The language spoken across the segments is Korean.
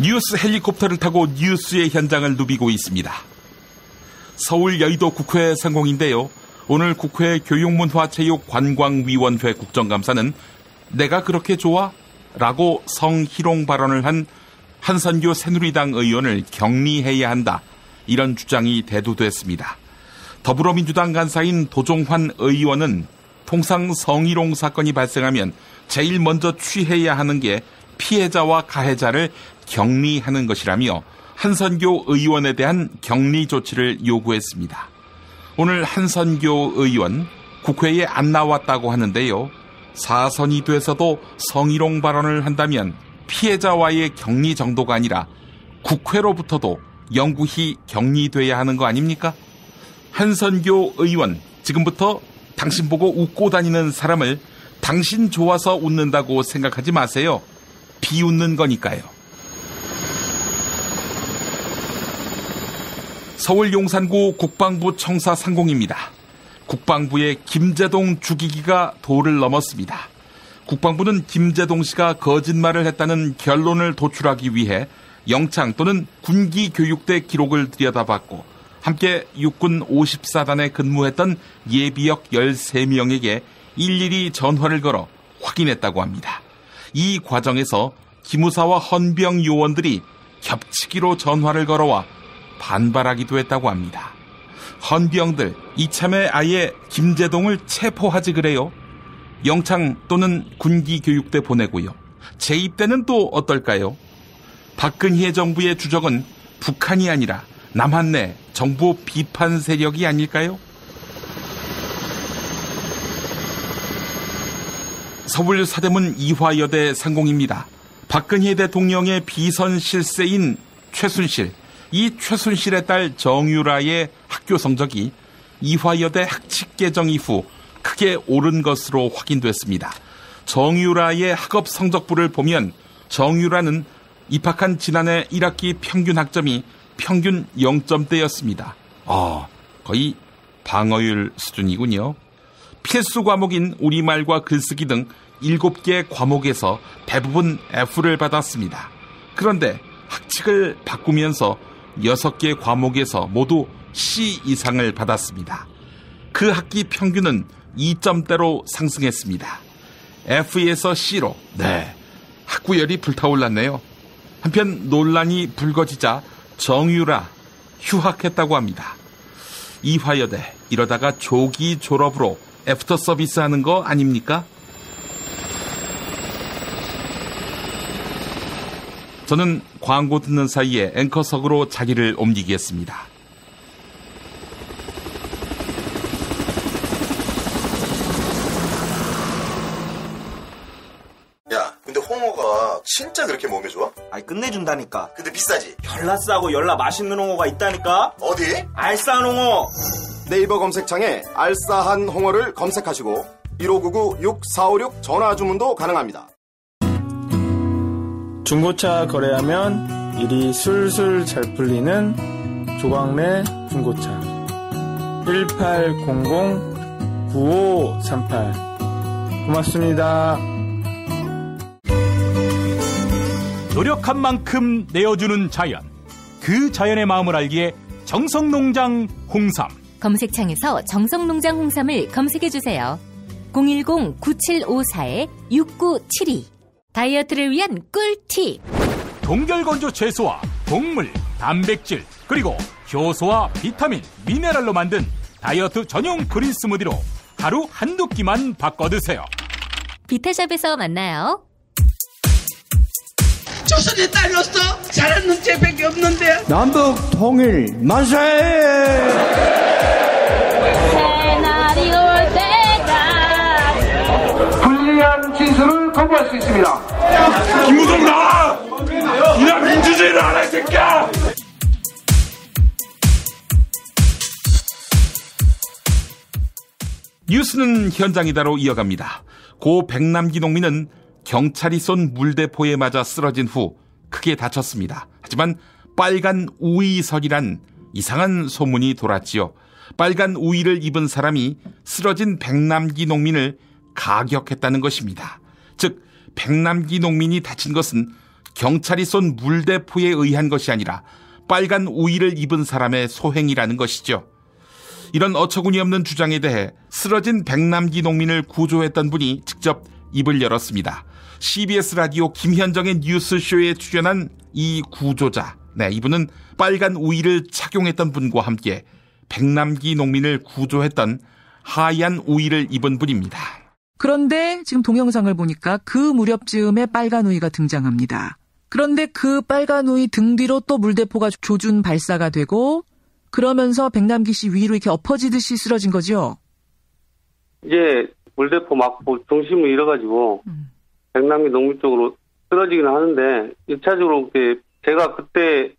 뉴스 헬리콥터를 타고 뉴스의 현장을 누비고 있습니다. 서울 여의도 국회 상공인데요. 오늘 국회 교육문화체육관광위원회 국정감사는 내가 그렇게 좋아? 라고 성희롱 발언을 한 한선교 새누리당 의원을 격리해야 한다. 이런 주장이 대두됐습니다. 더불어민주당 간사인 도종환 의원은 통상 성희롱 사건이 발생하면 제일 먼저 취해야 하는 게 피해자와 가해자를 격리하는 것이라며 한선교 의원에 대한 격리 조치를 요구했습니다. 오늘 한선교 의원 국회에 안 나왔다고 하는데요. 사선이 돼서도 성희롱 발언을 한다면 피해자와의 격리 정도가 아니라 국회로부터도 영구히 격리돼야 하는 거 아닙니까? 한선교 의원, 지금부터 당신 보고 웃고 다니는 사람을 당신 좋아서 웃는다고 생각하지 마세요. 비웃는 거니까요. 서울 용산구 국방부 청사 상공입니다. 국방부의 김재동 죽이기가 도를 넘었습니다. 국방부는 김재동 씨가 거짓말을 했다는 결론을 도출하기 위해 영창 또는 군기교육대 기록을 들여다봤고 함께 육군 54단에 근무했던 예비역 13명에게 일일이 전화를 걸어 확인했다고 합니다. 이 과정에서 기무사와 헌병 요원들이 겹치기로 전화를 걸어와 반발하기도 했다고 합니다. 헌병들 이참에 아예 김재동을 체포하지 그래요. 영창 또는 군기교육대 보내고요. 재입대는 또 어떨까요? 박근혜 정부의 주적은 북한이 아니라 남한 내 정부 비판 세력이 아닐까요? 서울 서대문 이화여대 상공입니다. 박근혜 대통령의 비선 실세인 최순실, 이 최순실의 딸 정유라의 학교 성적이 이화여대 학칙 개정 이후 크게 오른 것으로 확인됐습니다. 정유라의 학업 성적부를 보면 정유라는 입학한 지난해 1학기 평균 학점이 평균 0점대였습니다. 거의 방어율 수준이군요. 필수 과목인 우리말과 글쓰기 등 7개 과목에서 대부분 F를 받았습니다. 그런데 학칙을 바꾸면서 6개 과목에서 모두 C 이상을 받았습니다. 그 학기 평균은 2점대로 상승했습니다. F에서 C로 학구열이 불타올랐네요. 한편 논란이 불거지자 정유라 휴학했다고 합니다. 이화여대 이러다가 조기 졸업으로 애프터 서비스 하는 거 아닙니까? 저는 광고 듣는 사이에 앵커석으로 자리를 옮기겠습니다. 야, 근데 홍어가 진짜 그렇게 몸에 좋아? 아니 끝내준다니까. 근데 비싸지? 열나 싸고 열나 맛있는 홍어가 있다니까. 어디? 알싸한 홍어. 네이버 검색창에 알싸한 홍어를 검색하시고 1599-6456 전화 주문도 가능합니다. 중고차 거래하면 일이 술술 잘 풀리는 조광래 중고차 1800-9538 고맙습니다. 노력한 만큼 내어주는 자연, 그 자연의 마음을 알기에 정성농장 홍삼. 검색창에서 정성농장 홍삼을 검색해주세요. 010-9754-6972 다이어트를 위한 꿀팁. 동결건조 채소와 곡물, 단백질, 그리고 효소와 비타민, 미네랄로 만든 다이어트 전용 그린 스무디로 하루 한두 끼만 바꿔 드세요. 비타샵에서 만나요. 조선에 딸로서 잘하는 쟤밖에 없는데. 남북 통일 만세! 새날이 올 때가 불리한 진술을 거부할 수 있습니다. 김무성 나와! 이나 민주주의를 알아, 이 새끼야! 뉴스는 현장이다로 이어갑니다. 고 백남기 농민은 경찰이 쏜 물대포에 맞아 쓰러진 후 크게 다쳤습니다. 하지만 빨간 우의설이란 이상한 소문이 돌았지요. 빨간 우의를 입은 사람이 쓰러진 백남기 농민을 가격했다는 것입니다. 즉 백남기 농민이 다친 것은 경찰이 쏜 물대포에 의한 것이 아니라 빨간 우의를 입은 사람의 소행이라는 것이죠. 이런 어처구니없는 주장에 대해 쓰러진 백남기 농민을 구조했던 분이 직접 입을 열었습니다. CBS 라디오 김현정의 뉴스쇼에 출연한 이 구조자, 이분은 빨간 우의를 착용했던 분과 함께 백남기 농민을 구조했던 하얀 우의를 입은 분입니다. 그런데 지금 동영상을 보니까 그 무렵쯤에 빨간 우의가 등장합니다. 그런데 그 빨간 우의 등 뒤로 또 물대포가 조준 발사가 되고 그러면서 백남기 씨 위로 이렇게 엎어지듯이 쓰러진 거죠? 이제 물대포 맞고 중심을 잃어가지고 백남기 농민 쪽으로 쓰러지긴 하는데 1차적으로 제가 그때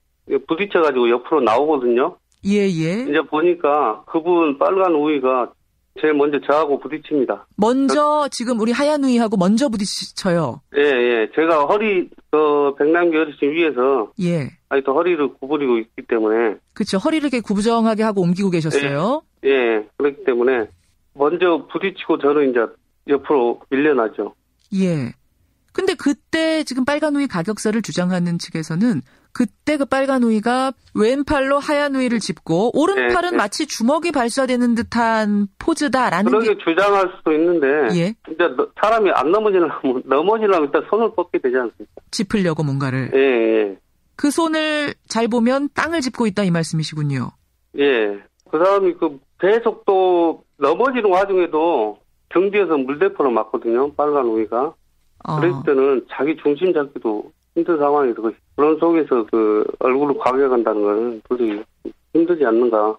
부딪혀가지고 옆으로 나오거든요. 예. 이제 보니까 그분 빨간 우의가 제일 먼저 저하고 부딪힙니다. 먼저 지금 우리 하얀 우의하고 먼저 부딪혀요. 예. 제가 백남기 어르신 위에서 아직도 허리를 구부리고 있기 때문에. 그렇죠. 허리를 이렇게 구부정하게 하고 옮기고 계셨어요. 예. 그렇기 때문에 먼저 부딪히고 저는 이제 옆으로 밀려나죠. 예. 근데 그때 지금 빨간 우의 가격사를 주장하는 측에서는 그때 그 빨간 우의가 왼팔로 하얀 우의를 짚고 오른팔은 마치 주먹이 발사되는 듯한 포즈다라는 그렇게 주장할 수도 있는데 이제 사람이 안 넘어지려면 일단 손을 뻗게 되지 않습니까? 짚으려고 뭔가를. 예. 그 손을 잘 보면 땅을 짚고 있다 이 말씀이시군요. 예. 그 사람이 계속 또 넘어지는 와중에도 등 뒤에서 물대포를 맞거든요. 빨간 우의가. 그랬을 때는 자기 중심 잡기도 힘든 상황에서 그런 속에서 얼굴을 과격한다는 건 도저히 힘들지 않는가.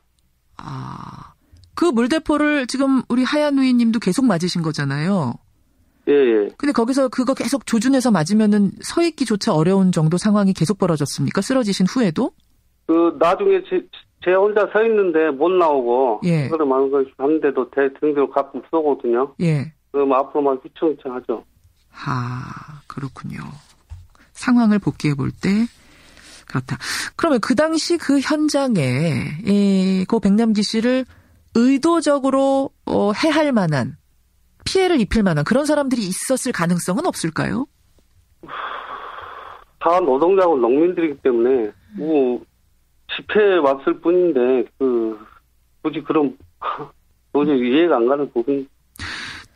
그 물대포를 지금 우리 하얀 우이님도 계속 맞으신 거잖아요. 예. 근데 거기서 그거 계속 조준해서 맞으면은 서 있기조차 어려운 정도 상황이 계속 벌어졌습니까? 쓰러지신 후에도? 나중에 제 혼자 서 있는데 못 나오고. 그걸 하는데도 등으로 가끔 쏘거든요. 그럼 앞으로만 휘청휘청 하죠. 그렇군요. 상황을 복귀해 볼 때 그렇다. 그러면 그 당시 그 현장에 그 백남기 씨를 의도적으로 해할 만한 피해를 입힐 만한 그런 사람들이 있었을 가능성은 없을까요? 다 노동자고 농민들이기 때문에 집회에 왔을 뿐인데 굳이 그런 도저히 이해가 안 가는 부분이.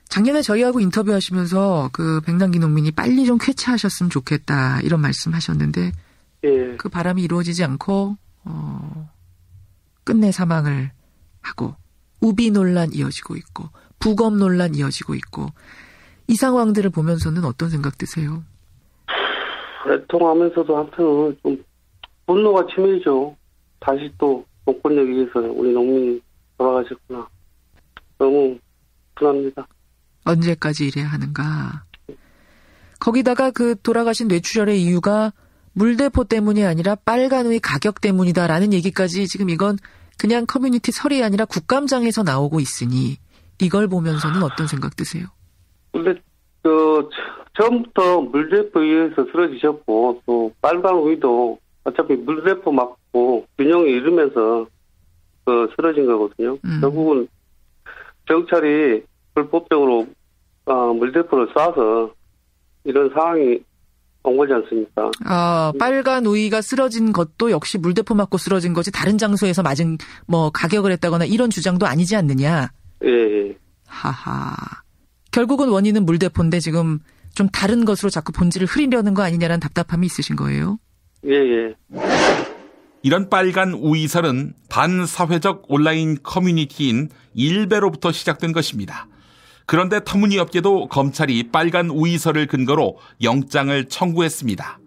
작년에 저희하고 인터뷰하시면서 그 백남기 농민이 빨리 좀 쾌차하셨으면 좋겠다 이런 말씀하셨는데 그 바람이 이루어지지 않고 끝내 사망을 하고 우비 논란 이어지고 있고 부검 논란 이어지고 있고 이 상황들을 보면서는 어떤 생각 드세요? 애통하면서도 한편은 좀 분노가 치밀죠. 다시 또 공권력에 의해서 우리 농민이 돌아가셨구나. 너무 분합니다. 언제까지 이래야 하는가. 거기다가 그 돌아가신 뇌출혈의 이유가 물대포 때문이 아니라 빨간 우의 가격 때문이다라는 얘기까지 지금 이건 그냥 커뮤니티 설이 아니라 국감장에서 나오고 있으니 이걸 보면서는 어떤 생각 드세요? 근데 처음부터 물대포에 의해서 쓰러지셨고 또 빨간 우의도 어차피 물대포 맞고 균형을 잃으면서 쓰러진 거거든요. 결국은 경찰이 불법적으로 물대포를 쏴서 이런 상황이 온 거지 않습니까? 빨간 우의가 쓰러진 것도 역시 물대포 맞고 쓰러진 거지 다른 장소에서 맞은 가격을 했다거나 이런 주장도 아니지 않느냐? 예. 결국은 원인은 물대포인데 지금 좀 다른 것으로 자꾸 본질을 흐리려는 거 아니냐라는 답답함이 있으신 거예요? 예. 이런 빨간 우의설은 반사회적 온라인 커뮤니티인 일베로부터 시작된 것입니다. 그런데 터무니없게도 검찰이 빨간 우의설을 근거로 영장을 청구했습니다.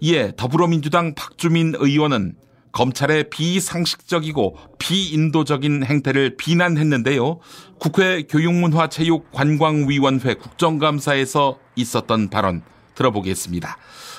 이에 더불어민주당 박주민 의원은 검찰의 비상식적이고 비인도적인 행태를 비난했는데요. 국회 교육문화체육관광위원회 국정감사에서 있었던 발언 들어보겠습니다.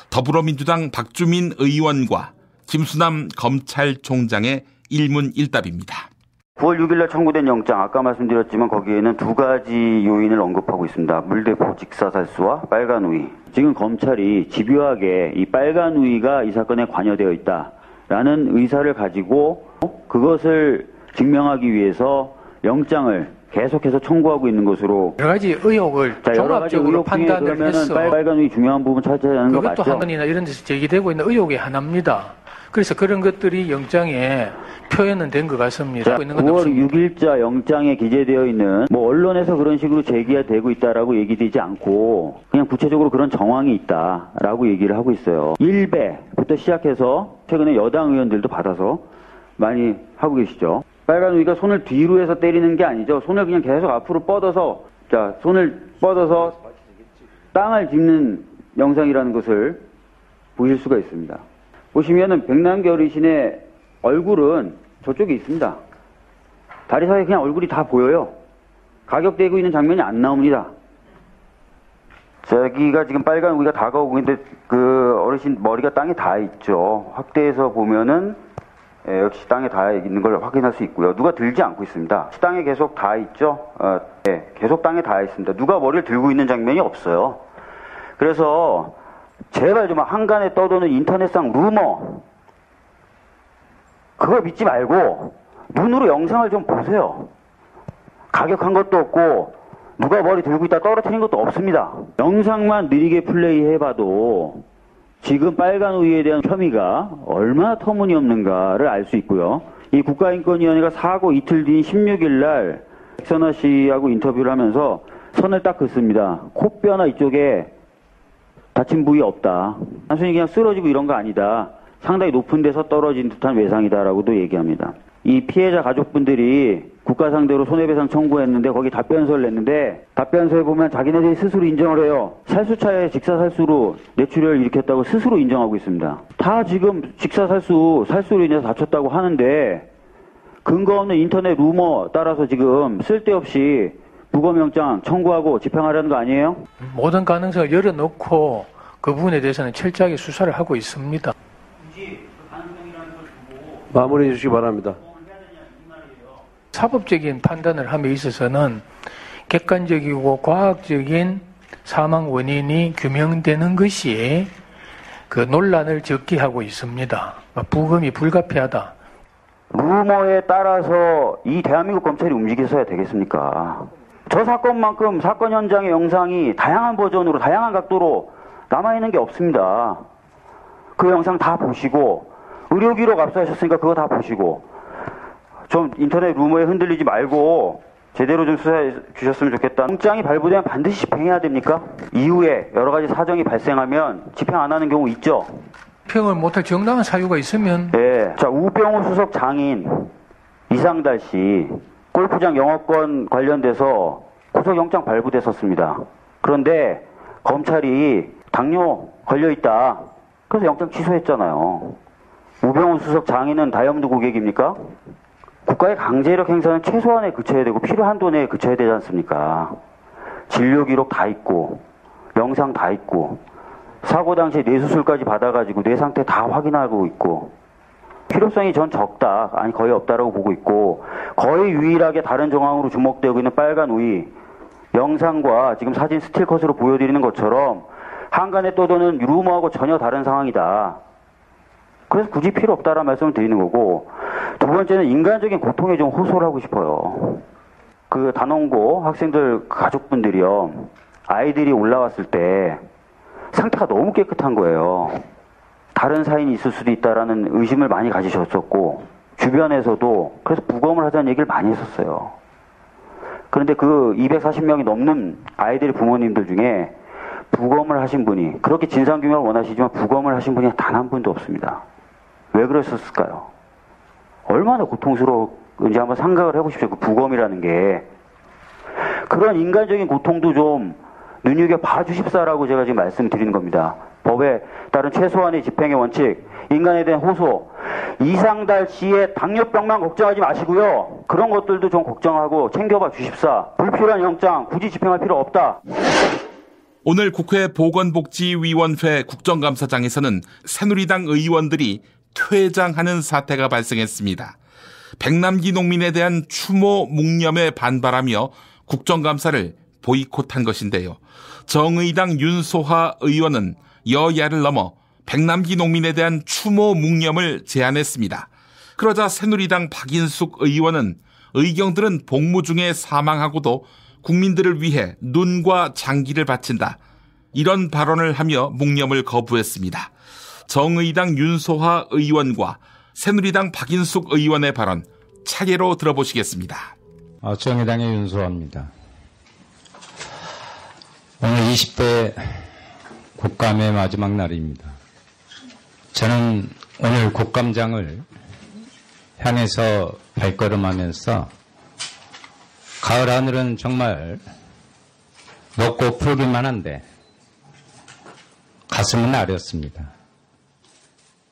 더불어민주당 박주민 의원과 김수남 검찰총장의 일문일답입니다. 9월 6일날 청구된 영장, 아까 말씀드렸지만 거기에는 두 가지 요인을 언급하고 있습니다. 물대포 직사살수와 빨간 우의. 지금 검찰이 집요하게 이 빨간 우의가 이 사건에 관여되어 있다라는 의사를 가지고 그것을 증명하기 위해서 영장을 계속해서 청구하고 있는 것으로 여러 가지 의혹을 종합적으로 판단을 해서 빨간우이 중요한 부분 차지하는 거 맞죠? 그것도 한번이나 이런 데서 제기되고 있는 의혹의 하나입니다. 그래서 그런 것들이 영장에 표현은 된 것 같습니다. 9월 6일자 영장에 기재되어 있는 뭐 언론에서 그런 식으로 제기되고 있다라고 얘기되지 않고 그냥 구체적으로 그런 정황이 있다라고 얘기를 하고 있어요. 1배부터 시작해서 최근에 여당 의원들도 받아서 많이 하고 계시죠. 빨간우이가 손을 뒤로 해서 때리는 게 아니죠. 손을 그냥 계속 앞으로 뻗어서 손을 뻗어서 땅을 짚는 영상이라는 것을 보실 수가 있습니다. 보시면은 백남기 어르신의 얼굴은 저쪽에 있습니다. 다리 사이에 그냥 얼굴이 다 보여요. 가격되고 있는 장면이 안 나옵니다. 여기가 지금 빨간 우이가 다가오고 있는데 그 어르신 머리가 땅에 닿아 있죠. 확대해서 보면은 역시 땅에 닿아 있는 걸 확인할 수 있고요. 누가 들지 않고 있습니다. 땅에 계속 닿아 있죠. 계속 땅에 닿아 있습니다. 누가 머리를 들고 있는 장면이 없어요. 그래서 제발 좀 한간에 떠도는 인터넷상 루머 그거 믿지 말고 눈으로 영상을 좀 보세요. 가격한 것도 없고 누가 머리 들고 있다 떨어뜨린 것도 없습니다. 영상만 느리게 플레이해봐도 지금 빨간우이에 대한 혐의가 얼마나 터무니없는가를 알 수 있고요. 이 국가인권위원회가 사고 이틀 뒤인 16일 날 백선아 씨하고 인터뷰를 하면서 선을 딱 긋습니다. 코뼈나 이쪽에 다친 부위 없다. 단순히 그냥 쓰러지고 이런 거 아니다. 상당히 높은 데서 떨어진 듯한 외상이다라고도 얘기합니다. 이 피해자 가족분들이 국가 상대로 손해배상 청구했는데 거기 답변서를 냈는데 답변서에 보면 자기네들이 스스로 인정을 해요. 살수차에 직사살수로 뇌출혈을 일으켰다고 스스로 인정하고 있습니다. 다 지금 살수로 인해서 다쳤다고 하는데 근거 없는 인터넷 루머 따라서 지금 쓸데없이 부검영장 청구하고 집행하려는 거 아니에요? 모든 가능성을 열어놓고 그 부분에 대해서는 철저하게 수사를 하고 있습니다. 마무리해 주시기 바랍니다. 사법적인 판단을 함에 있어서는 객관적이고 과학적인 사망 원인이 규명되는 것이 그 논란을 적게 하고 있습니다. 부검이 불가피하다. 루머에 따라서 이 대한민국 검찰이 움직여서야 되겠습니까? 저 사건만큼 사건 현장의 영상이 다양한 버전으로 다양한 각도로 남아있는 게 없습니다. 그 영상 다 보시고 의료기록 압수하셨으니까 그거 다 보시고 좀 인터넷 루머에 흔들리지 말고 제대로 좀 수사해 주셨으면 좋겠다. 영장이 발부되면 반드시 집행해야 됩니까? 이후에 여러 가지 사정이 발생하면 집행 안 하는 경우 있죠? 집행을 못할 정당한 사유가 있으면 네. 자, 우병우 수석 장인 이상달 씨 골프장 영업권 관련돼서 구속영장 발부됐었습니다. 그런데 검찰이 당뇨 걸려있다. 그래서 영장 취소했잖아요. 우병우 수석 장인은 다이아몬드 고객입니까? 국가의 강제력 행사는 최소한에 그쳐야 되고 필요한 돈에 그쳐야 되지 않습니까? 진료 기록 다 있고 영상 다 있고 사고 당시에 뇌수술까지 받아가지고 뇌 상태 다 확인하고 있고 필요성이 전 적다, 아니 거의 없다라고 보고 있고 거의 유일하게 다른 정황으로 주목되고 있는 빨간 우이 영상과 지금 사진 스틸컷으로 보여드리는 것처럼 한간에 떠도는 루머하고 전혀 다른 상황이다. 그래서 굳이 필요 없다라는 말씀을 드리는 거고 두 번째는 인간적인 고통에 좀 호소를 하고 싶어요. 그 단원고 학생들 가족분들이요. 아이들이 올라왔을 때 상태가 너무 깨끗한 거예요. 다른 사인이 있을 수도 있다라는 의심을 많이 가지셨었고 주변에서도 그래서 부검을 하자는 얘기를 많이 했었어요. 그런데 그 240명이 넘는 아이들의 부모님들 중에 부검을 하신 분이 그렇게 진상규명을 원하시지만 부검을 하신 분이 단 한 분도 없습니다. 왜 그랬었을까요? 얼마나 고통스러운지 한번 생각을 해보십시오. 그 부검이라는 게. 그런 인간적인 고통도 좀 눈여겨봐 주십사라고 제가 지금 말씀드리는 겁니다. 법에 따른 최소한의 집행의 원칙, 인간에 대한 호소, 이상달 씨의 당뇨병만 걱정하지 마시고요. 그런 것들도 좀 걱정하고 챙겨봐 주십사. 불필요한 영장 굳이 집행할 필요 없다. 오늘 국회 보건복지위원회 국정감사장에서는 새누리당 의원들이 퇴장하는 사태가 발생했습니다. 백남기 농민에 대한 추모 묵념에 반발하며 국정감사를 보이콧한 것인데요. 정의당 윤소하 의원은 여야를 넘어 백남기 농민에 대한 추모 묵념을 제안했습니다. 그러자 새누리당 박인숙 의원은 의경들은 복무 중에 사망하고도 국민들을 위해 눈과 장기를 바친다. 이런 발언을 하며 묵념을 거부했습니다. 정의당 윤소하 의원과 새누리당 박인숙 의원의 발언 차례로 들어보시겠습니다. 정의당의 윤소하입니다. 오늘 20대 국감의 마지막 날입니다. 저는 오늘 국감장을 향해서 발걸음하면서 가을 하늘은 정말 높고 푸르기만 한데 가슴은 아렸습니다.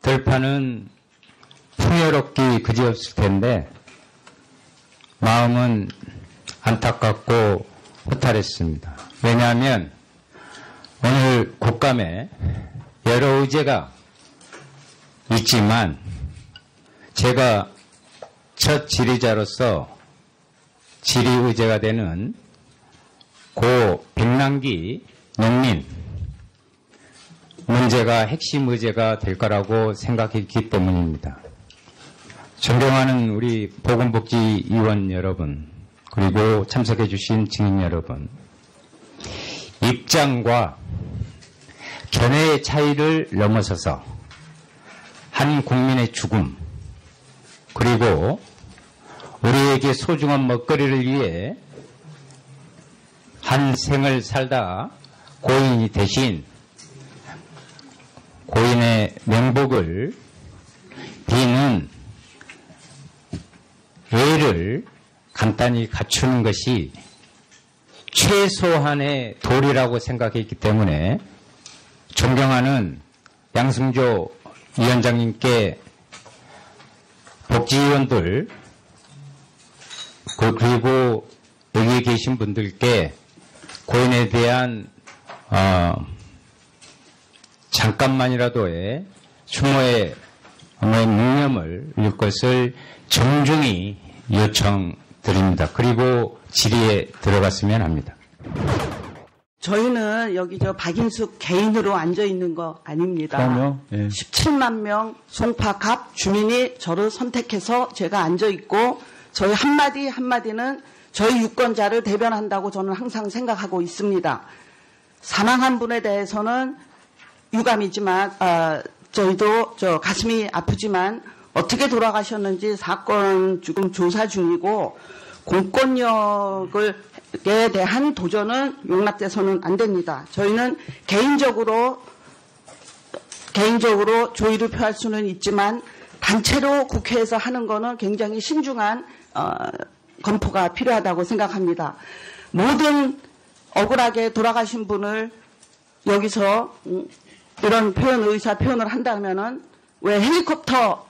들판은 풍요롭기 그지없을 텐데 마음은 안타깝고 허탈했습니다. 왜냐하면 오늘 국감에 여러 의제가 있지만 제가 첫 질의자로서 질의 의제가 되는 고 백남기 농민 문제가 핵심 의제가 될 거라고 생각했기 때문입니다. 존경하는 우리 보건복지위원 여러분, 그리고 참석해 주신 증인 여러분, 입장과 견해의 차이를 넘어서서 한 국민의 죽음, 그리고 우리에게 소중한 먹거리를 위해 한 생을 살다 고인이 되신 고인의 명복을 비는 예를 간단히 갖추는 것이 최소한의 도리라고 생각했기 때문에 존경하는 양승조 위원장님께 복지위원들 그리고 여기 계신 분들께 고인에 대한 잠깐만이라도의 추모의 묵념을 읽을 것을 정중히 요청드립니다. 그리고 질의에 들어갔으면 합니다. 저희는 여기 박인숙 개인으로 앉아 있는 거 아닙니다. 그럼요. 예. 17만 명 송파갑 주민이 저를 선택해서 제가 앉아 있고 저희 한마디는 저희 유권자를 대변한다고 저는 항상 생각하고 있습니다. 사망한 분에 대해서는 유감이지만 저희도 가슴이 아프지만 어떻게 돌아가셨는지 사건 지금 조사 중이고 공권력에 대한 도전은 용납돼서는 안 됩니다. 저희는 개인적으로 조의를 표할 수는 있지만 단체로 국회에서 하는 거는 굉장히 신중한 검토가 필요하다고 생각합니다. 모든 억울하게 돌아가신 분을 여기서 이런 의사 표현을 한다면은 왜 헬리콥터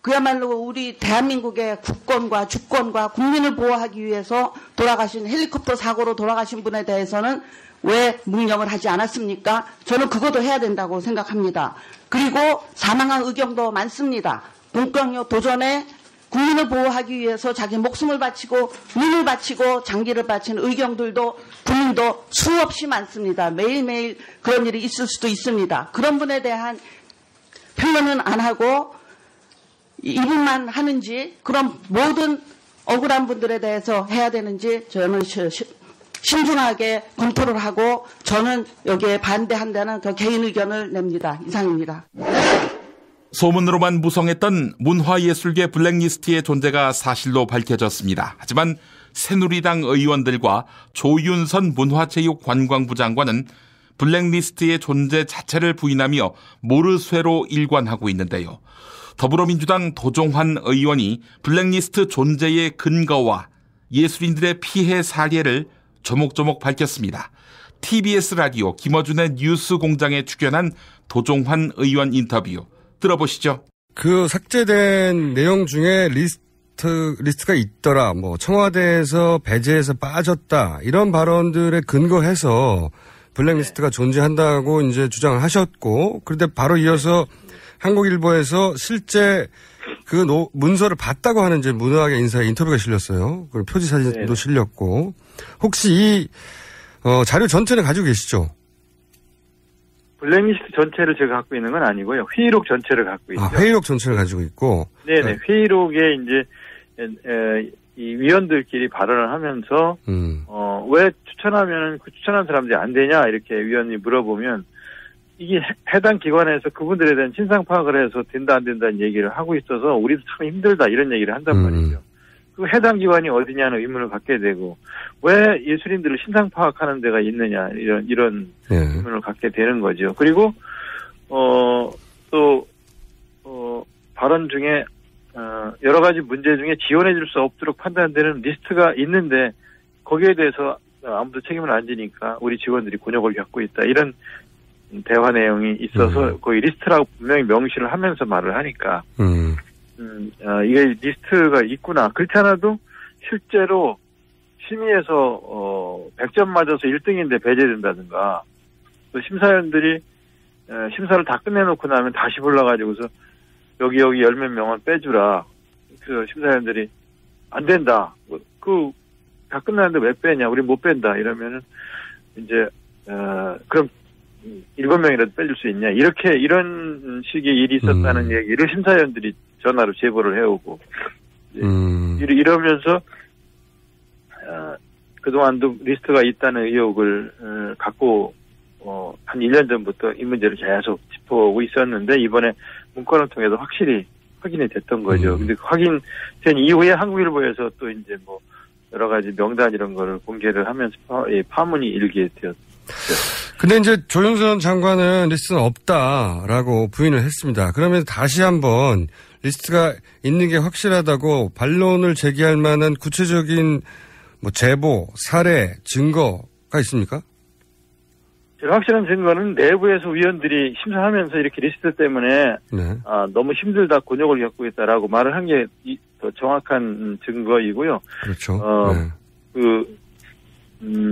그야말로 우리 대한민국의 국권과 주권과 국민을 보호하기 위해서 돌아가신 헬리콥터 사고로 돌아가신 분에 대해서는 왜 묵념을 하지 않았습니까? 저는 그것도 해야 된다고 생각합니다. 그리고 사망한 의경도 많습니다. 공권력 도전에 국민을 보호하기 위해서 자기 목숨을 바치고 눈을 바치고 장기를 바친 의경들도 국민도 수없이 많습니다. 매일매일 그런 일이 있을 수도 있습니다. 그런 분에 대한 평론은 안 하고 이분만 하는지 그럼 모든 억울한 분들에 대해서 해야 되는지 저는 신중하게 검토를 하고 저는 여기에 반대한다는 그 개인 의견을 냅니다. 이상입니다. 소문으로만 무성했던 문화예술계 블랙리스트의 존재가 사실로 밝혀졌습니다. 하지만 새누리당 의원들과 조윤선 문화체육관광부 장관은 블랙리스트의 존재 자체를 부인하며 모르쇠로 일관하고 있는데요. 더불어민주당 도종환 의원이 블랙리스트 존재의 근거와 예술인들의 피해 사례를 조목조목 밝혔습니다. TBS 라디오 김어준의 뉴스공장에 출연한 도종환 의원 인터뷰 들어보시죠. 그 삭제된 내용 중에 리스트가 있더라. 청와대에서 배제해서 빠졌다. 이런 발언들에 근거해서 블랙리스트가 존재한다고 이제 주장을 하셨고, 그런데 바로 이어서 한국일보에서 실제 그 문서를 봤다고 하는 이제 문화계 인사의 인터뷰가 실렸어요. 그리고 표지 사진도 실렸고, 혹시 이 자료 전체를 가지고 계시죠? 블랙리스트 전체를 제가 갖고 있는 건 아니고요. 회의록 전체를 갖고 있죠. 회의록 전체를 가지고 있고. 네네. 회의록에 이제 이 위원들끼리 발언을 하면서 왜 추천하면은 그 추천한 사람들이 안 되냐 이렇게 위원이 물어보면 이게 해당 기관에서 그분들에 대한 신상 파악을 해서 된다 안 된다는 얘기를 하고 있어서 우리도 참 힘들다 이런 얘기를 한단 말이죠. 그 해당 기관이 어디냐는 의문을 갖게 되고 왜 예술인들을 신상 파악하는 데가 있느냐 이런 의문을 갖게 되는 거죠. 그리고 또 발언 중에 여러 가지 문제 중에 지원해 줄 수 없도록 판단되는 리스트가 있는데 거기에 대해서 아무도 책임을 안 지니까 우리 직원들이 곤욕을 겪고 있다. 이런 대화 내용이 있어서 거의 리스트라고 분명히 명시를 하면서 말을 하니까 이게 리스트가 있구나. 그렇지 않아도 실제로 심의에서 100점 맞아서 1등인데 배제된다든가 또 심사위원들이 심사를 다 끝내놓고 나면 다시 불러가지고서 여기 10몇 명은 빼주라. 그 심사위원들이 안 된다. 다 끝났는데 왜 빼냐? 우리 못 뺀다. 이러면은 이제 그럼 7명이라도 빼줄 수 있냐? 이런 식의 일이 있었다는 얘기를 심사위원들이 전화로 제보를 해오고 이러면서 그동안도 리스트가 있다는 의혹을 갖고 한 1년 전부터 이 문제를 계속 짚어오고 있었는데 이번에 문건을 통해서 확실히 확인이 됐던 거죠. 근데 확인된 이후에 한국일보에서 또 이제 뭐 여러 가지 명단 이런 거를 공개를 하면서 파문이 일게 되었죠. 근데 이제 조윤선 장관은 리스트는 없다라고 부인을 했습니다. 그러면 다시 한번 리스트가 있는 게 확실하다고 반론을 제기할 만한 구체적인 뭐 제보, 사례, 증거가 있습니까? 확실한 증거는 내부에서 위원들이 심사하면서 이렇게 리스트 때문에 너무 힘들다, 곤욕을 겪고 있다라고 말을 한 게 더 정확한 증거이고요. 그렇죠.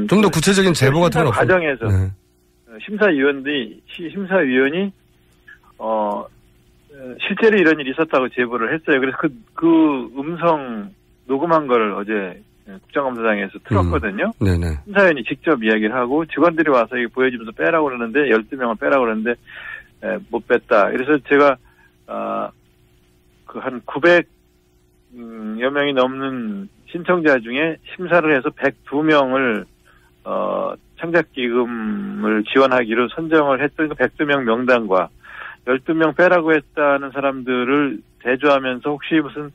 좀 더 구체적인 제보가 더 심사 과정에서 심사위원이 실제로 이런 일이 있었다고 제보를 했어요. 그래서 그 음성 녹음한 걸 어제 국정감사장에서 틀었거든요. 심사위원이 직접 이야기를 하고 직원들이 와서 이거 보여주면서 빼라고 그러는데 12명을 빼라고 그러는데 못 뺐다. 그래서 제가 한 900여 명이 넘는 신청자 중에 심사를 해서 102명을 창작기금을 지원하기로 선정을 했던 그 102명 명단과 12명 빼라고 했다는 사람들을 대조하면서 혹시 무슨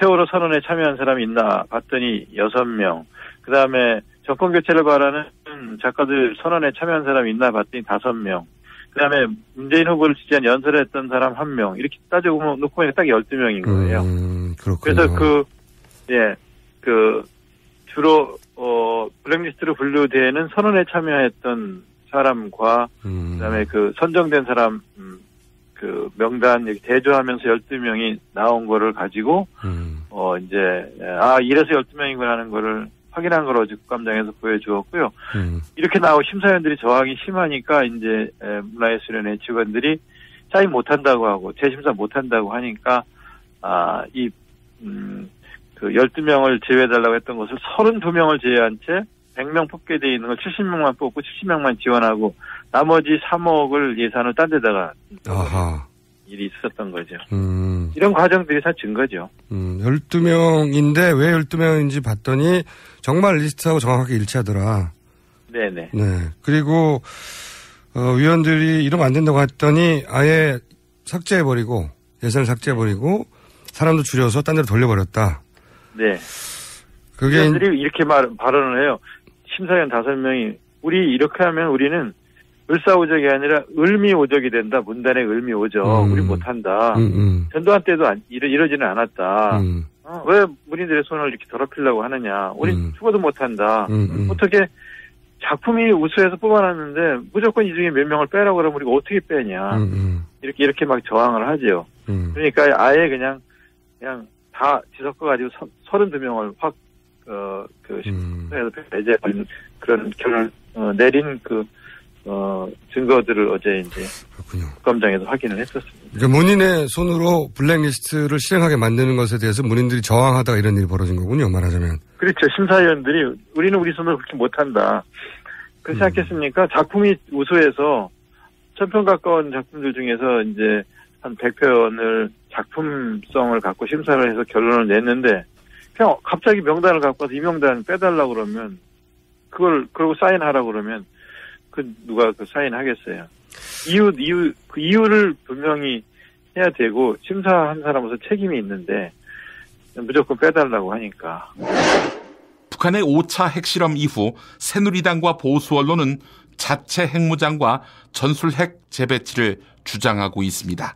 세월호 선언에 참여한 사람이 있나 봤더니 6명. 그 다음에 정권교체를 바라는 작가들 선언에 참여한 사람이 있나 봤더니 5명. 그 다음에 문재인 후보를 지지한 연설을 했던 사람 1명. 이렇게 따져보면 놓고 보니까 딱 12명인 거예요. 그렇군요. 그래서 주로, 블랙리스트로 분류되는 선언에 참여했던 사람과, 그 다음에 선정된 사람, 명단, 대조하면서 12명이 나온 거를 가지고, 이래서 12명이구나 하는 거를 확인한 걸 어제 국감장에서 보여주었고요. 이렇게 나오고 심사위원들이 저항이 심하니까, 이제, 문화예술위원회 직원들이 사인 못한다고 하고, 재심사 못한다고 하니까, 12명을 제외해달라고 했던 것을 32명을 제외한 채 100명 뽑게 돼 있는 걸 70명만 뽑고 70명만 지원하고 나머지 3억을 예산을 딴 데다가 일이 있었던 거죠. 이런 과정들이 다 증거죠. 12명인데 왜 12명인지 봤더니 정말 리스트하고 정확하게 일치하더라. 네네. 네. 그리고 위원들이 이러면 안 된다고 했더니 아예 삭제해버리고 예산을 삭제해버리고 사람도 줄여서 딴 데로 돌려버렸다. 네. 위원들이 이렇게 발언을 해요. 심사위원 5명이 우리 이렇게 하면 우리는 을사오적이 아니라 을미오적이 된다. 문단의 을미오적. 우리 못한다. 전두환 때도 이러지는 않았다. 왜 문인들의 손을 이렇게 더럽히려고 하느냐. 우리 죽어도 못한다. 어떻게 작품이 우수해서 뽑아놨는데 무조건 이 중에 몇 명을 빼라고 그러면 우리가 어떻게 빼냐. 이렇게 막 저항을 하죠. 그러니까 아예 그냥 다 뒤섞어가지고 32명을 확, 심사에서 배제하는 그런 결론을, 내린 증거들을 어제 이제. 그렇군요. 국감장에서 확인을 했었습니다. 그러니까 문인의 손으로 블랙리스트를 실행하게 만드는 것에 대해서 문인들이 저항하다가 이런 일이 벌어진 거군요, 말하자면. 그렇죠. 심사위원들이 우리는 우리 손으로 그렇게 못한다. 그렇지 않겠습니까? 작품이 우수해서 1000편 가까운 작품들 중에서 이제 한 100편을 작품성을 갖고 심사를 해서 결론을 냈는데 그냥 갑자기 명단을 갖고 와서 이 명단 빼달라고 그러면 그러고 사인하라고 그러면 누가 사인하겠어요. 그 이유를 분명히 해야 되고 심사한 사람으로서 책임이 있는데 무조건 빼달라고 하니까. 북한의 5차 핵실험 이후 새누리당과 보수 언론은 자체 핵무장과 전술 핵 재배치를 주장하고 있습니다.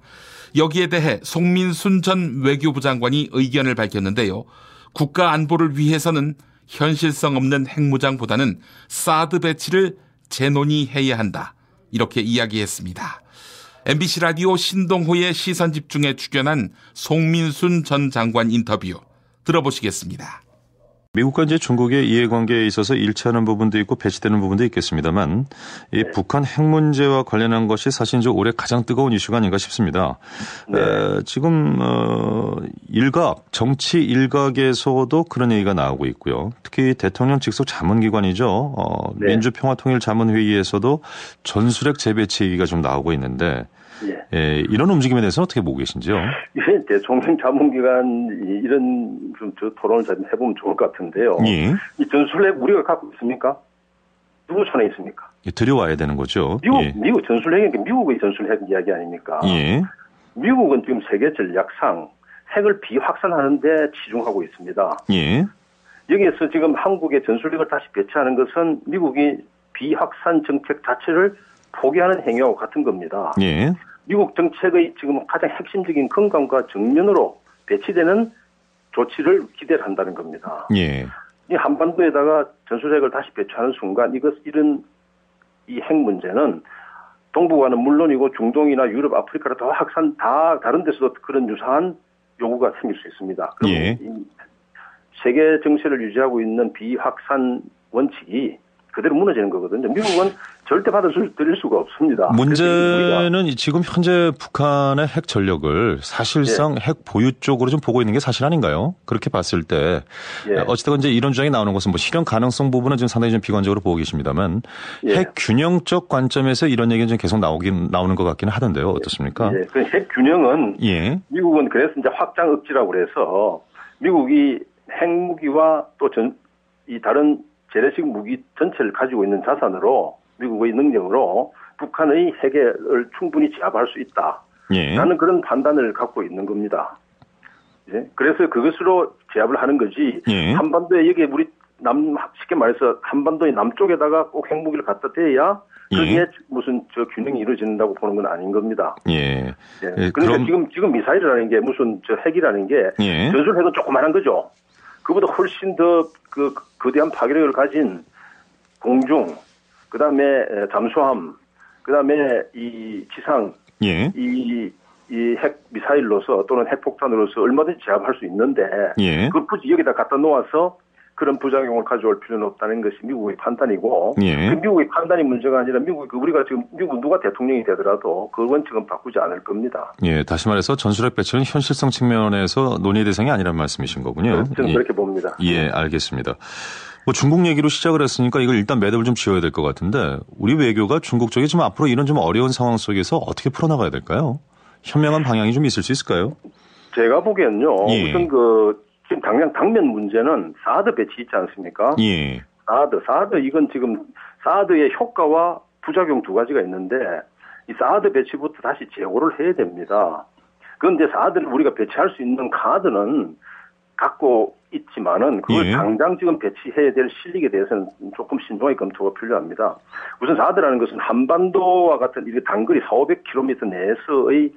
여기에 대해 송민순 전 외교부 장관이 의견을 밝혔는데요. 국가 안보를 위해서는 현실성 없는 핵무장보다는 사드 배치를 재논의해야 한다. 이렇게 이야기했습니다. MBC 라디오 신동호의 시선집중에 출연한 송민순 전 장관 인터뷰 들어보시겠습니다. 미국과 이제 중국의 이해관계에 있어서 일치하는 부분도 있고 배치되는 부분도 있겠습니다만 이 북한 핵 문제와 관련한 것이 사실 이제 올해 가장 뜨거운 이슈가 아닌가 싶습니다. 지금 정치 일각에서도 그런 얘기가 나오고 있고요. 특히 대통령 직속 자문기관이죠. 민주평화통일자문회의에서도 전술핵 재배치 얘기가 좀 나오고 있는데 이런 움직임에 대해서 어떻게 보고 계신지요? 예, 대통령 자문기관 이런 좀 토론을 좀 해보면 좋을 것 같은데요. 예. 이 전술핵 우리가 갖고 있습니까? 누구 손에 있습니까? 들여와야 되는 거죠. 미국 전술핵이 미국의 전술핵 이야기 아닙니까? 예. 미국은 지금 세계 전략상 핵을 비확산하는 데 치중하고 있습니다. 예. 여기에서 지금 한국의 전술핵을 다시 배치하는 것은 미국이 비확산 정책 자체를 포기하는 행위와 같은 겁니다. 예. 미국 정책의 지금 가장 핵심적인 건강과 정면으로 배치되는 조치를 기대를 한다는 겁니다. 예. 이 한반도에다가 전술핵을 다시 배치하는 순간 이런 이 핵 문제는 동북아는 물론이고 중동이나 유럽, 아프리카나 더 확산 다 다른 데서도 그런 유사한 요구가 생길 수 있습니다. 그럼 예. 세계 정세를 유지하고 있는 비확산 원칙이 그대로 무너지는 거거든요. 미국은 절대 받아들일 수가 없습니다. 문제는 지금 현재 북한의 핵 전력을 사실상 핵 보유 쪽으로 좀 보고 있는 게 사실 아닌가요? 그렇게 봤을 때 어쨌든 이제 이런 주장이 나오는 것은 뭐 실현 가능성 부분은 좀 상당히 좀 비관적으로 보고 계십니다만 핵 균형적 관점에서 이런 얘기는 좀 계속 나오는 것 같기는 하던데요. 어떻습니까? 그 핵 균형은 미국은 그래서 이제 확장 억지라고 그래서 미국이 핵무기와 또 이 다른 재래식 무기 전체를 가지고 있는 자산으로 미국의 능력으로 북한의 핵을 충분히 제압할 수 있다. 라는 그런 판단을 갖고 있는 겁니다. 그래서 그것으로 제압을 하는 거지 한반도에 여기에 우리 쉽게 말해서 한반도의 남쪽에다가 꼭 핵무기를 갖다 대야 그게 무슨 균형이 이루어진다고 보는 건 아닌 겁니다. 그러니까 지금 미사일이라는 게 무슨 핵이라는 게 전술핵은 조그만한 거죠. 그보다 훨씬 더 거대한 파괴력을 가진 공중, 그 다음에 잠수함, 그 다음에 이 지상, 이 핵 미사일로서 또는 핵폭탄으로서 얼마든지 제압할 수 있는데, 그 굳이 여기다 갖다 놓아서 그런 부작용을 가져올 필요는 없다는 것이 미국의 판단이고, 그 미국의 판단이 문제가 아니라 우리가 지금 미국 누가 대통령이 되더라도 그 원칙은 바꾸지 않을 겁니다. 다시 말해서 전술핵 배치는 현실성 측면에서 논의 대상이 아니란 말씀이신 거군요. 저는 그렇게 봅니다. 알겠습니다. 뭐 중국 얘기로 시작을 했으니까 이걸 일단 매듭을 좀 지어야 될 것 같은데 우리 외교가 중국 쪽에 좀 앞으로 이런 좀 어려운 상황 속에서 어떻게 풀어나가야 될까요? 현명한 방향이 좀 있을 수 있을까요? 제가 보기엔요. 우선 지금 당면 문제는 사드 배치 있지 않습니까? 사드 이건 지금 사드의 효과와 부작용 두 가지가 있는데 이 사드 배치부터 다시 재고를 해야 됩니다. 그런데 사드를 우리가 배치할 수 있는 카드는 갖고 있지만은 그걸 당장 지금 배치해야 될 실력에 대해서는 조금 신중하게 검토가 필요합니다. 우선 사드라는 것은 한반도와 같은 이렇게 단거리 400km 내에서의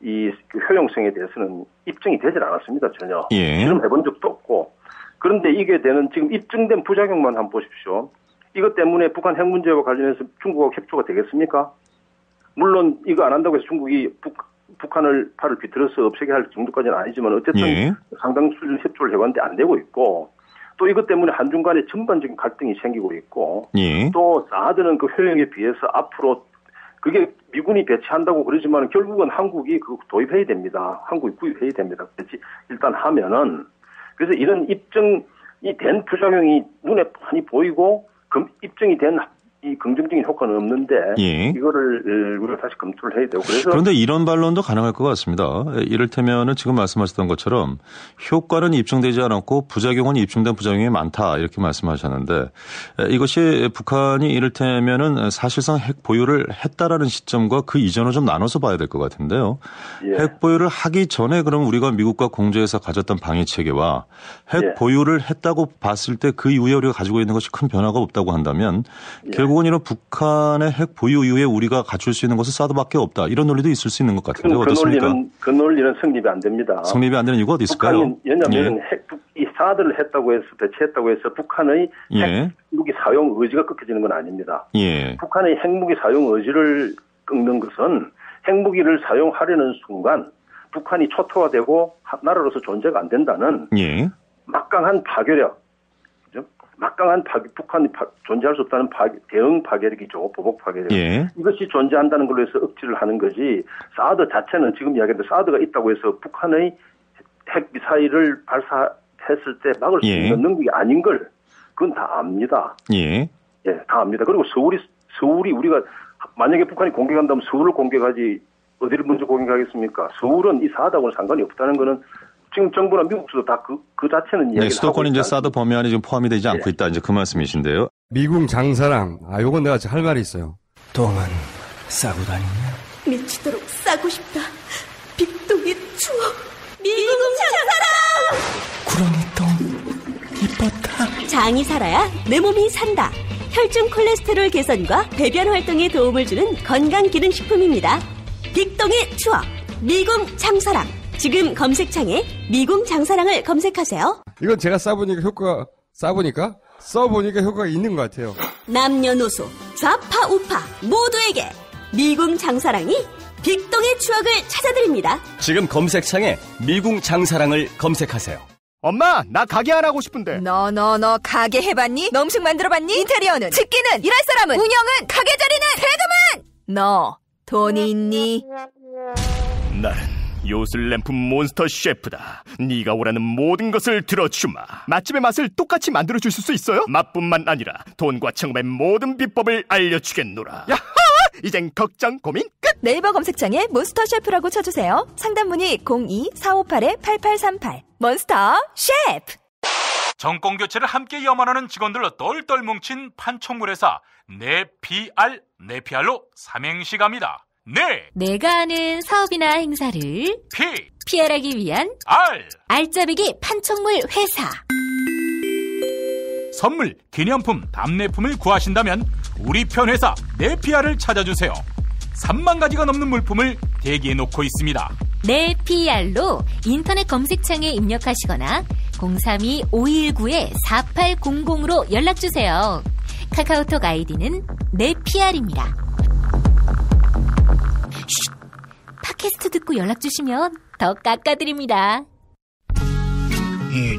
이 효용성에 대해서는 입증이 되질 않았습니다. 전혀. 실험해본 적도 없고. 그런데 이게 지금 입증된 부작용만 한번 보십시오. 이것 때문에 북한 핵 문제와 관련해서 중국하고 협조가 되겠습니까? 물론 이거 안 한다고 해서 중국이 북한을 팔을 비틀어서 없애게 할 정도까지는 아니지만 어쨌든 상당 수준 협조를 해왔는데 안 되고 있고 또 이것 때문에 한중 간에 전반적인 갈등이 생기고 있고 또 사드는 그 효용에 비해서 앞으로 그게 미군이 배치한다고 그러지만 결국은 한국이 그거 도입해야 됩니다. 한국이 구입해야 됩니다. 배치 일단 하면은 그래서 이런 입증이 된 부작용이 눈에 많이 보이고 입증이 된 이 긍정적인 효과는 없는데 예. 이거를 우리가 다시 검토를 해야 되고 그래서 그런데 이런 반론도 가능할 것 같습니다. 이를테면은 지금 말씀하셨던 것처럼 효과는 입증되지 않았고 부작용은 입증된 부작용이 많다 이렇게 말씀하셨는데 이것이 북한이 이를테면은 사실상 핵 보유를 했다라는 시점과 그 이전을 좀 나눠서 봐야 될 것 같은데요. 예. 핵 보유를 하기 전에 그럼 우리가 미국과 공조해서 가졌던 방위 체계와 핵 예. 보유를 했다고 봤을 때 그 이후에 우리가 가지고 있는 것이 큰 변화가 없다고 한다면 결국은 이런 북한의 핵 보유 이후에 우리가 갖출 수 있는 것은 사드밖에 없다. 이런 논리도 있을 수 있는 것 같은데 어떻습니까? 그 논리는 성립이 안 됩니다. 성립이 안 되는 이유가 어디 있을까요? 왜냐하면 이 사드를 했다고 해서 배치했다고 해서 북한의 핵무기 사용 의지가 끊겨지는 건 아닙니다. 예. 북한의 핵무기 사용 의지를 끊는 것은 핵무기를 사용하려는 순간 북한이 초토화되고 나라로서 존재가 안 된다는 막강한 파괴력, 그죠? 막강한 북한이 존재할 수 없다는 대응 파괴력이죠. 보복 파괴력. 이것이 존재한다는 걸로 해서 억지를 하는 거지. 사드 자체는 지금 이야기했는데 사드가 있다고 해서 북한의 핵 미사일을 발사했을 때 막을 수 있는 능력이 아닌 걸 그건 다 압니다. 다 압니다. 그리고 서울이 우리가 만약에 북한이 공격한다면 서울을 공격하지 어디를 먼저 공격하겠습니까? 서울은 이 사드하고는 상관이 없다는 거는 지금 정부나 미국도 다 그 자체는 이야기를 수도권이 이제 사드 범위 안에 지금 포함이 되지 않고 있다. 이제 그 말씀이신데요. 미국 장사랑 요건 내가 할 말이 있어요. 똥은 싸고 다니냐? 미치도록 싸고 싶다. 빅동의 추억. 미국 장사랑. 구렁이 똥 이뻤다. 장이 살아야 내 몸이 산다. 혈중 콜레스테롤 개선과 배변 활동에 도움을 주는 건강기능식품입니다. 빅동의 추억. 미궁 장사랑. 지금 검색창에 미궁 장사랑을 검색하세요. 이건 제가 써보니까 효과가 있는 것 같아요. 남녀노소, 좌파, 우파 모두에게 미궁 장사랑이 빅동의 추억을 찾아드립니다. 지금 검색창에 미궁 장사랑을 검색하세요. 엄마, 나 가게 안 하고 싶은데. 너 가게 해봤니? 너 음식 만들어봤니? 인테리어는? 집기는? 일할 사람은? 운영은? 가게 자리는? 세금은? 너 돈이 있니? 나는 요술램프 몬스터 셰프다. 네가 원하는 모든 것을 들어주마. 맛집의 맛을 똑같이 만들어줄 수 있어요? 맛뿐만 아니라 돈과 청음의 모든 비법을 알려주겠노라. 야하! 이젠 걱정 고민 끝! 네이버 검색창에 몬스터 셰프라고 쳐주세요. 상담문의 02-458-8838 몬스터 셰프. 정권교체를 함께 염원하는 직원들로 똘똘 뭉친 판촉물회사 네피알로 삼행시 갑니다. 내가 아는 사업이나 행사를 PR하기 위한 알짜배기 판촉물 회사. 선물, 기념품, 답례품을 구하신다면 우리 편 회사 네피알을 찾아주세요. 3만 가지가 넘는 물품을 대기해 놓고 있습니다. 네피알로 인터넷 검색창에 입력하시거나 032-519-4800으로 연락주세요. 카카오톡 아이디는 네피알입니다. 팟캐스트 듣고 연락주시면 더 깎아드립니다.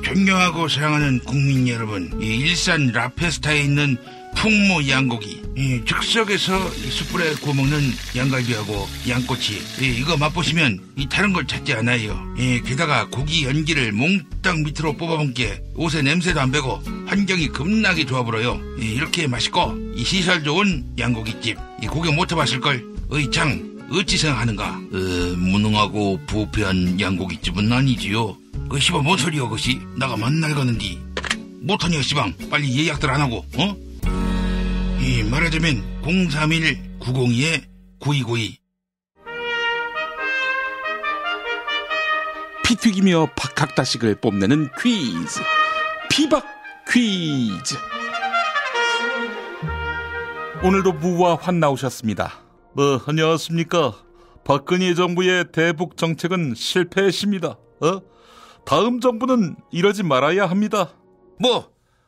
존경하고 사랑하는 국민 여러분, 일산 라페스타에 있는 풍모 양고기, 즉석에서 숯불에 구워먹는 양갈비하고 양꼬치, 이거 맛보시면 다른 걸 찾지 않아요. 게다가 고기 연기를 몽땅 밑으로 뽑아본 게 옷에 냄새도 안 배고 환경이 겁나게 좋아 보여요. 이렇게 맛있고 시설 좋은 양고기집, 고기 못 해봤을걸. 장 어찌 생각하는가? 무능하고 부패한 양고기집은 아니지요. 씨발 뭔 소리여 그것이? 나가 만날 가는디 못하냐 씨방. 빨리 예약들 안 하고 말하자면 031-902-9292. 피 튀기며 박학다식을 뽐내는 퀴즈, 피박 퀴즈. 오늘도 무와 환 나오셨습니다. 안녕하십니까. 박근혜 정부의 대북 정책은 실패했습니다. 다음 정부는 이러지 말아야 합니다.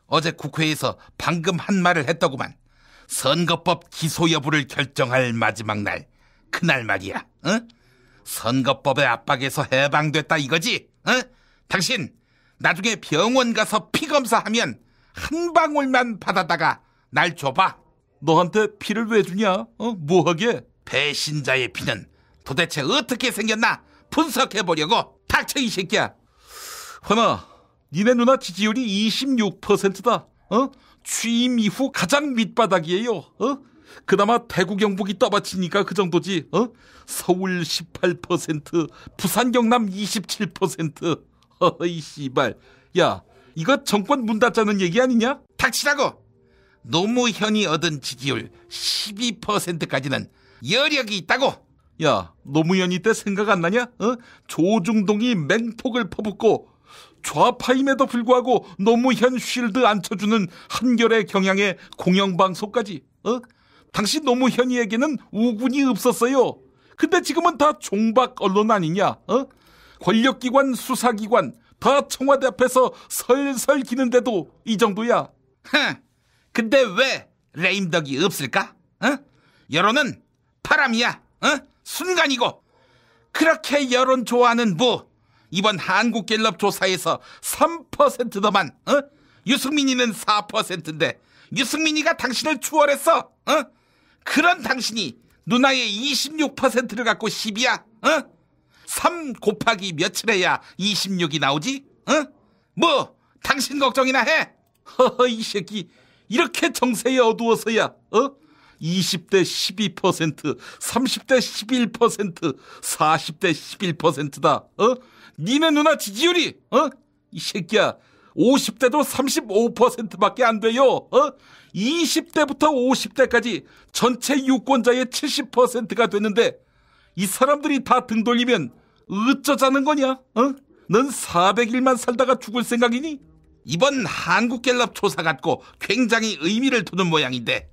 어제 국회에서 방금 한 말을 했더구만. 선거법 기소 여부를 결정할 마지막 날, 그날 말이야. 선거법의 압박에서 해방됐다 이거지? 당신 나중에 병원 가서 피 검사하면 한 방울만 받아다가 날 줘봐. 너한테 피를 왜 주냐? 뭐하게? 배신자의 피는 도대체 어떻게 생겼나 분석해보려고. 닥쳐 이 새끼야. 환아, 니네 누나 지지율이 26%다. 취임 이후 가장 밑바닥이에요. 그나마 대구 경북이 떠받치니까 그 정도지. 서울 18%, 부산 경남 27%. 이 씨발. 야, 이거 정권 문 닫자는 얘기 아니냐? 닥치라고. 노무현이 얻은 지지율 12%까지는 여력이 있다고. 야, 노무현이 때 생각 안 나냐? 조중동이 맹폭을 퍼붓고 좌파임에도 불구하고 노무현 쉴드 앉혀주는 한결의 경향의 공영방송까지. 당시 노무현이에게는 우군이 없었어요. 근데 지금은 다 종박 언론 아니냐? 권력기관, 수사기관 다 청와대 앞에서 설설 기는데도 이 정도야. 근데 왜 레임덕이 없을까? 여론은 바람이야. 순간이고. 그렇게 여론 좋아하는 이번 한국갤럽 조사에서 3% 더만. 유승민이는 4%인데 유승민이가 당신을 추월했어. 그런 당신이 누나의 26%를 갖고 10이야. 3 곱하기 며칠 해야 26이 나오지? 당신 걱정이나 해? 이 새끼 이렇게 정세에 어두워서야 20대 12%, 30대 11%, 40대 11%다. 니네 누나 지지율이 이 새끼야 50대도 35%밖에 안 돼요. 20대부터 50대까지 전체 유권자의 70%가 되는데 이 사람들이 다 등 돌리면 어쩌자는 거냐? 넌 400일만 살다가 죽을 생각이니? 이번 한국갤럽 조사 갖고 굉장히 의미를 두는 모양인데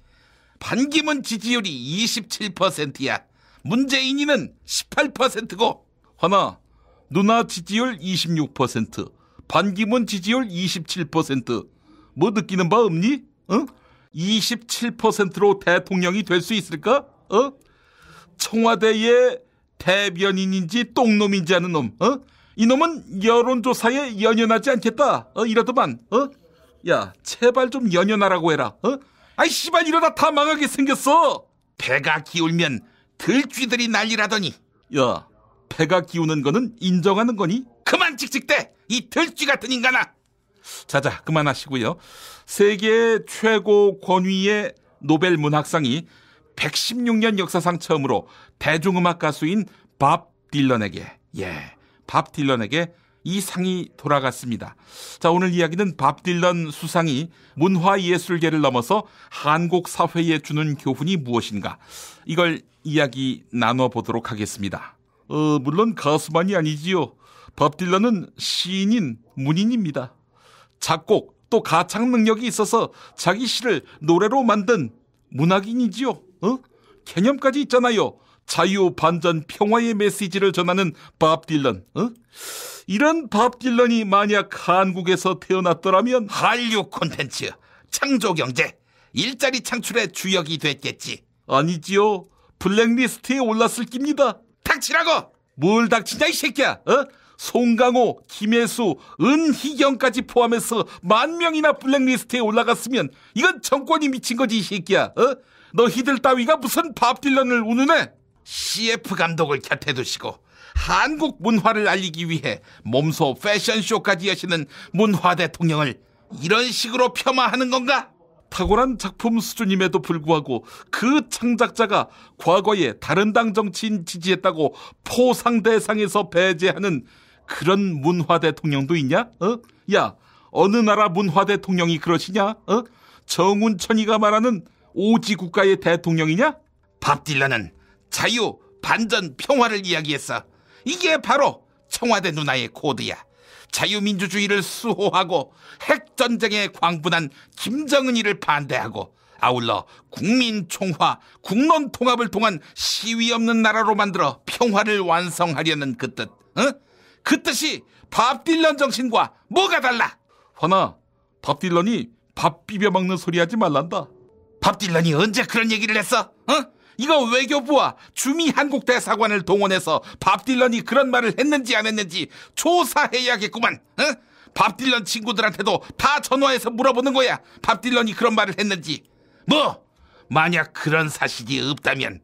반기문 지지율이 27%야. 문재인이는 18%고. 하나, 누나 지지율 26%, 반기문 지지율 27%. 뭐 느끼는 바 없니? 27%로 대통령이 될 수 있을까? 청와대의 대변인인지 똥놈인지 하는 놈. 이놈은 여론조사에 연연하지 않겠다. 이러더만. 야, 제발 좀 연연하라고 해라. 아이 씨발 이러다 다 망하게 생겼어. 배가 기울면 들쥐들이 난리라더니. 야, 배가 기우는 거는 인정하는 거니? 그만 찍찍대, 이 들쥐 같은 인간아. 자자, 그만하시고요. 세계 최고 권위의 노벨 문학상이 116년 역사상 처음으로 대중음악 가수인 밥 딜런에게, 밥 딜런에게 이 상이 돌아갔습니다. 자, 오늘 이야기는 밥 딜런 수상이 문화예술계를 넘어서 한국 사회에 주는 교훈이 무엇인가, 이걸 이야기 나눠보도록 하겠습니다. 물론 가수만이 아니지요. 밥 딜런은 시인인 문인입니다. 작곡 또 가창 능력이 있어서 자기 시를 노래로 만든 문학인이지요. 개념까지 있잖아요. 자유, 반전, 평화의 메시지를 전하는 밥 딜런. 이런 밥 딜런이 만약 한국에서 태어났더라면 한류 콘텐츠, 창조경제, 일자리 창출의 주역이 됐겠지. 아니지요. 블랙리스트에 올랐을 깁니다. 닥치라고! 뭘 닥치냐 이 새끼야. 송강호, 김혜수, 은희경까지 포함해서 10,000명이나 블랙리스트에 올라갔으면 이건 정권이 미친 거지 이 새끼야. 너희들 따위가 무슨 밥 딜런을 운운해? CF 감독을 곁에 두시고 한국 문화를 알리기 위해 몸소 패션쇼까지 여시는 문화 대통령을 이런 식으로 폄하하는 건가? 탁월한 작품 수준임에도 불구하고 그 창작자가 과거에 다른 당 정치인 지지했다고 포상 대상에서 배제하는 그런 문화 대통령도 있냐? 야, 어느 나라 문화 대통령이 그러시냐? 정운천이가 말하는 오지 국가의 대통령이냐? 밥 딜런은 자유, 반전, 평화를 이야기했어. 이게 바로 청와대 누나의 코드야. 자유민주주의를 수호하고 핵전쟁에 광분한 김정은이를 반대하고 아울러 국민총화, 국론통합을 통한 시위 없는 나라로 만들어 평화를 완성하려는 그 뜻. 그 뜻이 밥 딜런 정신과 뭐가 달라? 화나, 밥 딜런이 밥 비벼 먹는 소리 하지 말란다. 밥 딜런이 언제 그런 얘기를 했어? 이거 외교부와 주미 한국 대사관을 동원해서 밥 딜런이 그런 말을 했는지 안 했는지 조사해야겠구만. 밥 딜런 친구들한테도 다 전화해서 물어보는 거야. 밥 딜런이 그런 말을 했는지. 만약 그런 사실이 없다면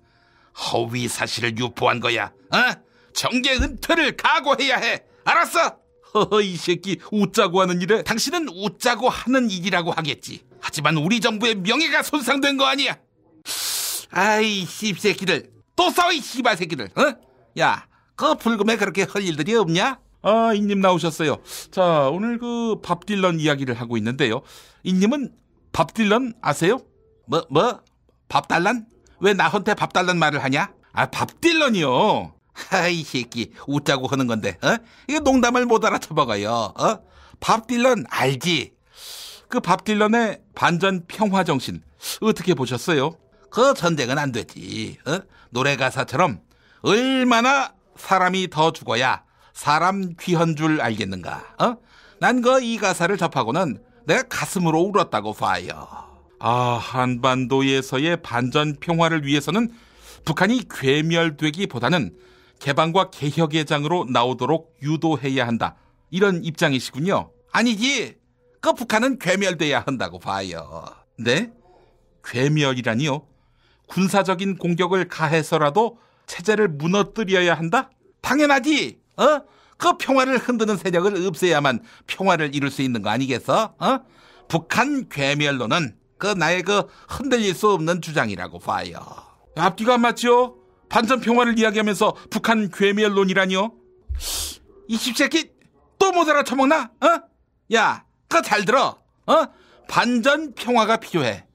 허위 사실을 유포한 거야. 정계 은퇴를 각오해야 해. 알았어? 이 새끼 웃자고 하는 일에. 당신은 웃자고 하는 일이라고 하겠지. 하지만 우리 정부의 명예가 손상된 거 아니야. 아이 씹새끼들 또 싸워 이 씨발 새끼들. 야, 그 불금에 그렇게 할 일들이 없냐? 아, 이님 나오셨어요. 자, 오늘 그 밥 딜런 이야기를 하고 있는데요. 이님은 밥 딜런 아세요? 뭐? 밥 달란? 왜 나한테 밥 달란 말을 하냐? 아, 밥 딜런이요. 하이 새끼 웃자고 하는 건데 이게 농담을 못 알아쳐먹어요. 밥 딜런 알지? 그 밥 딜런의 반전 평화 정신 어떻게 보셨어요? 그 전쟁은 안 되지. 노래 가사처럼 얼마나 사람이 더 죽어야 사람 귀한 줄 알겠는가? 난 그 이 가사를 접하고는 내가 가슴으로 울었다고 봐요. 아, 한반도에서의 반전 평화를 위해서는 북한이 괴멸되기보다는 개방과 개혁의 장으로 나오도록 유도해야 한다. 이런 입장이시군요. 아니지. 그 북한은 괴멸돼야 한다고 봐요. 네? 괴멸이라니요? 군사적인 공격을 가해서라도 체제를 무너뜨려야 한다? 당연하지. 그 평화를 흔드는 세력을 없애야만 평화를 이룰 수 있는 거 아니겠어? 북한 괴멸론은 그 나의 그 흔들릴 수 없는 주장이라고 봐요. 앞뒤가 안 맞죠? 반전 평화를 이야기하면서 북한 괴멸론이라니요? 이 씹새끼 또 못 알아쳐먹나? 야, 그거 잘 들어. 반전 평화가 필요해.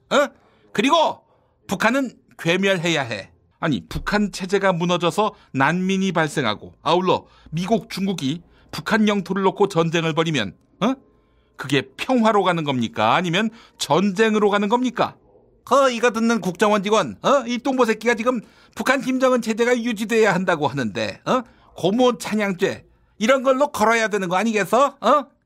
그리고 북한은 괴멸해야 해. 아니, 북한 체제가 무너져서 난민이 발생하고 아울러 미국, 중국이 북한 영토를 놓고 전쟁을 벌이면 그게 평화로 가는 겁니까? 아니면 전쟁으로 가는 겁니까? 이거 듣는 국정원 직원 이 똥보 새끼가 지금 북한 김정은 체제가 유지돼야 한다고 하는데 고모 찬양죄 이런 걸로 걸어야 되는 거 아니겠어?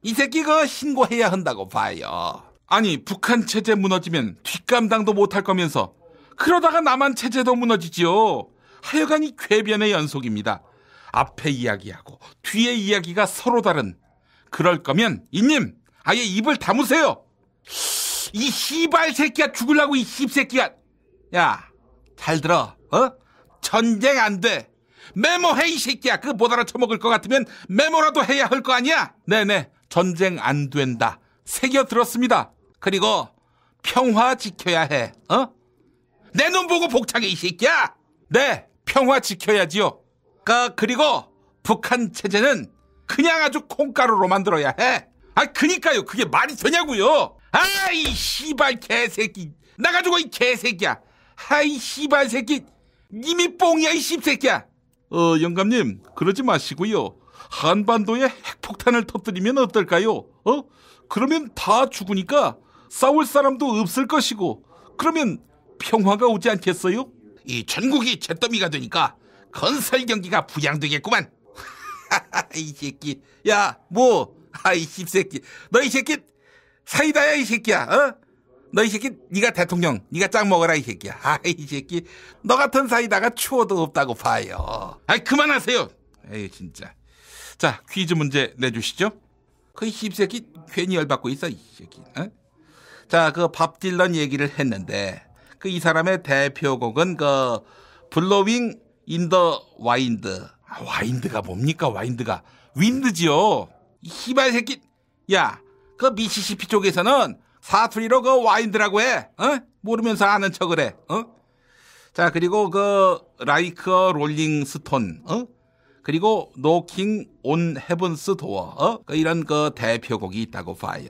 이 새끼 그 신고해야 한다고 봐요. 아니, 북한 체제 무너지면 뒷감당도 못할 거면서 그러다가 남한 체제도 무너지지요. 하여간 이 궤변의 연속입니다. 앞에 이야기하고 뒤에 이야기가 서로 다른. 그럴 거면 이님 아예 입을 다무세요. 이 씨발 새끼야 죽으려고 이 씹새끼야. 야, 잘 들어. 전쟁 안 돼. 메모해 이 새끼야. 그거 못 알아쳐먹을 것 같으면 메모라도 해야 할 거 아니야. 네네, 전쟁 안 된다. 새겨 들었습니다. 그리고 평화 지켜야 해. 내 눈 보고 복창해 이 새끼야. 네, 평화 지켜야지요. 그리고 북한 체제는 그냥 아주 콩가루로 만들어야 해. 그니까요. 그게 말이 되냐고요. 이 씨발 개새끼 나가지고 이 개새끼야. 이 씨발 새끼 님이 뽕이야 이 씹새끼야. 영감님 그러지 마시고요. 한반도에 핵폭탄을 터뜨리면 어떨까요? 그러면 다 죽으니까 싸울 사람도 없을 것이고 그러면 평화가 오지 않겠어요? 이 전국이 잿더미가 되니까 건설 경기가 부양되겠구만. 이 새끼. 야, 뭐? 이 씹새끼. 너 이 새끼 사이다야 이 새끼야. 너 이 새끼 네가 대통령 네가 짱 먹어라 이 새끼야. 이 새끼 너 같은 사이다가 추워도 없다고 봐요. 그만하세요. 에이 진짜. 자, 퀴즈 문제 내주시죠. 그 씹새끼 괜히 열받고 있어 이 새끼. 자, 그 밥 딜런 얘기를 했는데 그 이 사람의 대표곡은 그 블로윙 인 더 와인드. 와인드가 뭡니까? 와인드가 윈드지요. 이 씨발 새끼. 야, 그 미시시피 쪽에서는 사투리로 그 와인드라고 해. 모르면서 아는 척을 해. 자, 그리고 그 라이크 롤링 스톤. 그리고 노킹 온 헤븐스 도어. 이런 그 대표곡이 있다고 봐요.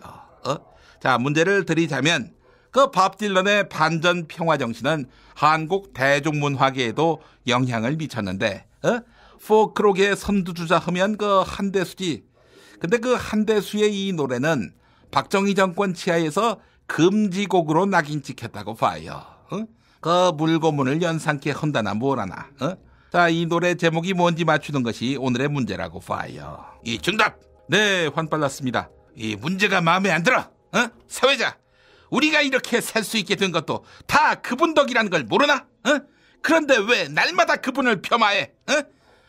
자, 문제를 드리자면 그 밥 딜런의 반전 평화 정신은 한국 대중문화계에도 영향을 미쳤는데 포크록의 선두주자 하면 그 한대수지. 근데 그 한대수의 이 노래는 박정희 정권 치하에서 금지곡으로 낙인 찍혔다고 봐요. 그 물고문을 연상케 한다나 뭐라나. 자, 이 노래 제목이 뭔지 맞추는 것이 오늘의 문제라고 봐요. 이 정답. 네, 환빨랐습니다. 이 문제가 마음에 안 들어. 사회자, 우리가 이렇게 살 수 있게 된 것도 다 그분 덕이라는 걸 모르나? 그런데 왜 날마다 그분을 폄하해?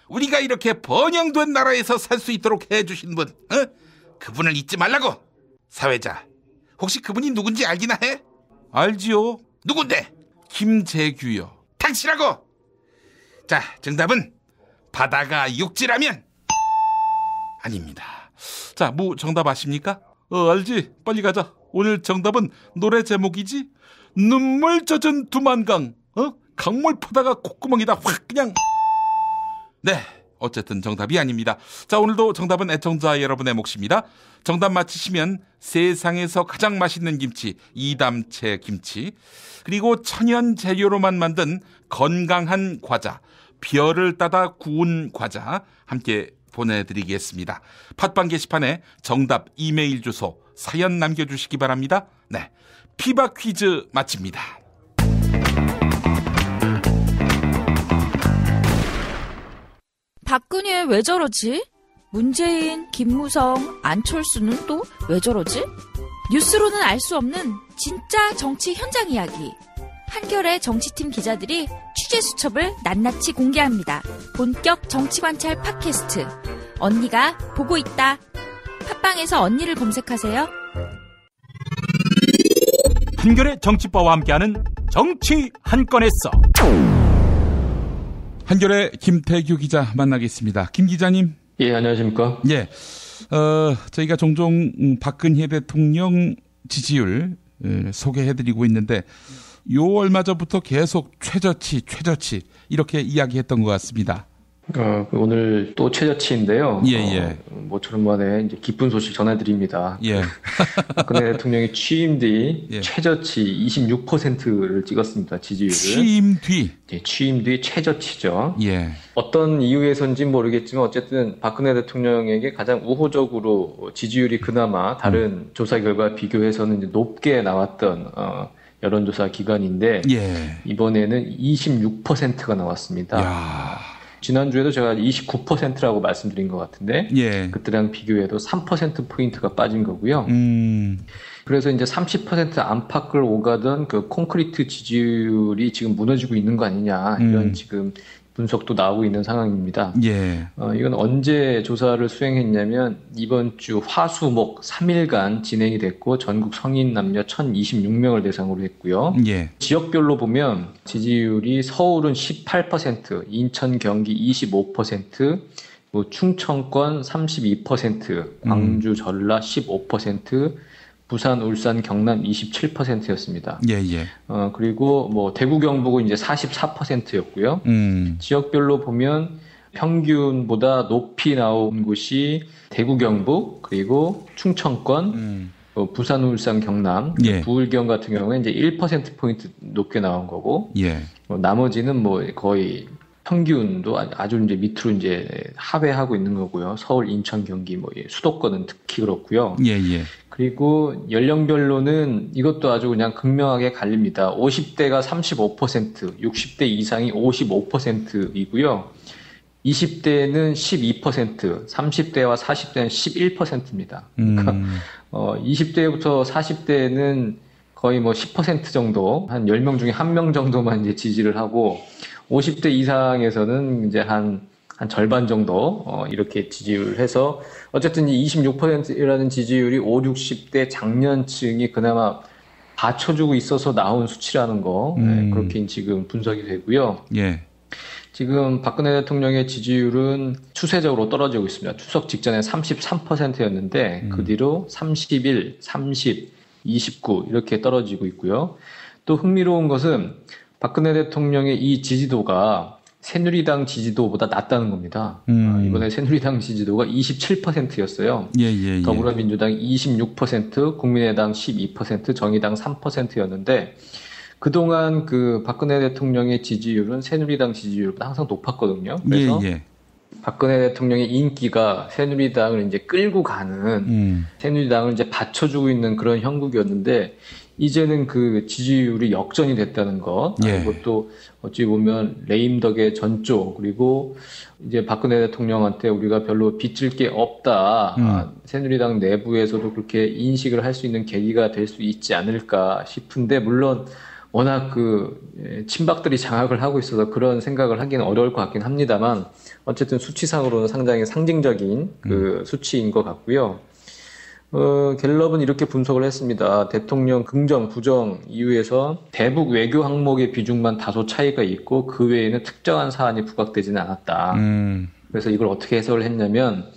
우리가 이렇게 번영된 나라에서 살 수 있도록 해주신 분, 그분을 잊지 말라고. 사회자, 혹시 그분이 누군지 알기나 해? 알지요. 누군데? 김재규요. 당신이라고. 자, 정답은 바다가 육지라면. 아닙니다. 자, 뭐 정답 아십니까? 알지. 빨리 가자. 오늘 정답은 노래 제목이지. 눈물 젖은 두만강. 강물 퍼다가 콧구멍이다 확 그냥. 네, 어쨌든 정답이 아닙니다. 자, 오늘도 정답은 애청자 여러분의 몫입니다. 정답 맞히시면 세상에서 가장 맛있는 김치, 이담채 김치, 그리고 천연 재료로만 만든 건강한 과자, 별을 따다 구운 과자 함께 보내드리겠습니다. 팟빵 게시판에 정답, 이메일 주소, 사연 남겨주시기 바랍니다. 네, 피바 퀴즈 마칩니다. 박근혜 왜 저러지? 문재인, 김무성, 안철수는 또 왜 저러지? 뉴스로는 알 수 없는 진짜 정치 현장 이야기. 한겨레 정치팀 기자들이 취재 수첩을 낱낱이 공개합니다. 본격 정치관찰 팟캐스트. 언니가 보고 있다. 팟빵에서 언니를 검색하세요. 한겨레 정치바와 함께하는 정치 한 건에 써. 한겨레 김태규 기자 만나겠습니다. 김 기자님. 예, 안녕하십니까? 예. 저희가 종종 박근혜 대통령 지지율 소개해드리고 있는데 요 얼마 전부터 계속 최저치 이렇게 이야기했던 것 같습니다. 오늘 또 최저치인데요. 예. 모처럼 만에 이제 기쁜 소식 전해드립니다. 예. 박근혜 대통령이 취임 뒤 최저치 26%를 찍었습니다. 지지율을. 취임 뒤? 예, 취임 뒤 최저치죠. 예. 어떤 이유에서인지 모르겠지만 어쨌든 박근혜 대통령에게 가장 우호적으로 지지율이 그나마 다른 조사 결과 비교해서는 이제 높게 나왔던 여론조사 기관인데 이번에는 26%가 나왔습니다. 야. 지난주에도 제가 29%라고 말씀드린 것 같은데 그때랑 비교해도 3%포인트가 빠진 거고요. 그래서 이제 30% 안팎을 오가던 그 콘크리트 지지율이 지금 무너지고 있는 거 아니냐 이런 지금 분석도 나오고 있는 상황입니다. 이건 언제 조사를 수행했냐면 이번 주 화수목 3일간 진행이 됐고 전국 성인 남녀 1,026명을 대상으로 했고요. 지역별로 보면 지지율이 서울은 18%, 인천, 경기 25%, 뭐 충청권 32%, 광주, 전라 15%, 부산, 울산, 경남 27%였습니다. 그리고 뭐 대구, 경북은 이제 44%였고요. 지역별로 보면 평균보다 높이 나온 곳이 대구, 경북, 그리고 충청권, 부산, 울산, 경남, 부울경 같은 경우에 이제 1%포인트 높게 나온 거고, 나머지는 뭐 거의 평균도 아주 이제 밑으로 이제 하회하고 있는 거고요. 서울, 인천, 경기, 뭐 수도권은 특히 그렇고요. 그리고 연령별로는 이것도 아주 그냥 극명하게 갈립니다. 50대가 35%, 60대 이상이 55%이고요. 20대는 12%, 30대와 40대는 11%입니다. 그러니까 20대부터 40대는 거의 뭐 10% 정도, 한 10명 중에 1명 정도만 이제 지지를 하고 50대 이상에서는 이제 한 절반 정도 이렇게 지지율을 해서 어쨌든 이 26%라는 지지율이 5, 60대 장년층이 그나마 받쳐주고 있어서 나온 수치라는 거 그렇게 지금 분석이 되고요. 지금 박근혜 대통령의 지지율은 추세적으로 떨어지고 있습니다. 추석 직전에 33%였는데 그 뒤로 31, 30, 29 이렇게 떨어지고 있고요. 또 흥미로운 것은 박근혜 대통령의 이 지지도가 새누리당 지지도보다 낮다는 겁니다. 이번에 새누리당 지지도가 27%였어요. 더불어민주당 26%, 국민의당 12%, 정의당 3%였는데 그동안 그 박근혜 대통령의 지지율은 새누리당 지지율보다 항상 높았거든요. 그래서 박근혜 대통령의 인기가 새누리당을 이제 끌고 가는 새누리당을 이제 받쳐주고 있는 그런 형국이었는데 이제는 그 지지율이 역전이 됐다는 것. 그것도 어찌 보면 레임덕의 전조 그리고 이제 박근혜 대통령한테 우리가 별로 빚질 게 없다. 새누리당 내부에서도 그렇게 인식을 할 수 있는 계기가 될 수 있지 않을까 싶은데 물론 워낙 그 친박들이 장악을 하고 있어서 그런 생각을 하기는 어려울 것 같긴 합니다만 어쨌든 수치상으로는 상당히 상징적인 그 수치인 것 같고요. 갤럽은 이렇게 분석을 했습니다. 대통령 긍정, 부정 이유에서 대북 외교 항목의 비중만 다소 차이가 있고 그 외에는 특정한 사안이 부각되지는 않았다. 그래서 이걸 어떻게 해석을 했냐면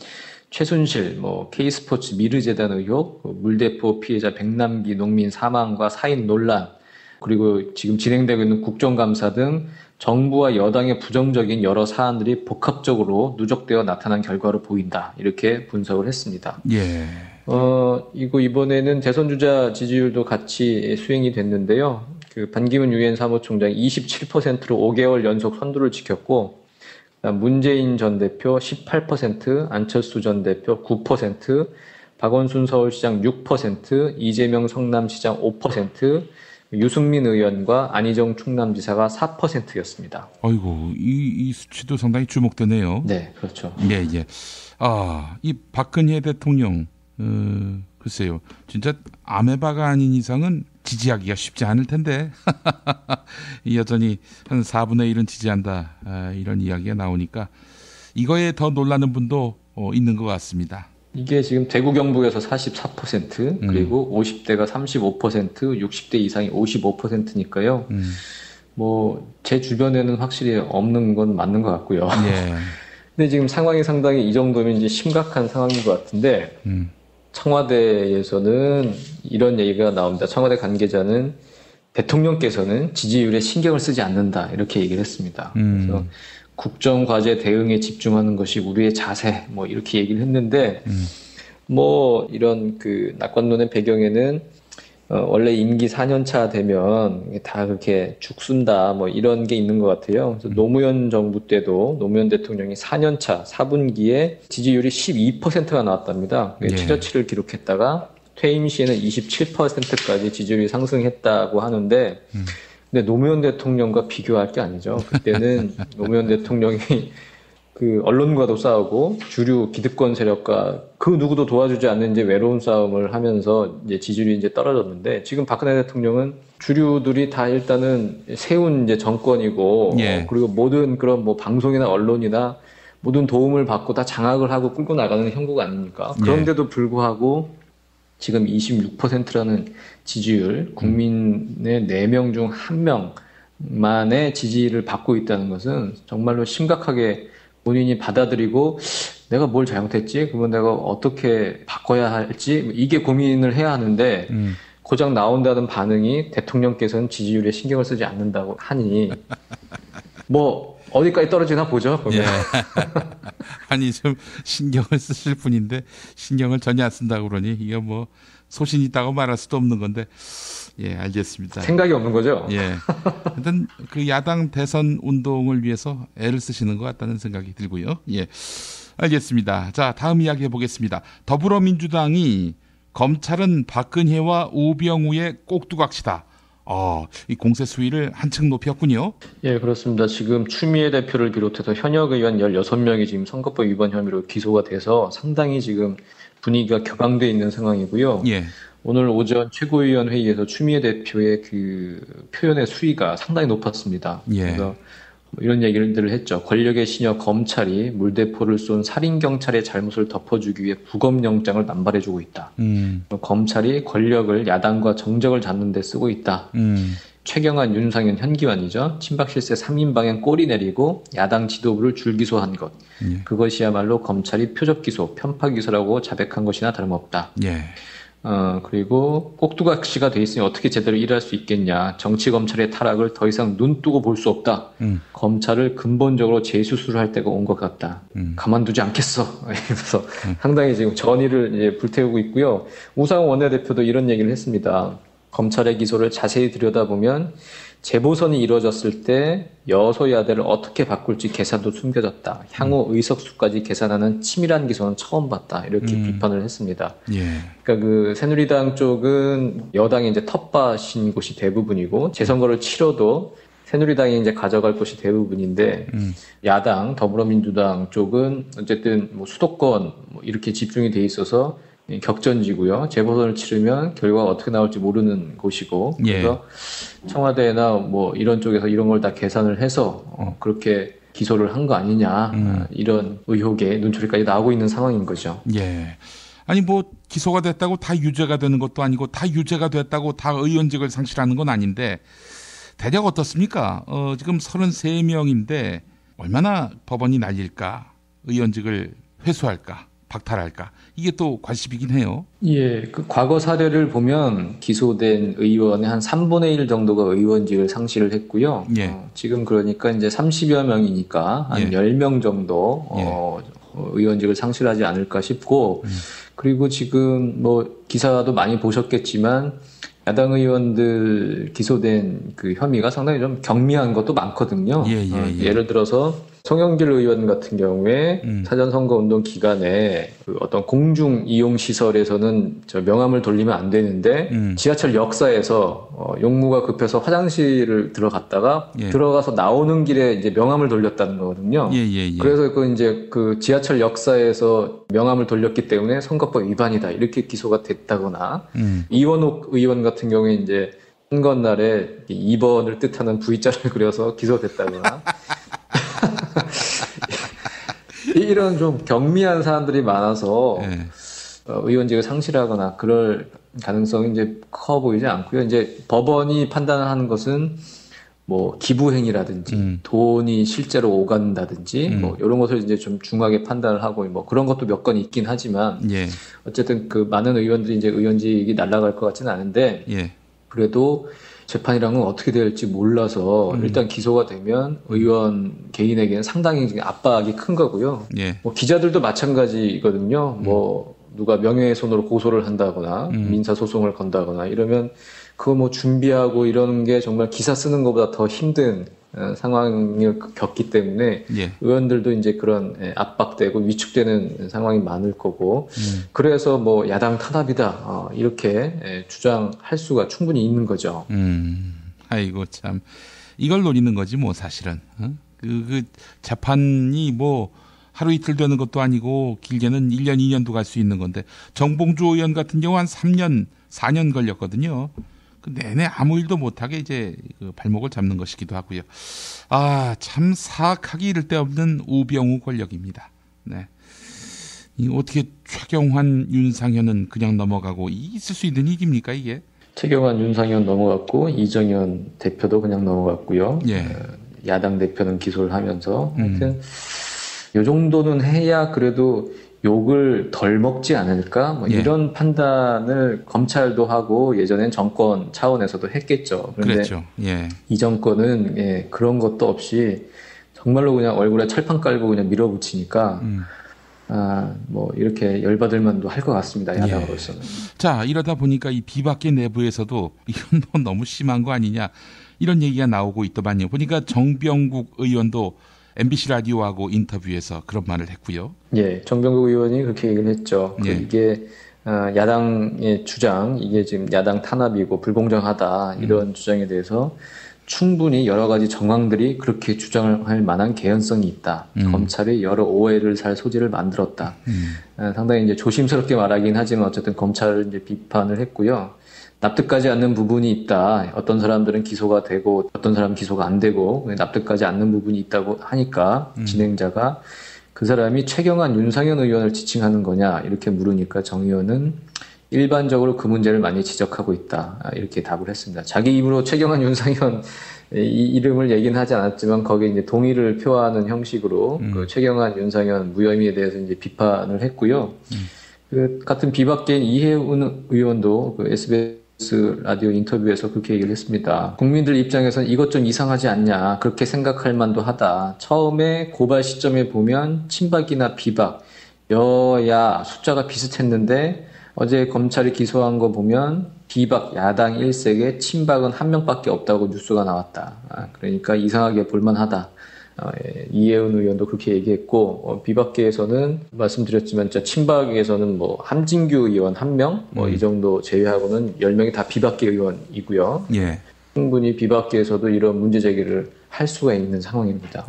최순실, K스포츠 미르재단 의혹, 물대포 피해자 백남기 농민 사망과 사인 논란, 그리고 지금 진행되고 있는 국정감사 등 정부와 여당의 부정적인 여러 사안들이 복합적으로 누적되어 나타난 결과로 보인다. 이렇게 분석을 했습니다. 예. 이번에는 대선 주자 지지율도 같이 수행이 됐는데요. 반기문 유엔 사무총장이 27%로 5개월 연속 선두를 지켰고, 문재인 전 대표 18%, 안철수 전 대표 9%, 박원순 서울시장 6%, 이재명 성남시장 5%, 유승민 의원과 안희정 충남지사가 4%였습니다. 아이고, 이 수치도 상당히 주목되네요. 네, 그렇죠. 예. 이 박근혜 대통령, 글쎄요. 진짜 아메바가 아닌 이상은 지지하기가 쉽지 않을 텐데. 여전히 한 4분의 1은 지지한다. 이런 이야기가 나오니까 이거에 더 놀라는 분도 있는 것 같습니다. 이게 지금 대구 경북에서 44%, 그리고 50대가 35%, 60대 이상이 55%니까요. 제 주변에는 확실히 없는 건 맞는 것 같고요. 예. 근데 지금 상황이 상당히 이 정도면 이제 심각한 상황인 것 같은데, 청와대에서는 이런 얘기가 나옵니다. 청와대 관계자는 대통령께서는 지지율에 신경을 쓰지 않는다. 이렇게 얘기를 했습니다. 그래서 국정과제 대응에 집중하는 것이 우리의 자세, 이렇게 얘기를 했는데, 이런 낙관론의 배경에는, 원래 임기 4년차 되면 다 그렇게 죽순다, 이런 게 있는 것 같아요. 그래서 노무현 정부 때도 노무현 대통령이 4년차 4분기에 지지율이 12%가 나왔답니다. 예. 최저치를 기록했다가 퇴임 시에는 27%까지 지지율이 상승했다고 하는데, 근데 노무현 대통령과 비교할 게 아니죠. 그때는 노무현 대통령이 언론과도 싸우고 주류 기득권 세력과 그 누구도 도와주지 않는 이제 외로운 싸움을 하면서 이제 지지율이 이제 떨어졌는데, 지금 박근혜 대통령은 주류들이 다 일단은 세운 이제 정권이고, 예. 그리고 모든 그런 방송이나 언론이나 모든 도움을 받고 다 장악을 하고 끌고 나가는 형국 아닙니까? 그런데도 불구하고 지금 26%라는 지지율, 국민의 4명 중 1명만의 지지를 받고 있다는 것은 정말로 심각하게 본인이 받아들이고, 내가 뭘 잘못했지? 그러면 내가 어떻게 바꿔야 할지? 이게 고민을 해야 하는데, 고작 나온다는 반응이 대통령께서는 지지율에 신경을 쓰지 않는다고 하니, 어디까지 떨어지나 보죠. 예. 아니, 좀 신경을 쓰실 분인데 신경을 전혀 안 쓴다고 그러니 이게 소신 있다고 말할 수도 없는 건데. 예, 알겠습니다. 생각이 없는 거죠? 예. 하여튼 야당 대선 운동을 위해서 애를 쓰시는 것 같다는 생각이 들고요. 예. 알겠습니다. 자, 다음 이야기 해보겠습니다. 더불어민주당이 검찰은 박근혜와 우병우의 꼭두각시다. 이 공세 수위를 한층 높였군요. 예, 그렇습니다. 지금 추미애 대표를 비롯해서 현역 의원 16명이 지금 선거법 위반 혐의로 기소가 돼서 상당히 지금 분위기가 격앙돼 있는 상황이고요. 예. 오늘 오전 최고위원 회의에서 추미애 대표의 표현의 수위가 상당히 높았습니다. 예. 그래서 이런 얘기를 했죠. 권력의 시녀 검찰이 물대포를 쏜 살인경찰의 잘못을 덮어주기 위해 구검영장을 남발해주고 있다. 검찰이 권력을 야당과 정적을 잡는 데 쓰고 있다. 최경환, 윤상현, 현기환이죠. 친박 실세 3인 방향 꼬리 내리고 야당 지도부를 줄기소한 것. 그것이야말로 검찰이 표적기소, 편파기소라고 자백한 것이나 다름없다. 예. 그리고 꼭두각시가 돼 있으니 어떻게 제대로 일할 수 있겠냐. 정치검찰의 타락을 더 이상 눈 뜨고 볼 수 없다. 검찰을 근본적으로 재수술을 할 때가 온 것 같다. 가만두지 않겠어. 그래서 상당히 지금 전의를 이제 불태우고 있고요. 우상호 원내대표도 이런 얘기를 했습니다. 검찰의 기소를 자세히 들여다보면 재보선이 이루어졌을 때 여소야대를 어떻게 바꿀지 계산도 숨겨졌다. 향후 의석수까지 계산하는 치밀한 기소는 처음 봤다. 이렇게 비판을 했습니다. 예. 그러니까 새누리당 쪽은 여당이 이제 텃밭인 곳이 대부분이고 재선거를 치러도 새누리당이 이제 가져갈 곳이 대부분인데 야당 더불어민주당 쪽은 어쨌든 수도권 이렇게 집중이 돼 있어서 격전지고요. 재보선을 치르면 결과가 어떻게 나올지 모르는 곳이고, 그래서 청와대나 이런 쪽에서 이런 걸 다 계산을 해서 그렇게 기소를 한 거 아니냐, 이런 의혹에 눈초리까지 나오고 있는 상황인 거죠. 예. 아니 기소가 됐다고 다 유죄가 되는 것도 아니고 다 유죄가 됐다고 다 의원직을 상실하는 건 아닌데 대략 어떻습니까? 지금 33명인데 얼마나 법원이 날릴까? 의원직을 회수할까? 박탈할까? 이게 또 관심이긴 해요. 예, 그 과거 사례를 보면 기소된 의원의 한 3분의 1 정도가 의원직을 상실을 했고요. 예. 지금 그러니까 이제 30여 명이니까 한 10명 정도 의원직을 상실하지 않을까 싶고, 그리고 지금 뭐 기사도 많이 보셨겠지만 야당 의원들 기소된 그 혐의가 상당히 좀 경미한 것도 많거든요. 예를 들어서 송영길 의원 같은 경우에 사전선거운동 기간에 그 어떤 공중 이용 시설에서는 저 명함을 돌리면 안 되는데 지하철 역사에서 용무가 급해서 화장실을 들어갔다가 들어가서 나오는 길에 이제 명함을 돌렸다는 거거든요. 그래서 그 이제 그 지하철 역사에서 명함을 돌렸기 때문에 선거법 위반이다 이렇게 기소가 됐다거나 이원옥 의원 같은 경우에 이제 선거날에 2번을 뜻하는 V자를 그려서 기소됐다거나 이런 좀 경미한 사람들이 많아서 의원직을 상실하거나 그럴 가능성이 이제 커 보이지 않고요. 이제 법원이 판단하는 것은 뭐 기부행위라든지 돈이 실제로 오간다든지 뭐 이런 것을 이제 좀 중하게 판단을 하고 뭐 그런 것도 몇 건 있긴 하지만 어쨌든 그 많은 의원들이 이제 의원직이 날아갈 것 같지는 않은데 그래도 재판이랑은 어떻게 될지 몰라서 일단 기소가 되면 의원 개인에게는 상당히 압박이 큰 거고요. 뭐 기자들도 마찬가지거든요. 뭐 누가 명예훼손으로 고소를 한다거나 민사소송을 건다거나 이러면 그거 뭐 준비하고 이러는 게 정말 기사 쓰는 것보다 더 힘든 상황을 겪기 때문에 의원들도 이제 그런 압박되고 위축되는 상황이 많을 거고 그래서 뭐 야당 탄압이다 이렇게 주장할 수가 충분히 있는 거죠. 아이고 참 이걸 노리는 거지 뭐 사실은 그 재판이 뭐 하루 이틀 되는 것도 아니고 길게는 1년 2년도 갈 수 있는 건데 정봉주 의원 같은 경우 한 3년 4년 걸렸거든요. 내내 아무 일도 못하게 이제 그 발목을 잡는 것이기도 하고요. 아, 참 사악하기 이를 데 없는 우병우 권력입니다. 네. 이 어떻게 최경환, 윤상현은 그냥 넘어가고 있을 수 있는 일입니까 이게? 최경환, 윤상현 넘어갔고 이정현 대표도 그냥 넘어갔고요. 야당 대표는 기소를 하면서 하여튼 이 정도는 해야 그래도 욕을 덜 먹지 않을까? 뭐 이런 판단을 검찰도 하고 예전엔 정권 차원에서도 했겠죠. 그런데 그랬죠. 이 정권은 그런 것도 없이 정말로 그냥 얼굴에 철판 깔고 그냥 밀어붙이니까 뭐 이렇게 열받을 만도 할 것 같습니다. 야당으로서는. 자, 이러다 보니까 이 비박계 내부에서도 이건 뭐 너무 심한 거 아니냐 이런 얘기가 나오고 있더만요. 보니까 정병국 의원도 MBC 라디오하고 인터뷰에서 그런 말을 했고요. 정병국 의원이 그렇게 얘기를 했죠. 이게 야당의 주장, 이게 지금 야당 탄압이고 불공정하다 이런 주장에 대해서 충분히 여러 가지 정황들이 그렇게 주장할 만한 개연성이 있다. 검찰이 여러 오해를 살 소지를 만들었다. 상당히 이제 조심스럽게 말하긴 하지만 어쨌든 검찰을 이제 비판을 했고요. 납득하지 않는 부분이 있다. 어떤 사람들은 기소가 되고 어떤 사람은 기소가 안 되고 납득하지 않는 부분이 있다고 하니까 진행자가 그 사람이 최경환, 윤상현 의원을 지칭하는 거냐 이렇게 물으니까 정 의원은 일반적으로 그 문제를 많이 지적하고 있다. 이렇게 답을 했습니다. 자기 입으로 최경환, 윤상현 이 이름을 얘기는 하지 않았지만 거기에 이제 동의를 표하는 형식으로 그 최경환, 윤상현 무혐의에 대해서 이제 비판을 했고요. 그 같은 비박계인 이해운 의원도 그 SBS 라디오 인터뷰에서 그렇게 얘기를 했습니다. 국민들 입장에서는 이것 좀 이상하지 않냐 그렇게 생각할 만도 하다. 처음에 고발 시점에 보면 친박이나 비박, 여야 숫자가 비슷했는데 어제 검찰이 기소한 거 보면 비박 야당 1색에 친박은 1명밖에 없다고 뉴스가 나왔다. 그러니까 이상하게 볼만하다. 이해운 의원도 그렇게 얘기했고 비박계에서는 말씀드렸지만 친박에서는 뭐 함진규 의원 1명 뭐 이 정도 제외하고는 10명이 다 비박계 의원이고요. 충분히 비박계에서도 이런 문제 제기를 할 수가 있는 상황입니다.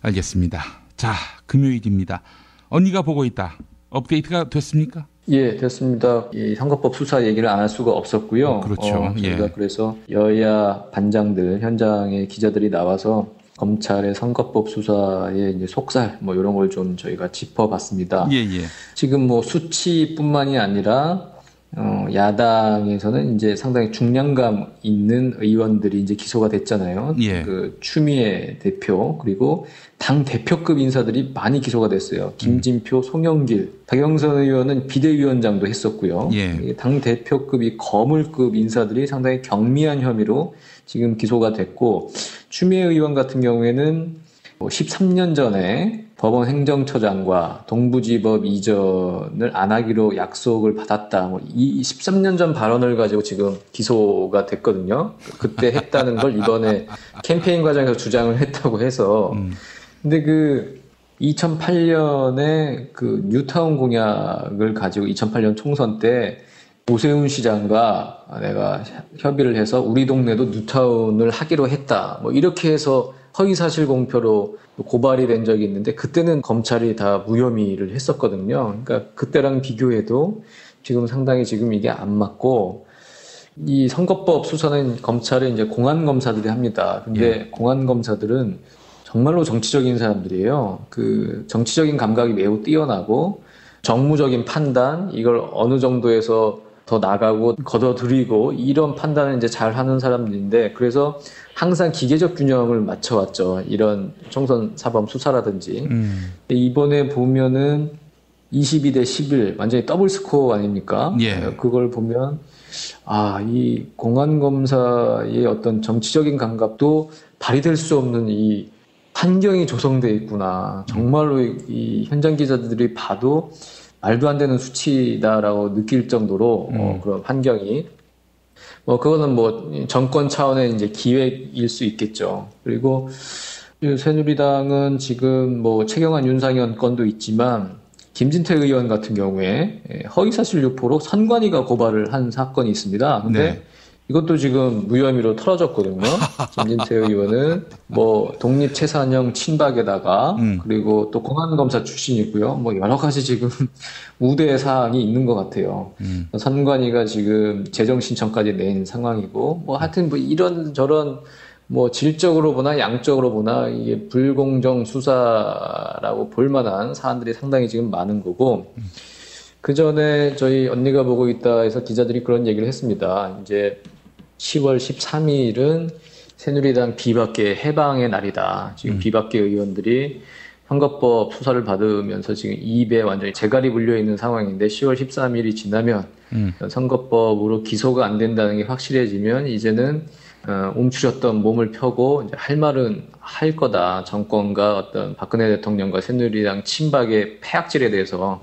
알겠습니다. 자, 금요일입니다. 언니가 보고 있다. 업데이트가 됐습니까? 됐습니다. 이 선거법 수사 얘기를 안 할 수가 없었고요. 그렇죠. 저희가 그래서 여야 반장들 현장에 기자들이 나와서 검찰의 선거법 수사의 이제 속살 뭐 이런 걸 좀 저희가 짚어봤습니다. 지금 뭐 수치뿐만이 아니라 야당에서는 이제 상당히 중량감 있는 의원들이 이제 기소가 됐잖아요. 예. 그 추미애 대표 그리고 당 대표급 인사들이 많이 기소가 됐어요. 김진표, 송영길, 박영선 의원은 비대위원장도 했었고요. 예. 당 대표급이 거물급 인사들이 상당히 경미한 혐의로 지금 기소가 됐고 추미애 의원 같은 경우에는 13년 전에 법원 행정처장과 동부지법 이전을 안 하기로 약속을 받았다. 이 13년 전 발언을 가지고 지금 기소가 됐거든요. 그때 했다는 걸 이번에 캠페인 과정에서 주장을 했다고 해서. 근데 그 2008년에 그 뉴타운 공약을 가지고 2008년 총선 때 오세훈 시장과 내가 협의를 해서 우리 동네도 뉴타운을 하기로 했다. 이렇게 해서 허위사실 공표로 고발이 된 적이 있는데 그때는 검찰이 다 무혐의를 했었거든요. 그러니까 그때랑 비교해도 지금 상당히 지금 이게 안 맞고 이 선거법 수사는 검찰의 이제 공안 검사들이 합니다. 근데 공안 검사들은 정말로 정치적인 사람들이에요. 그 정치적인 감각이 매우 뛰어나고 정무적인 판단 이걸 어느 정도에서 더 나가고 걷어들이고 이런 판단을 이제 잘 하는 사람들인데 그래서 항상 기계적 균형을 맞춰왔죠. 이런 총선 사범 수사라든지. 이번에 보면은 22대 11 완전히 더블 스코어 아닙니까? 예. 그걸 보면 이 공안검사의 어떤 정치적인 감각도 발휘될 수 없는 이 환경이 조성되어 있구나. 정말로 이 현장 기자들이 봐도 말도 안 되는 수치다라고 느낄 정도로 그런 환경이 그거는 정권 차원의 이제 기획일 수 있겠죠. 그리고 새누리당은 지금 최경환 윤상현 건도 있지만 김진태 의원 같은 경우에 허위사실 유포로 선관위가 고발을 한 사건이 있습니다. 근데 네. 이것도 지금 무혐의로 털어졌거든요. 김진태 의원은 독립채산형 친박에다가 그리고 또 공안검사 출신이고요. 여러 가지 지금 우대 사항이 있는 것 같아요. 선관위가 지금 재정신청까지 낸 상황이고 하여튼 이런저런 질적으로 보나 양적으로 보나 이게 불공정 수사라고 볼만한 사안들이 상당히 지금 많은 거고 그 전에 저희 언니가 보고 있다 해서 기자들이 그런 얘기를 했습니다. 이제 10월 13일은 새누리당 비박계 해방의 날이다. 지금 비박계 의원들이 선거법 수사를 받으면서 지금 입에 완전히 재갈이 물려 있는 상황인데 10월 13일이 지나면 선거법으로 기소가 안 된다는 게 확실해지면 이제는 움츠렸던 몸을 펴고 이제 할 말은 할 거다. 정권과 어떤 박근혜 대통령과 새누리당 친박의 패악질에 대해서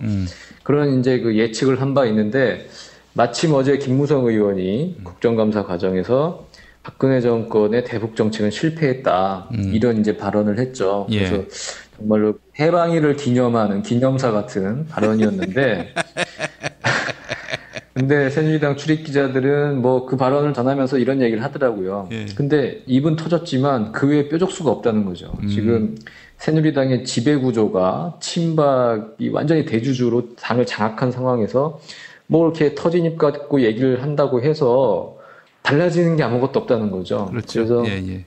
그런 이제 그 예측을 한 바 있는데 마침 어제 김무성 의원이 국정감사 과정에서 박근혜 정권의 대북 정책은 실패했다. 이런 이제 발언을 했죠. 그래서 예. 정말로 해방일을 기념하는 기념사 같은 발언이었는데 근데 새누리당 출입 기자들은 그 발언을 전하면서 이런 얘기를 하더라고요. 예. 근데 입은 터졌지만 그 외에 뾰족수가 없다는 거죠. 지금 새누리당의 지배 구조가 친박이 완전히 대주주로 당을 장악한 상황에서 이렇게 터진 입 갖고 얘기를 한다고 해서 달라지는 게 아무것도 없다는 거죠. 그렇죠. 그래서 예.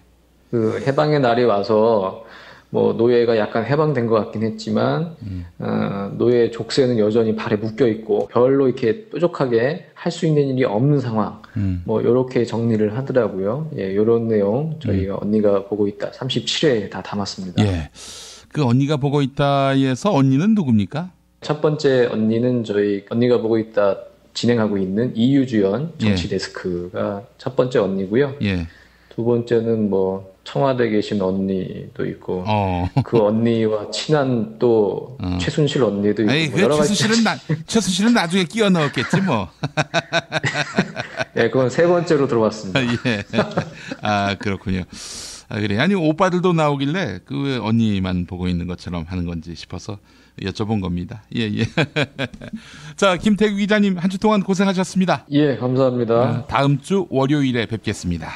그 해방의 날이 와서 노예가 약간 해방된 것 같긴 했지만 노예 족쇄는 여전히 발에 묶여 있고 별로 이렇게 뾰족하게 할 수 있는 일이 없는 상황. 이렇게 정리를 하더라고요. 예, 이런 내용 저희가 언니가 보고 있다 37회에 다 담았습니다. 예. 그 언니가 보고 있다에서 언니는 누굽니까? 첫 번째 언니는 저희 언니가 보고 있다 진행하고 있는 이유주연 정치데스크가 첫 번째 언니고요. 예. 두 번째는 청와대에 계신 언니도 있고 그 언니와 친한 또 최순실 언니도 있고 에이, 여러 가지. 최순실은 나중에 끼워 넣었겠지 뭐. 네, 그건 세 번째로 들어왔습니다. 예. 그렇군요. 그래. 아니 오빠들도 나오길래 그 언니만 보고 있는 것처럼 하는 건지 싶어서 여쭤본 겁니다. 예. 자, 김태규 기자님 한 주 동안 고생하셨습니다. 예, 감사합니다. 다음 주 월요일에 뵙겠습니다.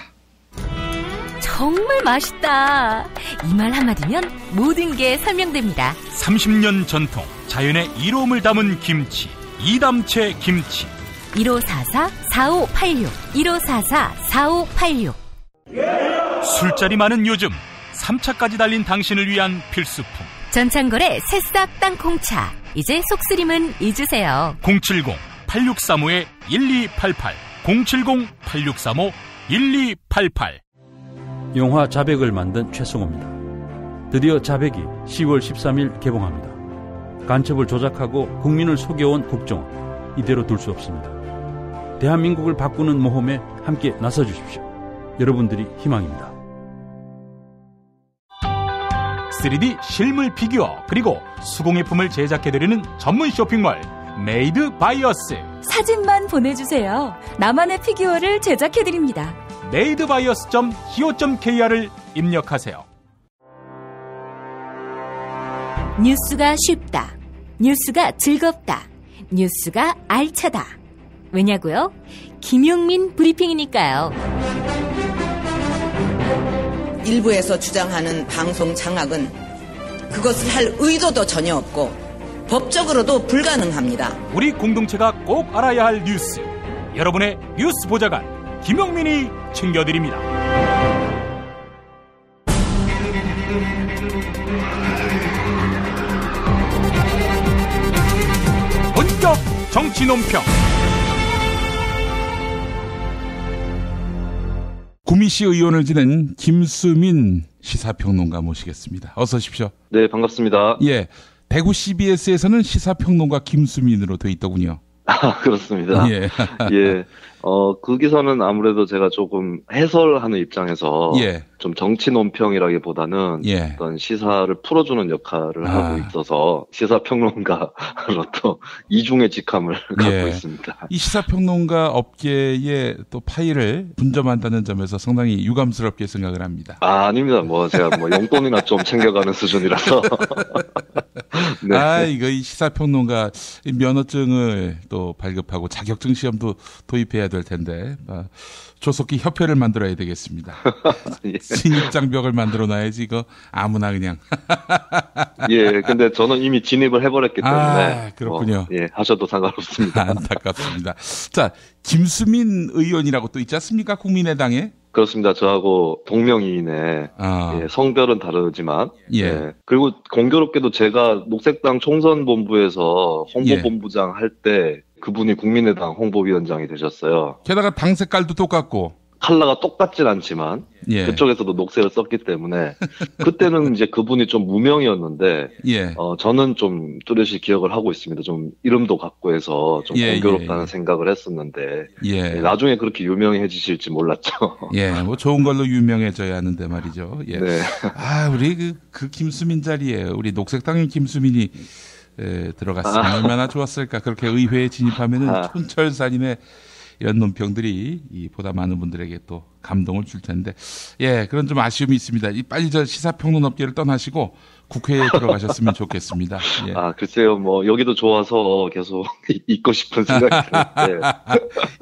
정말 맛있다. 이 말 한마디면 모든 게 설명됩니다. 30년 전통 자연의 이로움을 담은 김치 이담채 김치 1544-4586 1544-4586 술자리 많은 요즘 3차까지 달린 당신을 위한 필수품 전창걸의 새싹 땅콩차 이제 속쓰림은 잊으세요. 070-8635-1212 1288 070-8635-1288. 영화 자백을 만든 최승호입니다. 드디어 자백이 10월 13일 개봉합니다. 간첩을 조작하고 국민을 속여온 국정원, 이대로 둘 수 없습니다. 대한민국을 바꾸는 모험에 함께 나서주십시오. 여러분들이 희망입니다. 3D 실물 피규어 그리고 수공예품을 제작해드리는 전문 쇼핑몰 메이드 바이어스. 사진만 보내주세요. 나만의 피규어를 제작해드립니다. madebias.co.kr을 입력하세요. 뉴스가 쉽다. 뉴스가 즐겁다. 뉴스가 알차다. 왜냐고요? 김용민 브리핑이니까요. 일부에서 주장하는 방송 장악은 그것을 할 의도도 전혀 없고 법적으로도 불가능합니다. 우리 공동체가 꼭 알아야 할 뉴스. 여러분의 뉴스 보좌관 김용민이 챙겨드립니다. 본격 정치 논평. 구미시 의원을 지낸 김수민 시사평론가 모시겠습니다. 어서 오십시오. 네, 반갑습니다. 예, 대구 CBS에서는 시사평론가 김수민으로 돼 있더군요. 아, 그렇습니다. 예. 예. 그 기사는 아무래도 제가 조금 해설하는 입장에서 예. 좀 정치 논평이라기보다는 예. 어떤 시사를 풀어주는 역할을 하고 있어서 시사평론가로 또 이중의 직함을 갖고 있습니다. 이 시사평론가 업계의 또 파일을 분점한다는 점에서 상당히 유감스럽게 생각을 합니다. 아, 아닙니다. 제가 용돈이나 좀 챙겨가는 수준이라서. 네. 아, 이거 이 시사평론가 면허증을 또 발급하고 자격증 시험도 도입해야 될 텐데 조속히 협회를 만들어야 되겠습니다. 예. 진입장벽을 만들어 놔야지 이거 아무나 그냥. 예, 근데 저는 이미 진입을 해버렸기 때문에. 아, 그렇군요. 예, 하셔도 상관없습니다. 안타깝습니다. 자, 김수민 의원이라고 또 있지 않습니까? 국민의당에. 그렇습니다. 저하고 동명이인의 예, 성별은 다르지만 예. 그리고 공교롭게도 제가 녹색당 총선본부에서 홍보본부장 할 때 그분이 국민의당 홍보위원장이 되셨어요. 게다가 당 색깔도 똑같고 컬러가 똑같진 않지만 예. 그쪽에서도 녹색을 썼기 때문에 그때는 이제 그분이 좀 무명이었는데 예. 저는 좀 뚜렷이 기억을 하고 있습니다. 좀 이름도 갖고 해서 좀 공교롭다는 생각을 했었는데 나중에 그렇게 유명해지실지 몰랐죠. 예, 좋은 걸로 유명해져야 하는데 말이죠. 예. 네. 아, 우리 그 김수민 자리에 우리 녹색당의 김수민이 들어갔으면 얼마나 좋았을까. 그렇게 의회에 진입하면은 촌철살인의 이런 논평들이 보다 많은 분들에게 또 감동을 줄 텐데, 예, 그런 좀 아쉬움이 있습니다. 빨리 저 시사평론 업계를 떠나시고 국회에 들어가셨으면 좋겠습니다. 예. 아, 글쎄요, 여기도 좋아서 계속 있고 싶은 생각이 드는데.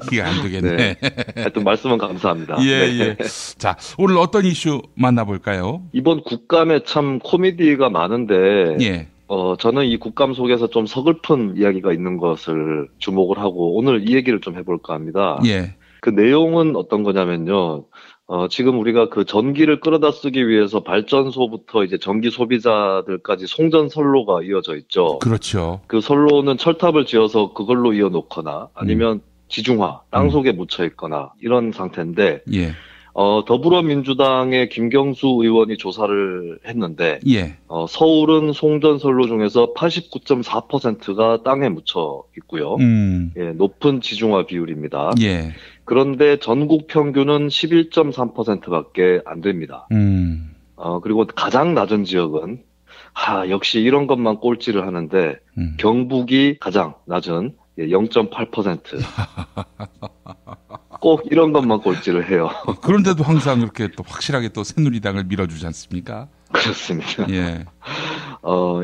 이게 안 되겠네. 네. 하여튼 말씀은 감사합니다. 예, 네. 예. 자, 오늘 어떤 이슈 만나볼까요? 이번 국감에 참 코미디가 많은데, 예. 저는 이 국감 속에서 좀 서글픈 이야기가 있는 것을 주목을 하고 오늘 이 얘기를 좀 해볼까 합니다. 예. 그 내용은 어떤 거냐면요. 지금 우리가 그 전기를 끌어다 쓰기 위해서 발전소부터 이제 전기 소비자들까지 송전 선로가 이어져 있죠. 그렇죠. 그 선로는 철탑을 지어서 그걸로 이어놓거나 아니면 지중화, 땅 속에 묻혀 있거나 이런 상태인데, 예. 더불어민주당의 김경수 의원이 조사를 했는데, 예. 서울은 송전선로 중에서 89.4%가 땅에 묻혀 있고요. 예, 높은 지중화 비율입니다. 예. 그런데 전국 평균은 11.3%밖에 안 됩니다. 그리고 가장 낮은 지역은, 역시 이런 것만 꼴찌를 하는데, 경북이 가장 낮은 0.8%. 꼭 이런 것만 꼴찌를 해요. 그런데도 항상 그렇게 또 확실하게 또 새누리당을 밀어주지 않습니까? 그렇습니다. 예.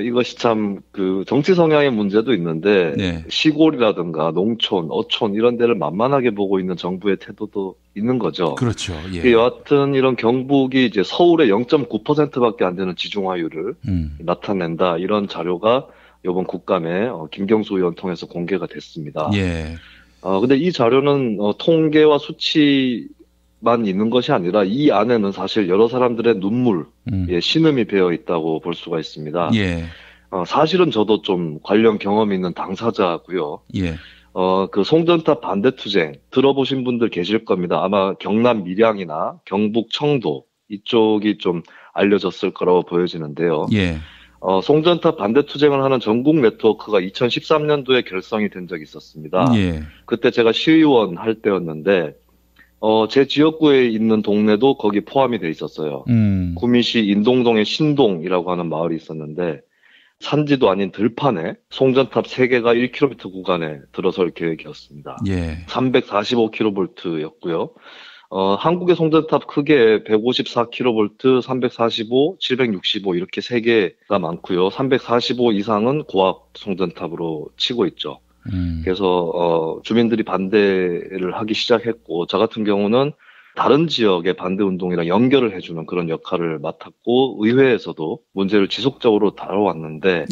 이것이 참 그 정치 성향의 문제도 있는데 네. 시골이라든가 농촌, 어촌 이런 데를 만만하게 보고 있는 정부의 태도도 있는 거죠. 그렇죠. 예. 여하튼 이런 경북이 이제 서울의 0.9%밖에 안 되는 지중화율을 나타낸다 이런 자료가 이번 국감에 김경수 의원 통해서 공개가 됐습니다. 예. 근데 이 자료는 통계와 수치만 있는 것이 아니라 이 안에는 사실 여러 사람들의 눈물, 신음이 배어 있다고 볼 수가 있습니다. 예. 사실은 저도 좀 관련 경험이 있는 당사자고요. 예. 그 송전탑 반대 투쟁 들어보신 분들 계실 겁니다. 아마 경남 밀양이나 경북 청도 이쪽이 좀 알려졌을 거라고 보여지는데요. 예. 송전탑 반대 투쟁을 하는 전국 네트워크가 2013년도에 결성이 된 적이 있었습니다. 예. 그때 제가 시의원 할 때였는데 제 지역구에 있는 동네도 거기 포함이 돼 있었어요. 구미시 인동동의 신동이라고 하는 마을이 있었는데 산지도 아닌 들판에 송전탑 3개가 1km 구간에 들어설 계획이었습니다. 예. 345kV였고요. 한국의 송전탑 크게 154kV, 345, 765 이렇게 3개가 많고요. 345 이상은 고압 송전탑으로 치고 있죠. 그래서 주민들이 반대를 하기 시작했고 저 같은 경우는 다른 지역의 반대 운동이랑 연결을 해주는 그런 역할을 맡았고 의회에서도 문제를 지속적으로 다뤄왔는데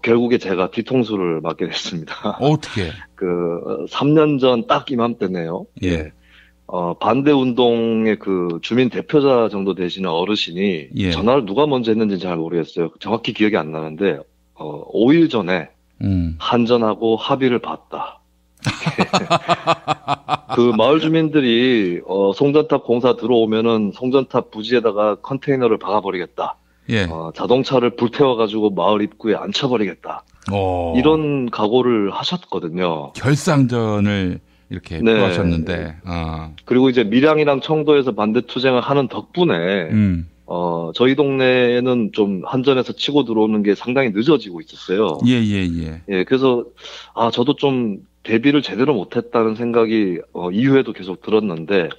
결국에 제가 뒤통수를 맞게 됐습니다. 어떻게? 3년 전 딱 이맘때네요. 예. 반대 운동의 그 주민 대표자 정도 되시는 어르신이 전화를 누가 먼저 했는지 잘 모르겠어요. 정확히 기억이 안 나는데 5일 전에 한전하고 합의를 봤다. 그 마을 주민들이 송전탑 공사 들어오면은 송전탑 부지에다가 컨테이너를 박아버리겠다. 예. 자동차를 불태워가지고 마을 입구에 앉혀버리겠다. 이런 각오를 하셨거든요. 결상전을 이렇게 표하셨는데. 그리고 이제 밀양이랑 청도에서 반대 투쟁을 하는 덕분에 저희 동네에는 좀 한전에서 치고 들어오는 게 상당히 늦어지고 있었어요. 예, 그래서 저도 좀 대비를 제대로 못했다는 생각이 이후에도 계속 들었는데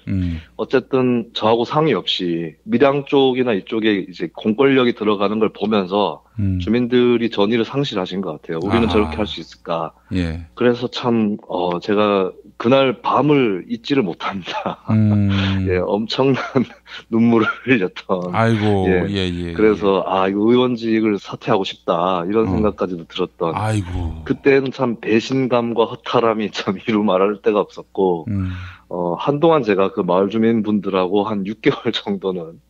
어쨌든 저하고 상의 없이 밀양 쪽이나 이쪽에 이제 공권력이 들어가는 걸 보면서 주민들이 전의를 상실하신 것 같아요. 우리는 저렇게 할 수 있을까? 예. 그래서 참 제가 그날 밤을 잊지를 못합니다. 예, 엄청난 눈물을 흘렸던. 아이고, 그래서 이거 의원직을 사퇴하고 싶다 이런 생각까지도 들었던. 아이고. 그때는 참 배신감과 허탈함이 참 이루 말할 데가 없었고. 한동안 제가 그 마을 주민분들하고 한 6개월 정도는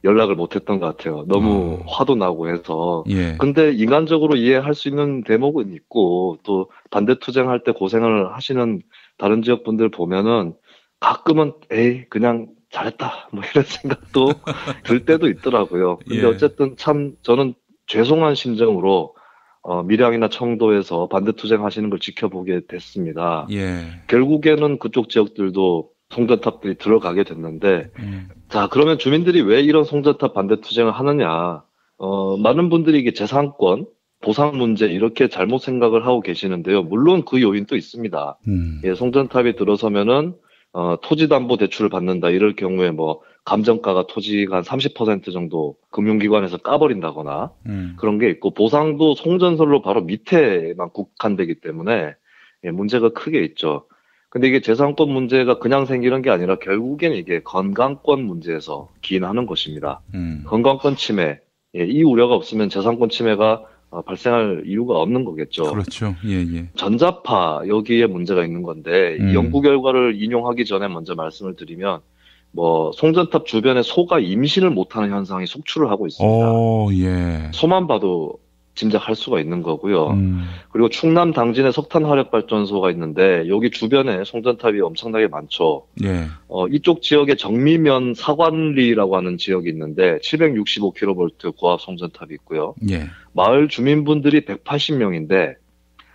연락을 못했던 것 같아요. 너무 화도 나고 해서. 근데 인간적으로 이해할 수 있는 대목은 있고 또 반대 투쟁할 때 고생을 하시는 다른 지역 분들 보면은 가끔은 그냥 잘했다 뭐 이런 생각도 들 때도 있더라고요. 근데 어쨌든 참 저는 죄송한 심정으로 밀양이나 청도에서 반대 투쟁하시는 걸 지켜보게 됐습니다. 결국에는 그쪽 지역들도 송전탑들이 들어가게 됐는데 자 그러면 주민들이 왜 이런 송전탑 반대 투쟁을 하느냐. 많은 분들이 이게 재산권 보상 문제 이렇게 잘못 생각을 하고 계시는데요. 물론 그 요인도 있습니다. 송전탑이 들어서면은 토지담보 대출을 받는다 이럴 경우에 뭐 감정가가 토지가 한 30% 정도 금융기관에서 까버린다거나 그런 게 있고 보상도 송전선로 바로 밑에만 국한되기 때문에 문제가 크게 있죠. 근데 이게 재산권 문제가 그냥 생기는 게 아니라 결국에는 이게 건강권 문제에서 기인하는 것입니다. 건강권 침해 이 우려가 없으면 재산권 침해가 발생할 이유가 없는 거겠죠. 그렇죠. 전자파 여기에 문제가 있는 건데 이 연구 결과를 인용하기 전에 먼저 말씀을 드리면 송전탑 주변에 소가 임신을 못하는 현상이 속출을 하고 있습니다. 소만 봐도 짐작할 수가 있는 거고요. 그리고 충남 당진에 석탄 화력 발전소가 있는데 여기 주변에 송전탑이 엄청나게 많죠. 이쪽 지역에 정미면 사관리라고 하는 지역이 있는데 765kV 고압 송전탑이 있고요. 마을 주민분들이 180명인데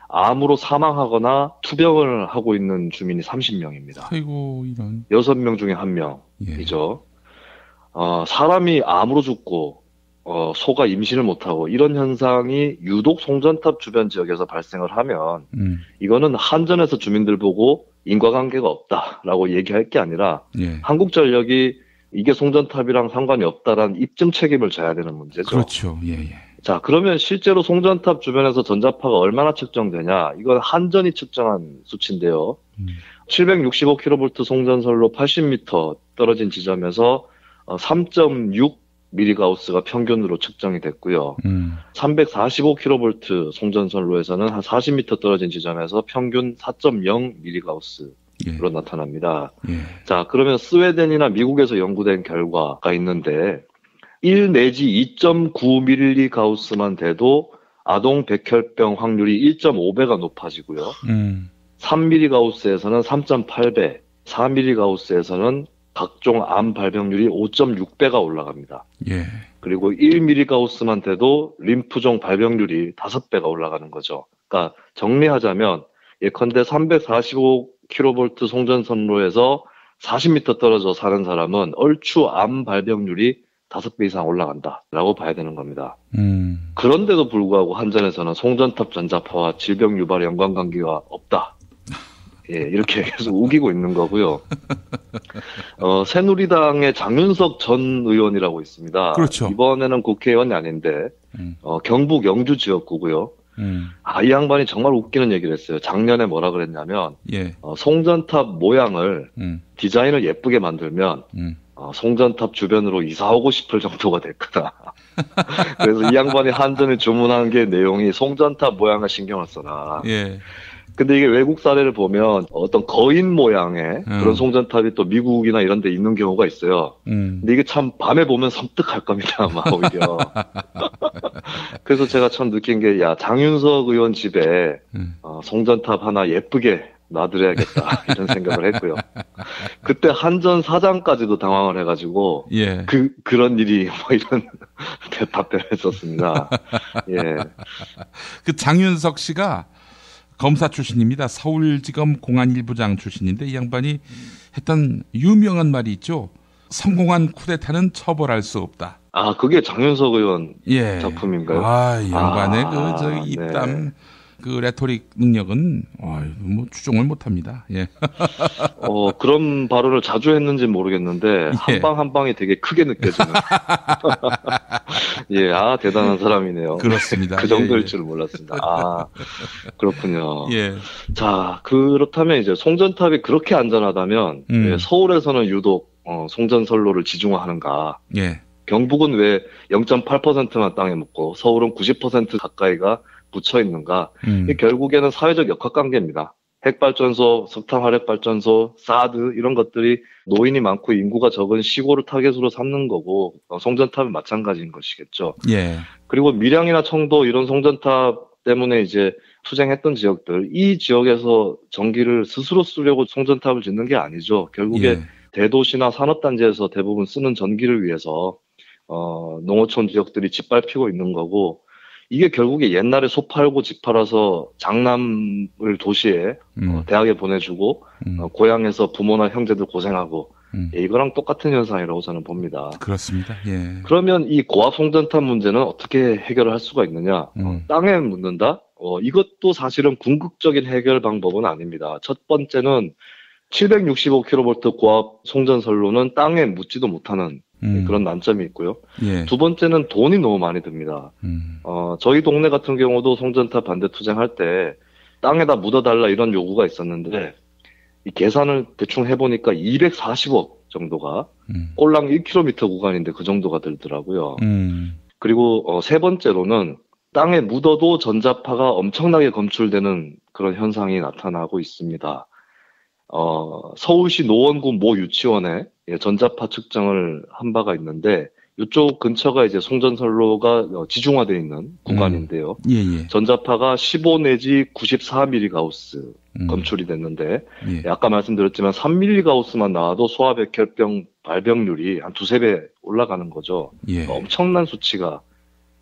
암으로 사망하거나 투병을 하고 있는 주민이 30명입니다. 아이고 이런. 6명 중에 1명이죠. 사람이 암으로 죽고 소가 임신을 못하고 이런 현상이 유독 송전탑 주변 지역에서 발생을 하면 이거는 한전에서 주민들 보고 인과관계가 없다라고 얘기할 게 아니라 한국전력이 이게 송전탑이랑 상관이 없다라는 입증 책임을 져야 되는 문제죠. 그렇죠. 자, 그러면 실제로 송전탑 주변에서 전자파가 얼마나 측정되냐? 이건 한전이 측정한 수치인데요. 765kV 송전선로 80m 떨어진 지점에서 3.6mGauss가 평균으로 측정이 됐고요. 345kV 송전선로에서는 한 40m 떨어진 지점에서 평균 4.0mGauss로 나타납니다. 자, 그러면 스웨덴이나 미국에서 연구된 결과가 있는데 1 내지 2.9mGauss만 돼도 아동 백혈병 확률이 1.5배가 높아지고요. 3m가우스에서는 3.8배, 4m가우스에서는 각종 암 발병률이 5.6배가 올라갑니다. 예. 그리고 1m가우스만 돼도 림프종 발병률이 5배가 올라가는 거죠. 그러니까 정리하자면 예컨대 345kV 송전선로에서 40m 떨어져 사는 사람은 얼추 암 발병률이 5배 이상 올라간다라고 봐야 되는 겁니다. 그런데도 불구하고 한전에서는 송전탑 전자파와 질병 유발의 연관관계가 없다. 예, 이렇게 계속 우기고 있는 거고요. 새누리당의 장윤석 전 의원이라고 있습니다. 그렇죠. 이번에는 국회의원이 아닌데 경북 영주 지역구고요. 이 양반이 정말 웃기는 얘기를 했어요. 작년에 뭐라 그랬냐면 예. 송전탑 모양을 디자인을 예쁘게 만들면 송전탑 주변으로 이사 오고 싶을 정도가 될 거다. 그래서 이 양반이 한전에 주문한 게 내용이 송전탑 모양을 신경을 써라. 예. 근데 이게 외국 사례를 보면 어떤 거인 모양의 그런 송전탑이 또 미국이나 이런 데 있는 경우가 있어요. 근데 이게 참 밤에 보면 섬뜩할 겁니다, 아마 오히려. 그래서 제가 참 느낀 게, 야, 장윤석 의원 집에 송전탑 하나 예쁘게 놔드려야겠다, 이런 생각을 했고요. 그때 한전 사장까지도 당황을 해가지고, 예. 그런 일이 뭐 이런 답변을 했었습니다. 예. 그 장윤석 씨가 검사 출신입니다. 서울지검 공안일부장 출신인데 이 양반이 했던 유명한 말이 있죠. 성공한 쿠데타는 처벌할 수 없다. 아, 그게 장윤석 의원 예. 작품인가요? 이 양반의 저 입담, 네. 그 레토릭 능력은 뭐 추종을 못합니다. 예. 그런 발언을 자주 했는지는 모르겠는데 한 방 한 방이 되게 크게 느껴지는. 예, 대단한 사람이네요. 그렇습니다. 그 정도일 줄 몰랐습니다. 그렇군요. 예. 자, 그렇다면 이제 송전탑이 그렇게 안전하다면 왜 서울에서는 유독 송전선로를 지중화하는가? 예. 경북은 왜 0.8%만 땅에 묻고 서울은 90% 가까이가 붙여 있는가? 결국에는 사회적 역학관계입니다. 핵발전소, 석탄 화력발전소, 사드 이런 것들이 노인이 많고 인구가 적은 시골을 타겟으로 삼는 거고 송전탑은 마찬가지인 것이겠죠. 예. 그리고 밀양이나 청도 이런 송전탑 때문에 이제 투쟁했던 지역들, 이 지역에서 전기를 스스로 쓰려고 송전탑을 짓는 게 아니죠. 결국에 대도시나 산업단지에서 대부분 쓰는 전기를 위해서 농어촌 지역들이 짓밟히고 있는 거고, 이게 결국에 옛날에 소 팔고 집 팔아서 장남을 도시에 대학에 보내주고 고향에서 부모나 형제들 고생하고 이거랑 똑같은 현상이라고 저는 봅니다. 그렇습니다. 예. 그러면 이 고압 송전탑 문제는 어떻게 해결을 할 수가 있느냐? 땅에 묻는다? 이것도 사실은 궁극적인 해결 방법은 아닙니다. 첫 번째는 765kV 고압 송전선로는 땅에 묻지도 못하는 그런 난점이 있고요. 예. 두 번째는 돈이 너무 많이 듭니다. 저희 동네 같은 경우도 송전탑 반대 투쟁할 때 땅에다 묻어달라 이런 요구가 있었는데 이 계산을 대충 해보니까 240억 정도가 꼴랑 1km 구간인데 그 정도가 들더라고요. 그리고 세 번째로는 땅에 묻어도 전자파가 엄청나게 검출되는 그런 현상이 나타나고 있습니다. 서울시 노원구 모 유치원에 전자파 측정을 한 바가 있는데 이쪽 근처가 이제 송전선로가 지중화되어 있는 구간인데요. 예. 전자파가 15 내지 94m가우스 검출이 됐는데 아까 말씀드렸지만 3m가우스만 나와도 소아백혈병 발병률이 한 2-3배 올라가는 거죠. 그러니까 엄청난 수치가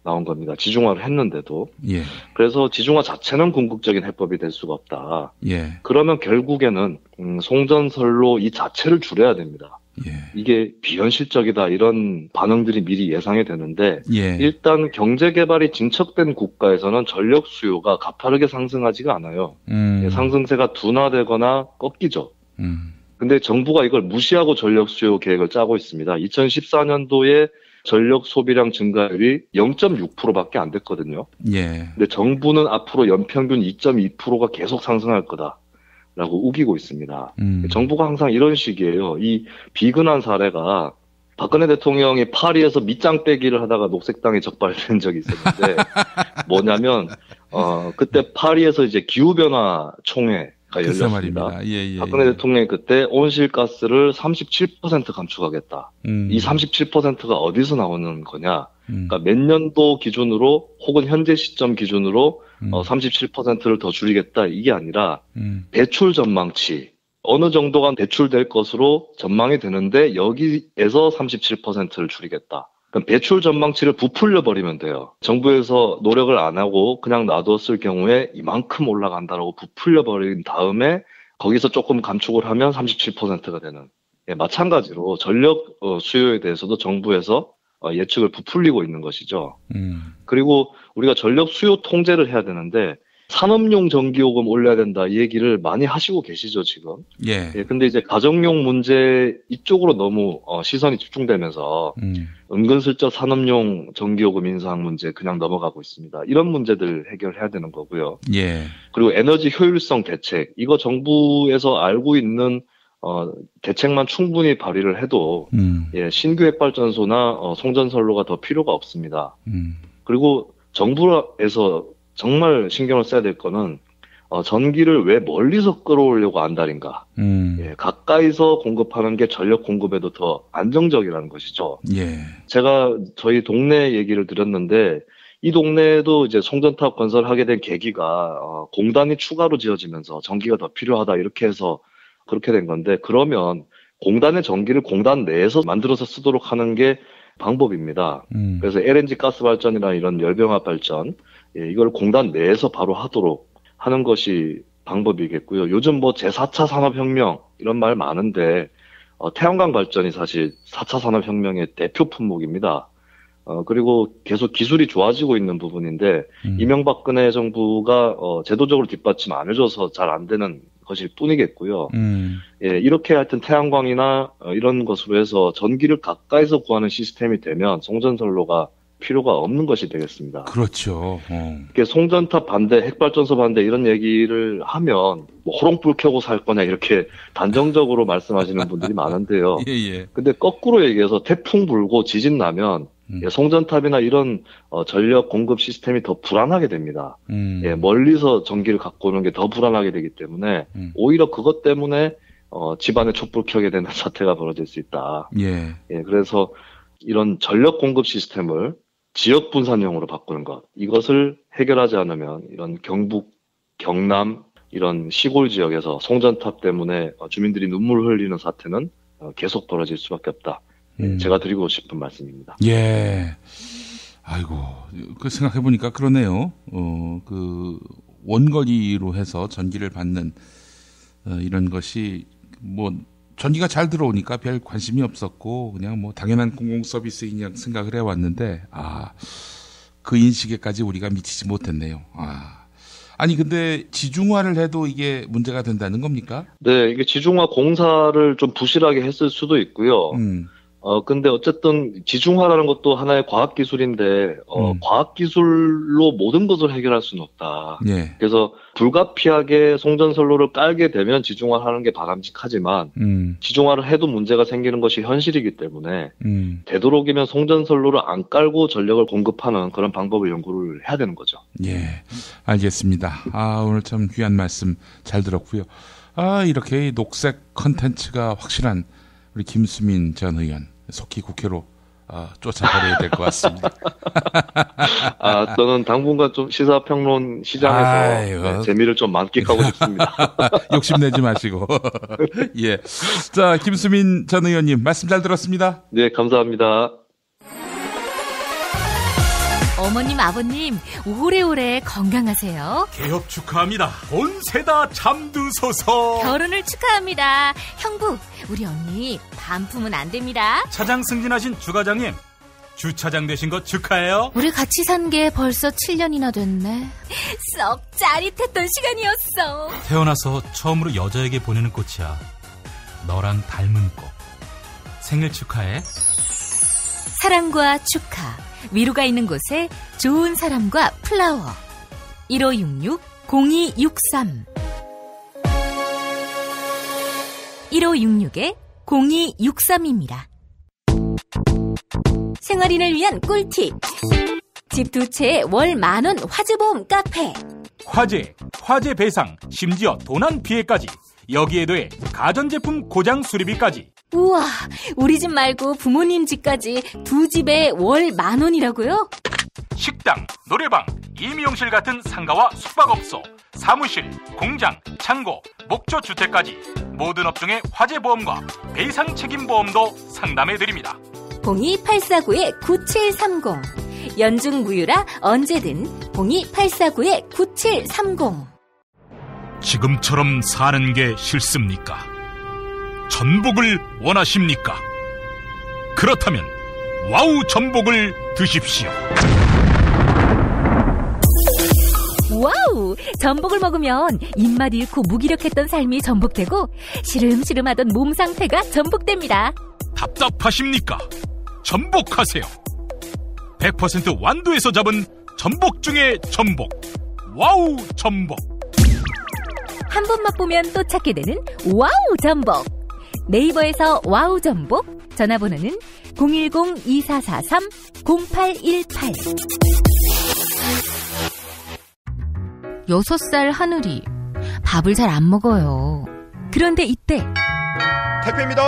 나온 겁니다. 지중화를 했는데도. 예. 그래서 지중화 자체는 궁극적인 해법이 될 수가 없다. 예. 그러면 결국에는 송전선로 이 자체를 줄여야 됩니다. 이게 비현실적이다 이런 반응들이 미리 예상이 되는데 일단 경제개발이 진척된 국가에서는 전력 수요가 가파르게 상승하지가 않아요. 상승세가 둔화되거나 꺾이죠. 근데 정부가 이걸 무시하고 전력 수요 계획을 짜고 있습니다. 2014년도에 전력 소비량 증가율이 0.6%밖에 안 됐거든요. 근데 정부는 앞으로 연평균 2.2%가 계속 상승할 거다라고 우기고 있습니다. 정부가 항상 이런 식이에요. 이 비근한 사례가 박근혜 대통령이 파리에서 밑장 빼기를 하다가 녹색당에 적발된 적이 있었는데 뭐냐면 그때 파리에서 이제 기후변화 총회가 열렸습니다. 박근혜 대통령이 그때 온실가스를 37% 감축하겠다. 이 37%가 어디서 나오는 거냐? 그러니까 몇 년도 기준으로 혹은 현재 시점 기준으로 37%를 더 줄이겠다 이게 아니라 대출 전망치 어느 정도가 대출될 것으로 전망이 되는데 여기에서 37%를 줄이겠다. 그럼 대출 전망치를 부풀려 버리면 돼요. 정부에서 노력을 안 하고 그냥 놔뒀을 경우에 이만큼 올라간다라고 부풀려 버린 다음에 거기서 조금 감축을 하면 37%가 되는. 예, 마찬가지로 전력 수요에 대해서도 정부에서 예측을 부풀리고 있는 것이죠. 그리고 우리가 전력 수요 통제를 해야 되는데 산업용 전기요금 올려야 된다 이 얘기를 많이 하시고 계시죠 지금. 예. 근데 이제 가정용 문제 이쪽으로 너무 시선이 집중되면서 은근슬쩍 산업용 전기요금 인상 문제 그냥 넘어가고 있습니다. 이런 문제들 해결해야 되는 거고요. 예. 그리고 에너지 효율성 대책 이거 정부에서 알고 있는 대책만 충분히 발의를 해도 예, 신규 핵발전소나 송전선로가 더 필요가 없습니다. 그리고 정부에서 정말 신경을 써야 될 거는 전기를 왜 멀리서 끌어오려고 안달인가. 예, 가까이서 공급하는 게 전력 공급에도 더 안정적이라는 것이죠. 예. 제가 저희 동네 얘기를 드렸는데 이 동네에도 이제 송전탑 건설하게 된 계기가 공단이 추가로 지어지면서 전기가 더 필요하다 이렇게 해서 그렇게 된 건데 그러면 공단의 전기를 공단 내에서 만들어서 쓰도록 하는 게 방법입니다. 그래서 LNG 가스 발전이나 이런 열병합 발전 예, 이걸 공단 내에서 바로 하도록 하는 것이 방법이겠고요. 요즘 뭐 제4차 산업혁명 이런 말 많은데 태양광 발전이 사실 4차 산업혁명의 대표 품목입니다. 그리고 계속 기술이 좋아지고 있는 부분인데 이명박근혜 정부가 제도적으로 뒷받침 안 해줘서 잘 안 되는 것일 뿐이겠고요. 예, 이렇게 하여튼 태양광이나 이런 것으로 해서 전기를 가까이서 구하는 시스템이 되면 송전선로가 필요가 없는 것이 되겠습니다. 그렇죠. 송전탑 반대, 핵발전소 반대 이런 얘기를 하면 뭐 호롱불 켜고 살 거냐 이렇게 단정적으로 말씀하시는 분들이 많은데요. 예. 근데 거꾸로 얘기해서 태풍 불고 지진 나면 예, 송전탑이나 이런 전력 공급 시스템이 더 불안하게 됩니다. 예, 멀리서 전기를 갖고 오는 게 더 불안하게 되기 때문에 오히려 그것 때문에 집안에 촛불 켜게 되는 사태가 벌어질 수 있다. 예. 예, 그래서 이런 전력 공급 시스템을 지역 분산형으로 바꾸는 것 이것을 해결하지 않으면 이런 경북, 경남 이런 시골 지역에서 송전탑 때문에 주민들이 눈물 흘리는 사태는 계속 벌어질 수밖에 없다. 제가 드리고 싶은 말씀입니다. 예. 아이고, 그 생각해보니까 그러네요. 그 원거리로 해서 전기를 받는 이런 것이 뭐 전기가 잘 들어오니까 별 관심이 없었고 그냥 뭐 당연한 공공 서비스인 생각을 해왔는데 그 인식에까지 우리가 미치지 못했네요. 아니 근데 지중화를 해도 이게 문제가 된다는 겁니까? 네, 이게 지중화 공사를 좀 부실하게 했을 수도 있고요. 근데 어쨌든 지중화라는 것도 하나의 과학기술인데, 과학기술로 모든 것을 해결할 수는 없다. 예. 그래서 불가피하게 송전선로를 깔게 되면 지중화를 하는 게 바람직하지만, 지중화를 해도 문제가 생기는 것이 현실이기 때문에, 되도록이면 송전선로를 안 깔고 전력을 공급하는 그런 방법을 연구를 해야 되는 거죠. 예. 알겠습니다. 오늘 참 귀한 말씀 잘 들었고요. 이렇게 녹색 컨텐츠가 확실한 우리 김수민 전 의원 속히 국회로 쫓아버려야 될 것 같습니다. 저는 당분간 좀 시사평론 시장에서 재미를 좀 만끽하고 싶습니다. 욕심내지 마시고. 예. 자, 김수민 전 의원님 말씀 잘 들었습니다. 네, 감사합니다. 어머님, 아버님, 오래오래 건강하세요. 개업 축하합니다. 본세다 잠드소서. 결혼을 축하합니다. 형부, 우리 언니 반품은 안 됩니다. 차장 승진하신 주과장님, 주차장 되신 거 축하해요. 우리 같이 산 게 벌써 7년이나 됐네. 썩 짜릿했던 시간이었어. 태어나서 처음으로 여자에게 보내는 꽃이야. 너랑 닮은 꽃. 생일 축하해. 사랑과 축하. 위로가 있는 곳에 좋은 사람과 플라워. 1566-0263 1566-0263입니다. 생활인을 위한 꿀팁. 집 두 채에 월 10,000원 화재보험 카페. 화재 배상, 심지어 도난 피해까지. 여기에 더해 가전제품 고장 수리비까지. 우와, 우리 집 말고 부모님 집까지 두 집에 월 10,000원이라고요? 식당, 노래방, 임용실 같은 상가와 숙박업소, 사무실, 공장, 창고, 목조주택까지 모든 업종의 화재보험과 배상책임보험도 상담해드립니다. 02849-9730 연중무휴라 언제든 02849-9730. 지금처럼 사는 게 싫습니까? 전복을 원하십니까? 그렇다면 와우 전복을 드십시오. 와우! 전복을 먹으면 입맛 잃고 무기력했던 삶이 전복되고 시름시름하던 몸 상태가 전복됩니다. 답답하십니까? 전복하세요. 100% 완도에서 잡은 전복 중에 전복. 와우 전복. 한 번 맛보면 또 찾게 되는 와우 전복. 네이버에서 와우 전복, 전화번호는 010-2443-0818. 6살 하늘이 밥을 잘 안 먹어요. 그런데 이때 택배입니다.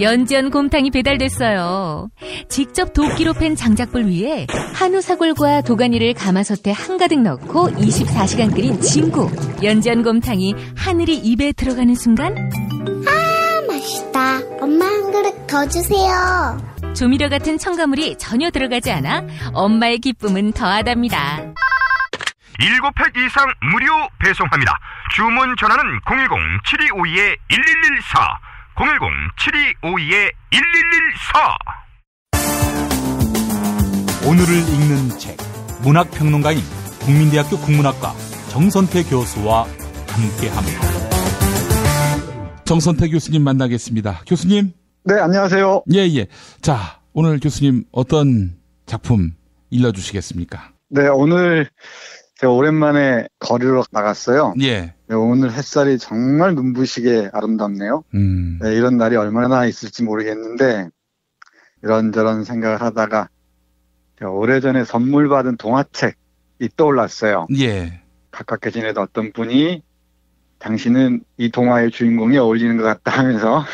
연지연 곰탕이 배달됐어요. 직접 도끼로 팬 장작불 위에 한우 사골과 도가니를 가마솥에 한가득 넣고 24시간 끓인 진구. 연지연 곰탕이 하늘이 입에 들어가는 순간, 아, 맛있다. 엄마 한 그릇 더 주세요. 조미료 같은 첨가물이 전혀 들어가지 않아 엄마의 기쁨은 더하답니다. 7팩 이상 무료 배송합니다. 주문 전화는 010-7252-1114 010-7252-1114. 오늘을 읽는 책, 문학평론가인 국민대학교 국문학과 정선태 교수와 함께합니다. 정선태 교수님 만나겠습니다. 교수님. 네, 안녕하세요. 예. 자, 오늘 교수님 어떤 작품 읽어주시겠습니까? 네, 오늘 제가 오랜만에 거리로 나갔어요. 예. 네, 오늘 햇살이 정말 눈부시게 아름답네요. 네, 이런 날이 얼마나 있을지 모르겠는데 이런저런 생각을 하다가 제가 오래전에 선물 받은 동화책이 떠올랐어요. 예. 가깝게 지내던 어떤 분이 당신은 이 동화의 주인공이 어울리는 것 같다 하면서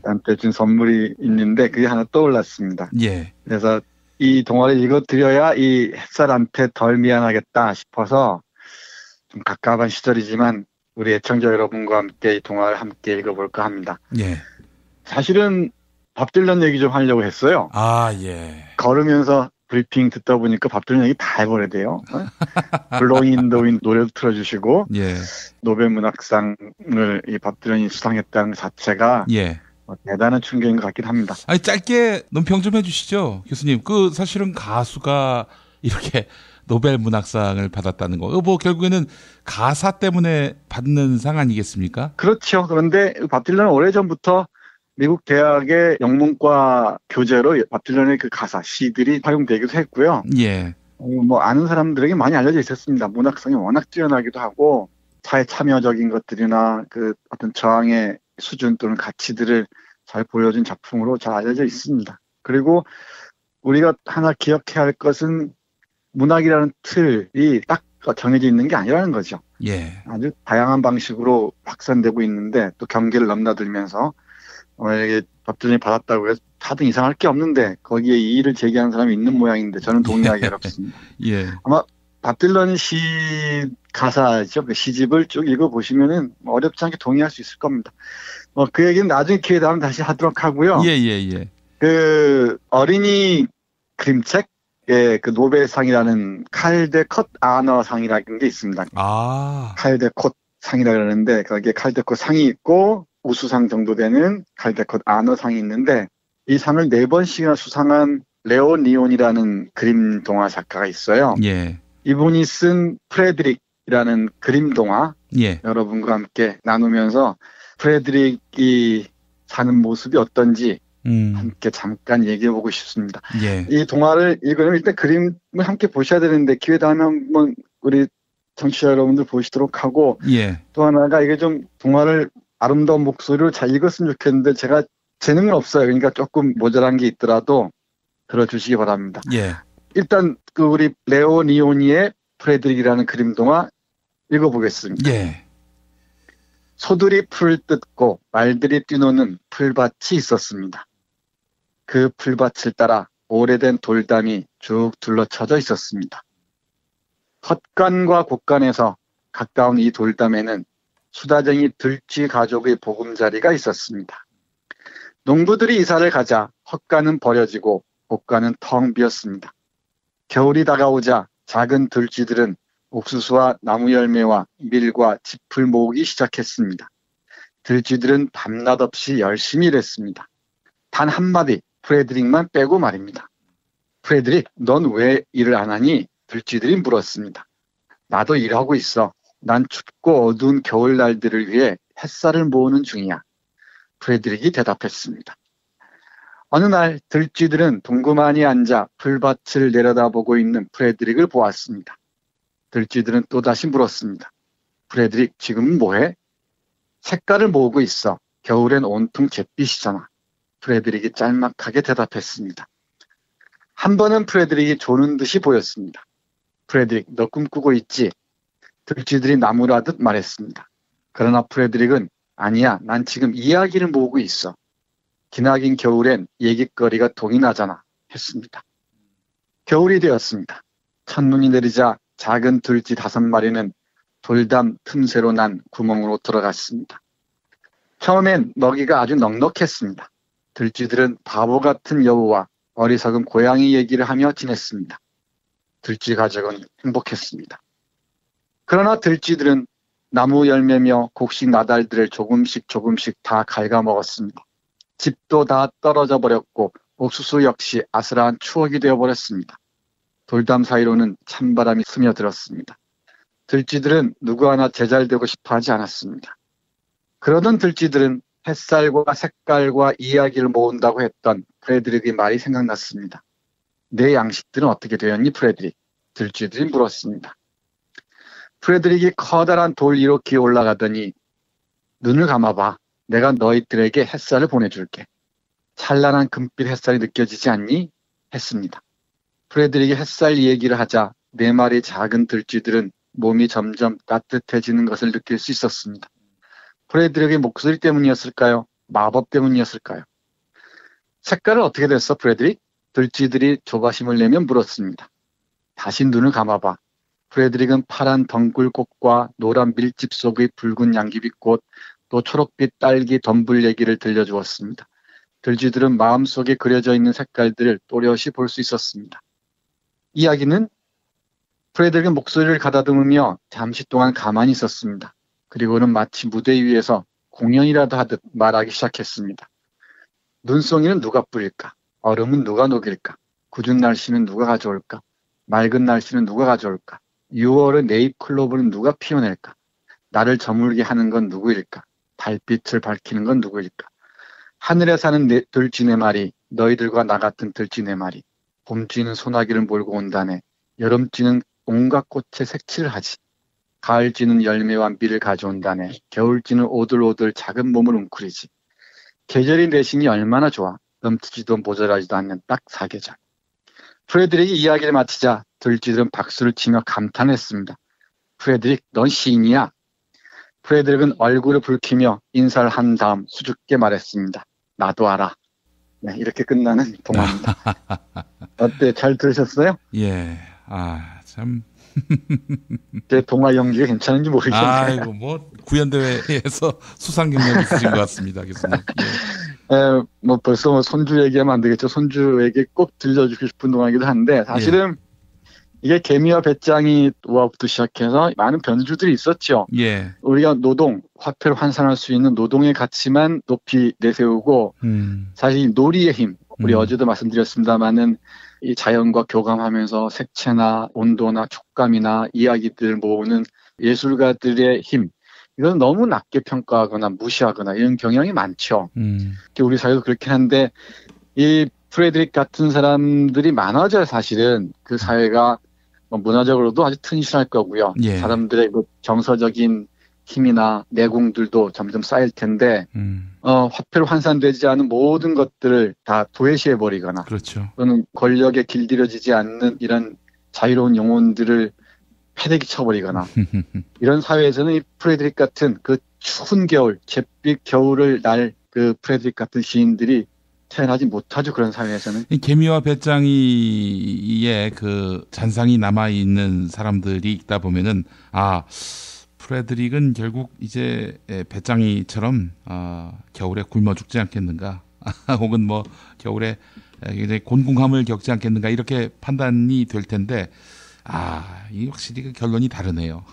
저한테 준 선물이 있는데 그게 하나 떠올랐습니다. 예. 그래서 이 동화를 읽어드려야 이 햇살한테 덜 미안하겠다 싶어서 좀 가까운 시절이지만 우리 애청자 여러분과 함께 이 동화를 함께 읽어볼까 합니다. 예. 사실은 밥 딜런 얘기 좀 하려고 했어요. 아, 예. 걸으면서 브리핑 듣다 보니까 밥 딜런 얘기 다 해버려야 돼요. 블로잉 인 더 윈 노래도 틀어주시고 예. 노벨 문학상을 이 밥 딜런이 수상했다는 것 자체가 예. 대단한 충격인 것 같긴 합니다. 아니, 짧게 논평 좀 해주시죠, 교수님. 사실은 가수가 이렇게 노벨 문학상을 받았다는 거. 뭐, 결국에는 가사 때문에 받는 상 아니겠습니까? 그렇죠. 그런데 밥 딜런은 오래전부터 미국 대학의 영문과 교재로 밥 딜런의 그 가사, 시들이 활용되기도 했고요. 예. 뭐, 아는 사람들에게 많이 알려져 있었습니다. 문학성이 워낙 뛰어나기도 하고, 사회 참여적인 것들이나 그 어떤 저항의 수준 또는 가치들을 잘 보여준 작품으로 잘 알려져 있습니다. 그리고 우리가 하나 기억해야 할 것은 문학이라는 틀이 딱 정해져 있는 게 아니라는 거죠. 예. 아주 다양한 방식으로 확산되고 있는데 또 경계를 넘나들면서 만약에 밥 딜런이 받았다고 해서 다들 이상할 게 없는데 거기에 이의를 제기하는 사람이 있는 모양인데 저는 동의하기 어렵습니다. 예. 아마 밥 딜런 시 가사죠. 그 시집을 쭉 읽어보시면은 어렵지 않게 동의할 수 있을 겁니다. 그 얘기는 나중에 기회 되면 다시 하도록 하고요. 예. 그 어린이 그림책, 그 노벨상이라는 칼데콧 아너상이라는 게 있습니다. 아. 칼데콧 상이라 그러는데 거기에 칼데콧 상이 있고 우수상 정도 되는 칼데콧 아너상이 있는데 이 상을 4번씩이나 수상한 레오 니온이라는 그림 동화 작가가 있어요. 예. 이분이 쓴 프레드릭이라는 그림 동화 예. 여러분과 함께 나누면서 프레드릭이 사는 모습이 어떤지 함께 잠깐 얘기해보고 싶습니다. 예. 이 동화를 읽으려면 일단 그림을 함께 보셔야 되는데 기회 되면 한번 우리 청취자 여러분들 보시도록 하고 예. 또 하나가 이게 좀 동화를 아름다운 목소리로 잘 읽었으면 좋겠는데 제가 재능은 없어요. 그러니까 조금 모자란 게 있더라도 들어주시기 바랍니다. 예. 일단 그 우리 레오 니오니의 프레드릭이라는 그림 동화 읽어보겠습니다. 예. 소들이 풀을 뜯고 말들이 뛰노는 풀밭이 있었습니다. 그 풀밭을 따라 오래된 돌담이 쭉 둘러쳐져 있었습니다. 헛간과 곳간에서 가까운 이 돌담에는 수다쟁이 들쥐 가족의 보금자리가 있었습니다. 농부들이 이사를 가자 헛간은 버려지고 곳간은 텅 비었습니다. 겨울이 다가오자 작은 들쥐들은 옥수수와 나무 열매와 밀과 짚을 모으기 시작했습니다. 들쥐들은 밤낮 없이 열심히 일했습니다. 단 한마디 프레드릭만 빼고 말입니다. 프레드릭, 넌 왜 일을 안 하니? 들쥐들이 물었습니다. 나도 일하고 있어. 난 춥고 어두운 겨울날들을 위해 햇살을 모으는 중이야. 프레드릭이 대답했습니다. 어느 날 들쥐들은 동그만히 앉아 풀밭을 내려다보고 있는 프레드릭을 보았습니다. 들쥐들은 또다시 물었습니다. 프레드릭, 지금 뭐해? 색깔을 모으고 있어. 겨울엔 온통 잿빛이잖아. 프레드릭이 짤막하게 대답했습니다. 한 번은 프레드릭이 조는 듯이 보였습니다. 프레드릭, 너 꿈꾸고 있지? 들쥐들이 나무라듯 말했습니다. 그러나 프레드릭은 아니야, 난 지금 이야기를 모으고 있어. 기나긴 겨울엔 얘기거리가 동이 나잖아 했습니다. 겨울이 되었습니다. 첫눈이 내리자 작은 들쥐 5마리는 돌담 틈새로 난 구멍으로 들어갔습니다. 처음엔 먹이가 아주 넉넉했습니다. 들쥐들은 바보 같은 여우와 어리석은 고양이 얘기를 하며 지냈습니다. 들쥐 가족은 행복했습니다. 그러나 들쥐들은 나무 열매며 곡식 나달들을 조금씩 다 갉아먹었습니다. 집도 다 떨어져 버렸고 옥수수 역시 아슬한 추억이 되어버렸습니다. 돌담 사이로는 찬바람이 스며들었습니다. 들쥐들은 누구 하나 제잘되고 싶어 하지 않았습니다. 그러던 들쥐들은 햇살과 색깔과 이야기를 모은다고 했던 프레드릭의 말이 생각났습니다. 내 양식들은 어떻게 되었니, 프레드릭? 들쥐들이 물었습니다. 프레드릭이 커다란 돌 위로 기어 올라가더니 눈을 감아봐. 내가 너희들에게 햇살을 보내줄게. 찬란한 금빛 햇살이 느껴지지 않니? 했습니다. 프레드릭이 햇살 얘기를 하자 4마리 작은 들쥐들은 몸이 점점 따뜻해지는 것을 느낄 수 있었습니다. 프레드릭의 목소리 때문이었을까요? 마법 때문이었을까요? 색깔은 어떻게 됐어, 프레드릭? 들쥐들이 조바심을 내며 물었습니다. 다시 눈을 감아봐. 프레드릭은 파란 덩굴꽃과 노란 밀집 속의 붉은 양귀비꽃, 또 초록빛 딸기 덤불 얘기를 들려주었습니다. 들쥐들은 마음속에 그려져 있는 색깔들을 또렷이 볼 수 있었습니다. 이야기는 프레드릭의 목소리를 가다듬으며 잠시 동안 가만히 있었습니다. 그리고는 마치 무대 위에서 공연이라도 하듯 말하기 시작했습니다. 눈송이는 누가 뿌릴까? 얼음은 누가 녹일까? 궂은 날씨는 누가 가져올까? 맑은 날씨는 누가 가져올까? 6월의 네잎클로버는 누가 피워낼까? 나를 저물게 하는 건 누구일까? 달빛을 밝히는 건 누구일까? 하늘에 사는 들쥐 4마리, 너희들과 나 같은 들쥐 4마리. 봄쥐는 소나기를 몰고 온다네. 여름쥐는 온갖 꽃에 색칠을 하지. 가을쥐는 열매와 밀을 가져온다네. 겨울쥐는 오들오들 작은 몸을 웅크리지. 계절이 내신이 얼마나 좋아. 넘치지도 모자라지도 않는 딱 4계절. 프레드릭이 이야기를 마치자 들쥐들은 박수를 치며 감탄했습니다. 프레드릭, 넌 시인이야. 프레드릭은 얼굴을 붉히며 인사를 한 다음 수줍게 말했습니다. 나도 알아. 네, 이렇게 끝나는 동화입니다. 어때? 잘 들으셨어요? 예, 참. 제 동화 연기가 괜찮은지 모르겠네요. 아이고, 뭐, 구연대회에서 수상 경력이 있으신 것 같습니다, 교수님. 예. 뭐 벌써 손주 얘기하면 안 되겠죠. 손주에게 꼭 들려주고 싶은 동화이기도 한데, 사실은 이게 개미와 배짱이 노화부터 시작해서 많은 변주들이 있었죠. 예. 우리가 노동, 화폐로 환산할 수 있는 노동의 가치만 높이 내세우고, 사실 놀이의 힘, 우리 어제도 말씀드렸습니다만은 이 자연과 교감하면서 색채나 온도나 촉감이나 이야기들을 모으는 예술가들의 힘, 이건 너무 낮게 평가하거나 무시하거나 이런 경향이 많죠. 우리 사회도 그렇긴 한데, 이 프레드릭 같은 사람들이 많아져야 사실은 그 사회가 문화적으로도 아주 튼실할 거고요. 예. 사람들의 그 정서적인 힘이나 내공들도 점점 쌓일 텐데, 화폐로 환산되지 않은 모든 것들을 다 도외시해버리거나, 그렇죠. 또는 권력에 길들여지지 않는 이런 자유로운 영혼들을 패대기 쳐버리거나, 이런 사회에서는 이 프레드릭 같은 그 추운 겨울, 잿빛 겨울을 날 그 프레드릭 같은 시인들이 태어나지 못하죠. 그런 사회에서는. 개미와 배짱이의 그 잔상이 남아있는 사람들이 있다 보면은, 프레드릭은 결국 이제 배짱이처럼 겨울에 굶어 죽지 않겠는가, 혹은 뭐 겨울에 이제 곤궁함을 겪지 않겠는가, 이렇게 판단이 될 텐데, 이 확실히 그 결론이 다르네요.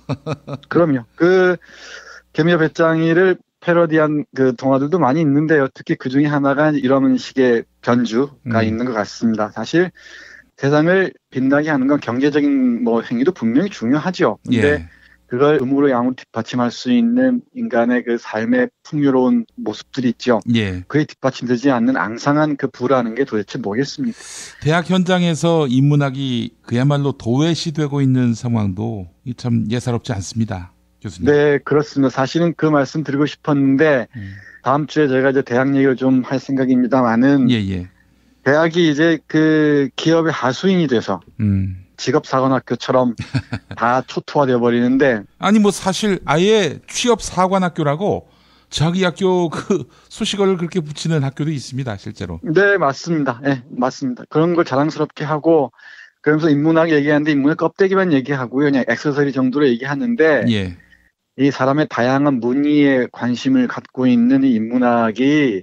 그럼요. 그 개미와 배짱이를 패러디한 그 동화들도 많이 있는데요. 특히 그 중에 하나가 이런 식의 변주가 있는 것 같습니다. 사실 세상을 빛나게 하는 건 경제적인 뭐 행위도 분명히 중요하죠. 근데 그걸 음으로 양으로 뒷받침할 수 있는 인간의 그 삶의 풍요로운 모습들이 있죠. 그에 뒷받침되지 않는 앙상한 그 부라는 게 도대체 뭐겠습니까? 대학 현장에서 인문학이 그야말로 도외시되고 있는 상황도 참 예사롭지 않습니다. 교수님. 네, 그렇습니다. 사실은 그 말씀 드리고 싶었는데 다음 주에 저희가 이제 대학 얘기를 좀 할 생각입니다만은 대학이 이제 그 기업의 하수인이 돼서 직업사관학교처럼 다 초토화되어 버리는데, 아니 뭐 사실 아예 취업사관학교라고 자기 학교 그 수식어를 그렇게 붙이는 학교도 있습니다, 실제로. 네, 맞습니다. 네, 맞습니다. 그런 걸 자랑스럽게 하고, 그러면서 인문학 얘기하는데 인문학 껍데기만 얘기하고요, 그냥 액세서리 정도로 얘기하는데, 이 사람의 다양한 문의에 관심을 갖고 있는 이 인문학이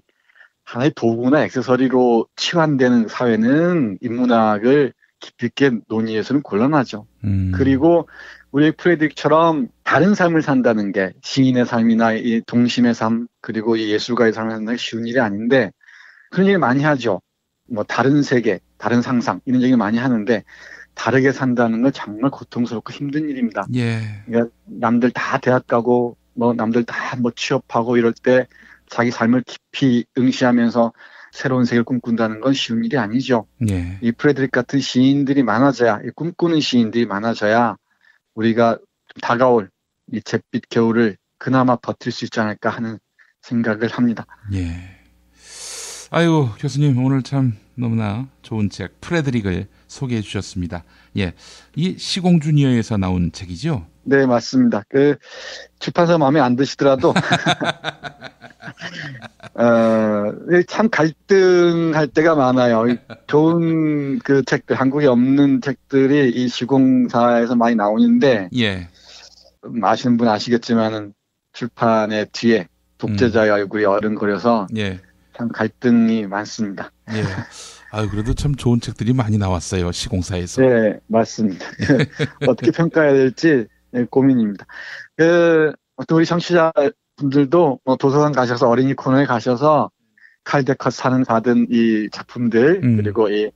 하나의 도구나 액세서리로 치환되는 사회는 인문학을 깊이 있게 논의해서는 곤란하죠. 그리고 우리 프레드릭처럼 다른 삶을 산다는 게 시인의 삶이나 이 동심의 삶, 그리고 이 예술가의 삶을 산다는 게 쉬운 일이 아닌데, 그런 얘기 많이 하죠. 뭐 다른 세계, 다른 상상, 이런 얘기 많이 하는데, 다르게 산다는 건 정말 고통스럽고 힘든 일입니다. 그러니까 남들 다 대학 가고 뭐 남들 다 뭐 취업하고 이럴 때 자기 삶을 깊이 응시하면서 새로운 세계를 꿈꾼다는 건 쉬운 일이 아니죠. 이 프레드릭 같은 시인들이 많아져야, 이 꿈꾸는 시인들이 많아져야 우리가 다가올 이 잿빛 겨울을 그나마 버틸 수 있지 않을까 하는 생각을 합니다. 아유, 교수님 오늘 참 너무나 좋은 책 프레드릭을 소개해 주셨습니다. 이 시공주니어에서 나온 책이죠? 네, 맞습니다. 그 출판사 마음에 안 드시더라도 참 갈등할 때가 많아요. 좋은 그 책들, 한국에 없는 책들이 이 시공사에서 많이 나오는데, 아시는 분 아시겠지만은 출판의 뒤에 독재자의 얼굴이 어른거려서 참 갈등이 많습니다. 그래도 참 좋은 책들이 많이 나왔어요, 시공사에서. 네, 맞습니다. 어떻게 평가해야 될지 고민입니다. 어떤 우리 청취자분들도 도서관 가셔서 어린이 코너에 가셔서 칼데컷 사는 받은 이 작품들, 그리고 이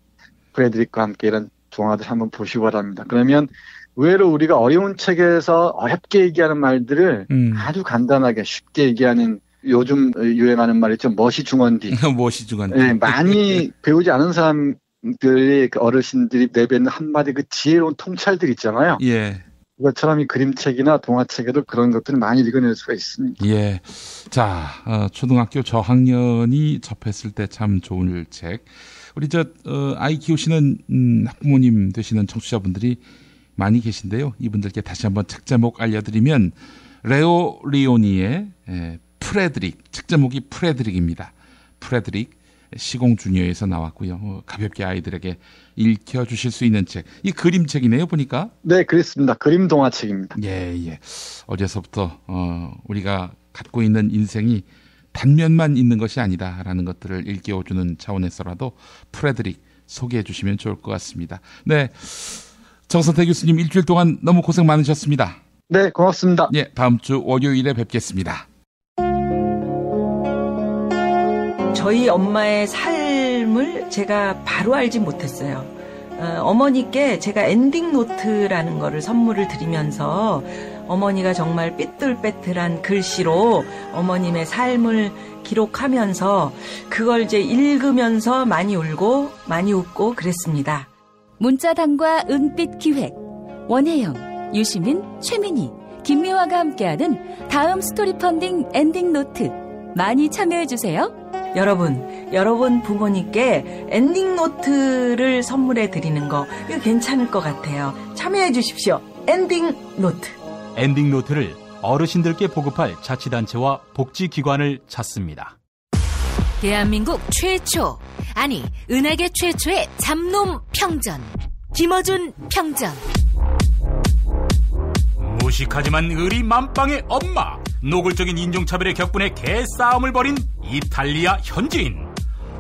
프레드릭과 함께 이런 동화들 한번 보시기 바랍니다. 그러면 의외로 우리가 어려운 책에서 어렵게 얘기하는 말들을 아주 간단하게 쉽게 얘기하는, 요즘 유행하는 말 있죠. 멋이 중원디. 멋이 중원디. 네, 많이 배우지 않은 사람들이, 그 어르신들이 내뱉는 한마디 그 지혜로운 통찰들 있잖아요. 그것처럼 이 그림책이나 동화책에도 그런 것들을 많이 읽어낼 수가 있습니다. 자, 초등학교 저학년이 접했을 때 참 좋은 책. 우리 아이 키우시는 학부모님 되시는 청취자분들이 많이 계신데요. 이분들께 다시 한번 책 제목 알려드리면, 레오 리오니의 프레드릭, 책 제목이 프레드릭입니다. 프레드릭, 시공주니어에서 나왔고요. 가볍게 아이들에게 읽혀주실 수 있는 책. 이 그림책이네요, 보니까. 네, 그렇습니다. 그림 동화책입니다. 어제서부터 우리가 갖고 있는 인생이 단면만 있는 것이 아니다라는 것들을 일깨워주는 차원에서라도 프레드릭 소개해 주시면 좋을 것 같습니다. 네, 정선태 교수님 일주일 동안 너무 고생 많으셨습니다. 네, 고맙습니다. 다음 주 월요일에 뵙겠습니다. 저희 엄마의 삶을 제가 바로 알지 못했어요. 어머니께 제가 엔딩 노트라는 거를 선물을 드리면서 어머니가 정말 삐뚤빼뚤한 글씨로 어머님의 삶을 기록하면서 그걸 이제 읽으면서 많이 울고 많이 웃고 그랬습니다. 문자당과 은빛 기획, 원혜영, 유시민, 최민희, 김미화가 함께하는 다음 스토리 펀딩 엔딩 노트 많이 참여해주세요. 여러분 부모님께 엔딩 노트를 선물해 드리는 거 이거 괜찮을 것 같아요. 참여해 주십시오. 엔딩 노트. 엔딩 노트를 어르신들께 보급할 자치단체와 복지기관을 찾습니다. 대한민국 최초, 아니 은하계 최초의 잡놈 평전, 김어준 평전. 무식하지만 의리 만빵의 엄마, 노골적인 인종차별의 격분에 개싸움을 벌인 이탈리아 현지인,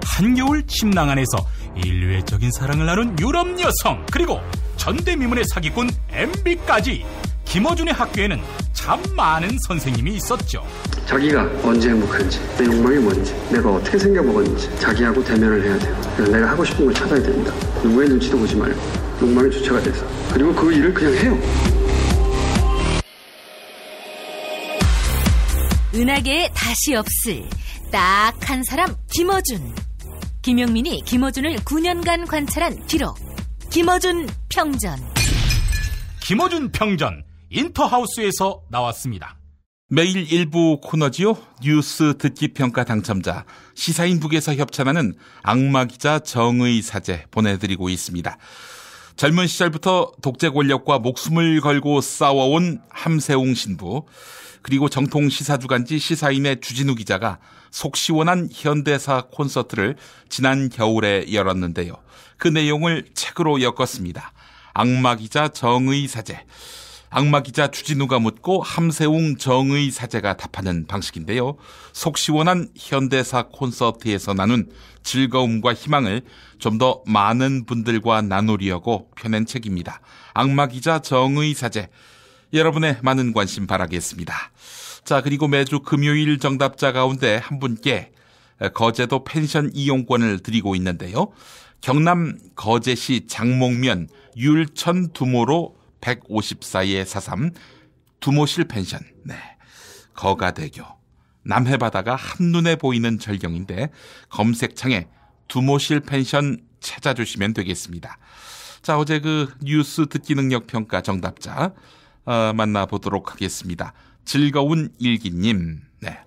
한겨울 침낭 안에서 인류애적인 사랑을 나눈 유럽 여성, 그리고 전대미문의 사기꾼 MB까지 김어준의 학교에는 참 많은 선생님이 있었죠. 자기가 언제 행복한지, 내 욕망이 뭔지, 내가 어떻게 생겨먹었는지 자기하고 대면을 해야 돼요. 그래서 내가 하고 싶은 걸 찾아야 됩니다. 누구의 눈치도 보지 말고 욕망의 주체가 돼서, 그리고 그 일을 그냥 해요. 은하계에 다시 없을 딱 한 사람, 김어준. 김용민이 김어준을 9년간 관찰한 기록, 김어준 평전. 김어준 평전, 인터하우스에서 나왔습니다. 매일 일부 코너지요. 뉴스 듣기 평가 당첨자, 시사인북에서 협찬하는 악마기자 정의사제 보내드리고 있습니다. 젊은 시절부터 독재 권력과 목숨을 걸고 싸워온 함세웅 신부, 그리고 정통 시사주간지 시사인의 주진우 기자가 속 시원한 현대사 콘서트를 지난 겨울에 열었는데요. 그 내용을 책으로 엮었습니다. 악마기자 정의사제. 악마기자 주진우가 묻고 함세웅 정의사제가 답하는 방식인데요. 속 시원한 현대사 콘서트에서 나눈 즐거움과 희망을 좀 더 많은 분들과 나누려고 펴낸 책입니다. 악마기자 정의사제. 여러분의 많은 관심 바라겠습니다. 자, 그리고 매주 금요일 정답자 가운데 한 분께 거제도 펜션 이용권을 드리고 있는데요. 경남 거제시 장목면 율천 두모로 154-43 두모실 펜션. 네, 거가대교. 남해바다가 한눈에 보이는 절경인데 검색창에 두모실 펜션 찾아주시면 되겠습니다. 자, 어제 그 뉴스 듣기 능력 평가 정답자 만나보도록 하겠습니다. 즐거운 일기님. 네.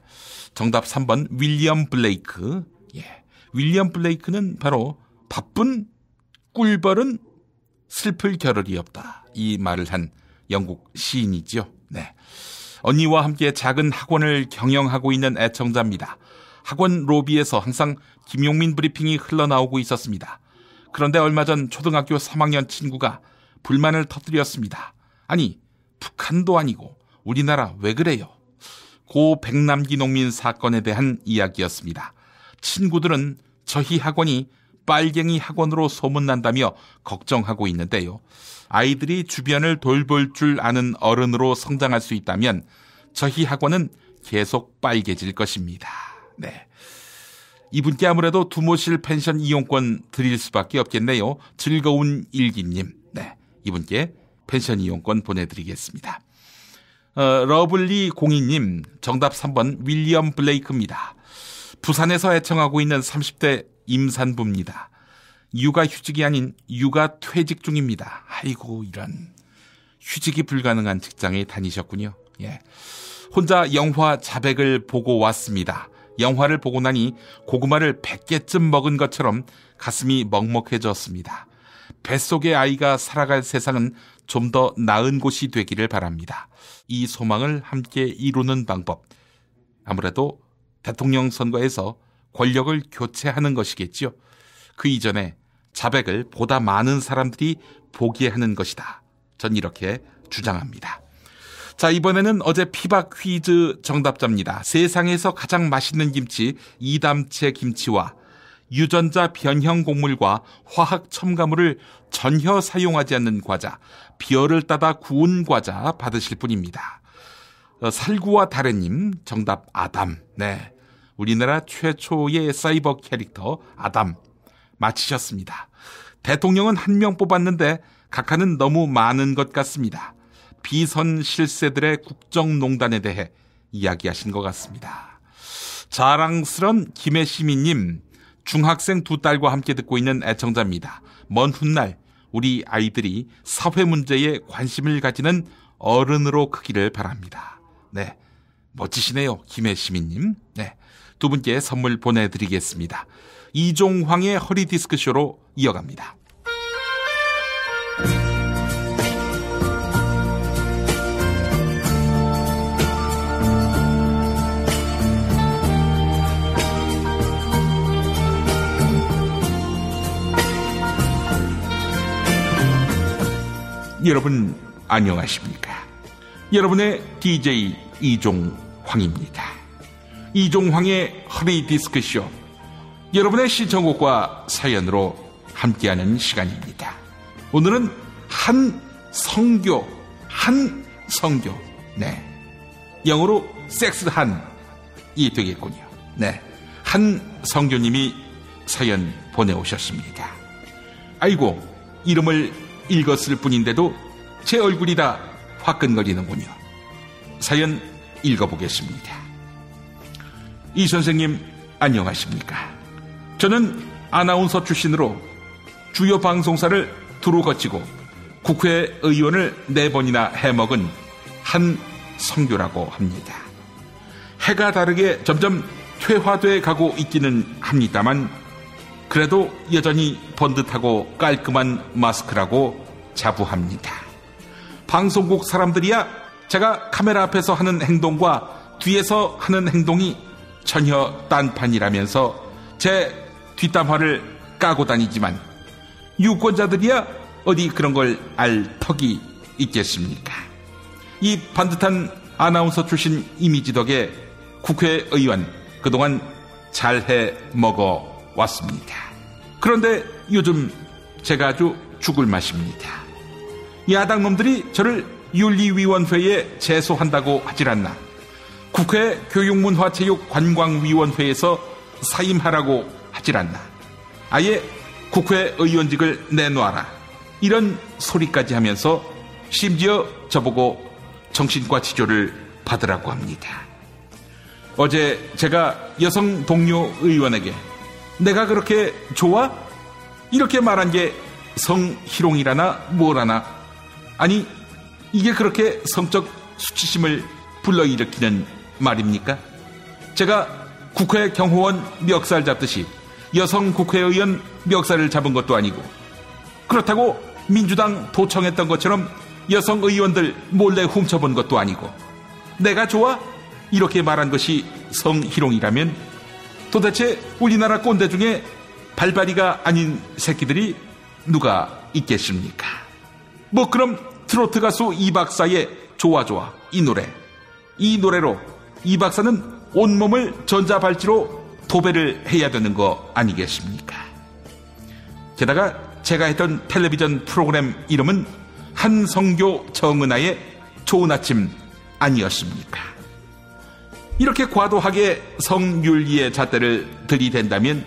정답 3번 윌리엄 블레이크. 예. 윌리엄 블레이크는 바로 바쁜 꿀벌은 슬플 겨를이 없다, 이 말을 한 영국 시인이죠. 네. 언니와 함께 작은 학원을 경영하고 있는 애청자입니다. 학원 로비에서 항상 김용민 브리핑이 흘러나오고 있었습니다. 그런데 얼마 전 초등학교 3학년 친구가 불만을 터뜨렸습니다. 아니, 북한도 아니고 우리나라 왜 그래요? 고 백남기 농민 사건에 대한 이야기였습니다. 친구들은 저희 학원이 빨갱이 학원으로 소문난다며 걱정하고 있는데요. 아이들이 주변을 돌볼 줄 아는 어른으로 성장할 수 있다면 저희 학원은 계속 빨개질 것입니다. 네. 이분께 아무래도 두모실 펜션 이용권 드릴 수밖에 없겠네요. 즐거운 일기님. 네. 이분께 펜션 이용권 보내드리겠습니다. 러블리 02님, 정답 3번 윌리엄 블레이크입니다. 부산에서 애청하고 있는 30대 임산부입니다. 육아휴직이 아닌 육아퇴직 중입니다. 아이고, 이런. 휴직이 불가능한 직장에 다니셨군요. 예. 혼자 영화 자백을 보고 왔습니다. 영화를 보고 나니 고구마를 100개쯤 먹은 것처럼 가슴이 먹먹해졌습니다. 뱃속의 아이가 살아갈 세상은 좀 더 나은 곳이 되기를 바랍니다. 이 소망을 함께 이루는 방법, 아무래도 대통령 선거에서 권력을 교체하는 것이겠죠. 그 이전에 자백을 보다 많은 사람들이 보게 하는 것이다. 전 이렇게 주장합니다. 자, 이번에는 어제 피박 퀴즈 정답자입니다. 세상에서 가장 맛있는 김치 이담채 김치와 유전자 변형 곡물과 화학 첨가물을 전혀 사용하지 않는 과자, 비어를 따다 구운 과자 받으실 분입니다. 살구와 다래님, 정답 아담. 네, 우리나라 최초의 사이버 캐릭터 아담 맞히셨습니다. 대통령은 한 명 뽑았는데 각하는 너무 많은 것 같습니다. 비선 실세들의 국정농단에 대해 이야기하신 것 같습니다. 자랑스런 김해시민님, 중학생 2딸과 함께 듣고 있는 애청자입니다. 먼 훗날 우리 아이들이 사회 문제에 관심을 가지는 어른으로 크기를 바랍니다. 네, 멋지시네요, 김해시민님. 네, 두 분께 선물 보내드리겠습니다. 이종황의 허리디스크쇼로 이어갑니다. 여러분 안녕하십니까? 여러분의 DJ 이종황입니다. 이종황의 허리디스크쇼, 여러분의 신청곡과 사연으로 함께하는 시간입니다. 오늘은 한 성교, 네, 영어로 섹스한이 되겠군요. 네, 한 성교님이 사연 보내오셨습니다. 아이고, 이름을 읽었을 뿐인데도 제 얼굴이 다 화끈거리는군요. 사연 읽어보겠습니다. 이 선생님 안녕하십니까? 저는 아나운서 출신으로 주요 방송사를 두루 거치고 국회의원을 4번이나 해먹은 한 성교라고 합니다. 해가 다르게 점점 퇴화돼 가고 있기는 합니다만 그래도 여전히 번듯하고 깔끔한 마스크라고 자부합니다. 방송국 사람들이야 제가 카메라 앞에서 하는 행동과 뒤에서 하는 행동이 전혀 딴판이라면서 제 뒷담화를 까고 다니지만 유권자들이야 어디 그런 걸 알 턱이 있겠습니까? 이 반듯한 아나운서 출신 이미지 덕에 국회의원 그동안 잘해 먹어왔습니다. 그런데 요즘 제가 아주 죽을 맛입니다. 야당 놈들이 저를 윤리위원회에 제소한다고 하질 않나, 국회 교육문화체육관광위원회에서 사임하라고 하질 않나, 아예 국회의원직을 내놔라 이런 소리까지 하면서 심지어 저보고 정신과 치료를 받으라고 합니다. 어제 제가 여성 동료 의원에게 내가 그렇게 좋아? 이렇게 말한 게 성희롱이라나 뭐라나, 아니 이게 그렇게 성적 수치심을 불러일으키는 말입니까? 제가 국회 경호원 멱살 잡듯이 여성 국회의원 멱살을 잡은 것도 아니고, 그렇다고 민주당 도청했던 것처럼 여성 의원들 몰래 훔쳐본 것도 아니고, 내가 좋아? 이렇게 말한 것이 성희롱이라면 도대체 우리나라 꼰대 중에 발바리가 아닌 새끼들이 누가 있겠습니까? 뭐 그럼 트로트 가수 이 박사의 좋아 좋아 이 노래로 이 박사는 온몸을 전자발찌로 도배를 해야 되는 거 아니겠습니까? 게다가 제가 했던 텔레비전 프로그램 이름은 한성교 정은아의 좋은 아침 아니었습니까? 이렇게 과도하게 성윤리의 잣대를 들이댄다면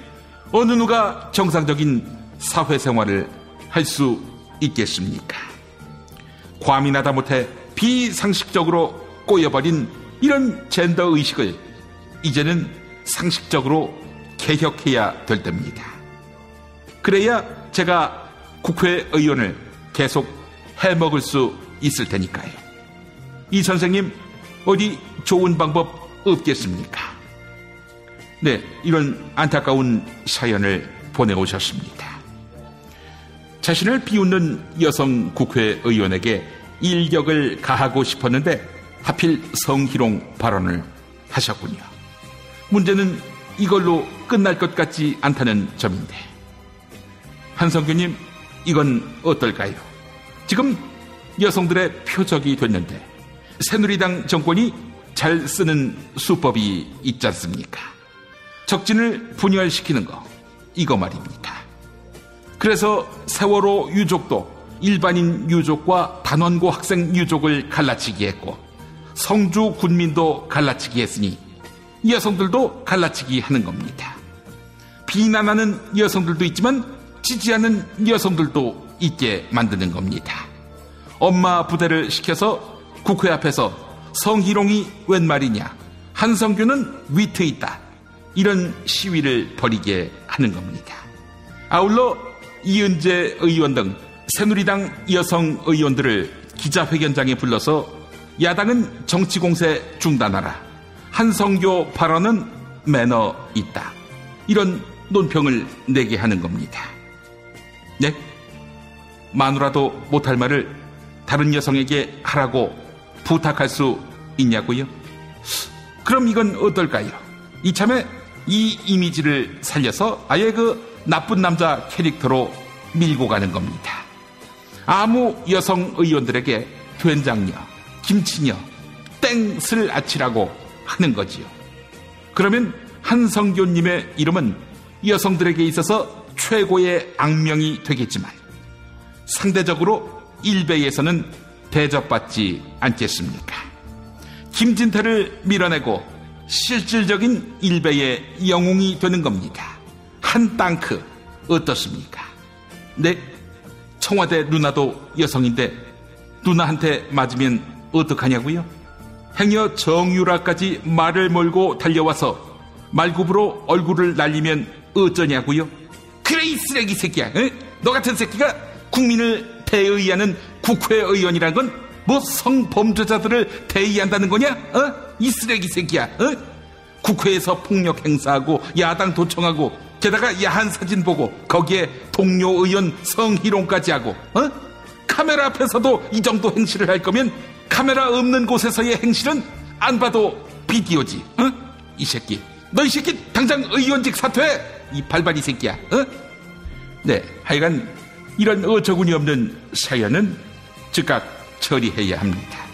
어느 누가 정상적인 사회생활을 할 수 있겠습니까? 과민하다 못해 비상식적으로 꼬여버린 이런 젠더의식을 이제는 상식적으로 개혁해야 될 때입니다. 그래야 제가 국회의원을 계속 해먹을 수 있을 테니까요. 이 선생님 어디 좋은 방법 없겠습니까? 네, 이런 안타까운 사연을 보내오셨습니다. 자신을 비웃는 여성 국회의원에게 일격을 가하고 싶었는데 하필 성희롱 발언을 하셨군요. 문제는 이걸로 끝날 것 같지 않다는 점인데, 한성규님 이건 어떨까요? 지금 여성들의 표적이 됐는데 새누리당 정권이 잘 쓰는 수법이 있지 않습니까? 적진을 분열시키는 거, 이거 말입니다. 그래서 세월호 유족도 일반인 유족과 단원고 학생 유족을 갈라치기 했고, 성주 군민도 갈라치기 했으니 여성들도 갈라치기 하는 겁니다. 비난하는 여성들도 있지만 지지하는 여성들도 있게 만드는 겁니다. 엄마 부대를 시켜서 국회 앞에서 성희롱이 웬 말이냐, 한성규는 위트 있다, 이런 시위를 벌이게 하는 겁니다. 아울러 이은재 의원 등 새누리당 여성 의원들을 기자회견장에 불러서 야당은 정치공세 중단하라, 한성교 발언은 매너 있다, 이런 논평을 내게 하는 겁니다. 네? 마누라도 못할 말을 다른 여성에게 하라고 부탁할 수 있냐고요? 그럼 이건 어떨까요? 이참에 이 이미지를 살려서 아예 그 나쁜 남자 캐릭터로 밀고 가는 겁니다. 아무 여성 의원들에게 된장녀, 김치녀, 땡을 아치라고 하는 거지요. 그러면 한성교님의 이름은 여성들에게 있어서 최고의 악명이 되겠지만 상대적으로 일베에서는 대접받지 않겠습니까? 김진태를 밀어내고 실질적인 일베의 영웅이 되는 겁니다. 한 땅크 어떻습니까? 네, 청와대 누나도 여성인데 누나한테 맞으면 어떡하냐고요? 행여 정유라까지 말을 몰고 달려와서 말굽으로 얼굴을 날리면 어쩌냐고요? 그래, 이 쓰레기 새끼야. 에? 너 같은 새끼가 국민을 대의하는 국회의원이란 건 뭐 성범죄자들을 대의한다는 거냐? 이 쓰레기 새끼야. 국회에서 폭력 행사하고 야당 도청하고 게다가 야한 사진 보고 거기에 동료 의원 성희롱까지 하고 카메라 앞에서도 이 정도 행실을 할 거면 카메라 없는 곳에서의 행실은 안 봐도 비디오지. 이 새끼, 너 이 새끼 당장 의원직 사퇴해, 이 발발이 새끼야. 네, 하여간 이런 어처구니 없는 사연은 즉각 처리해야 합니다.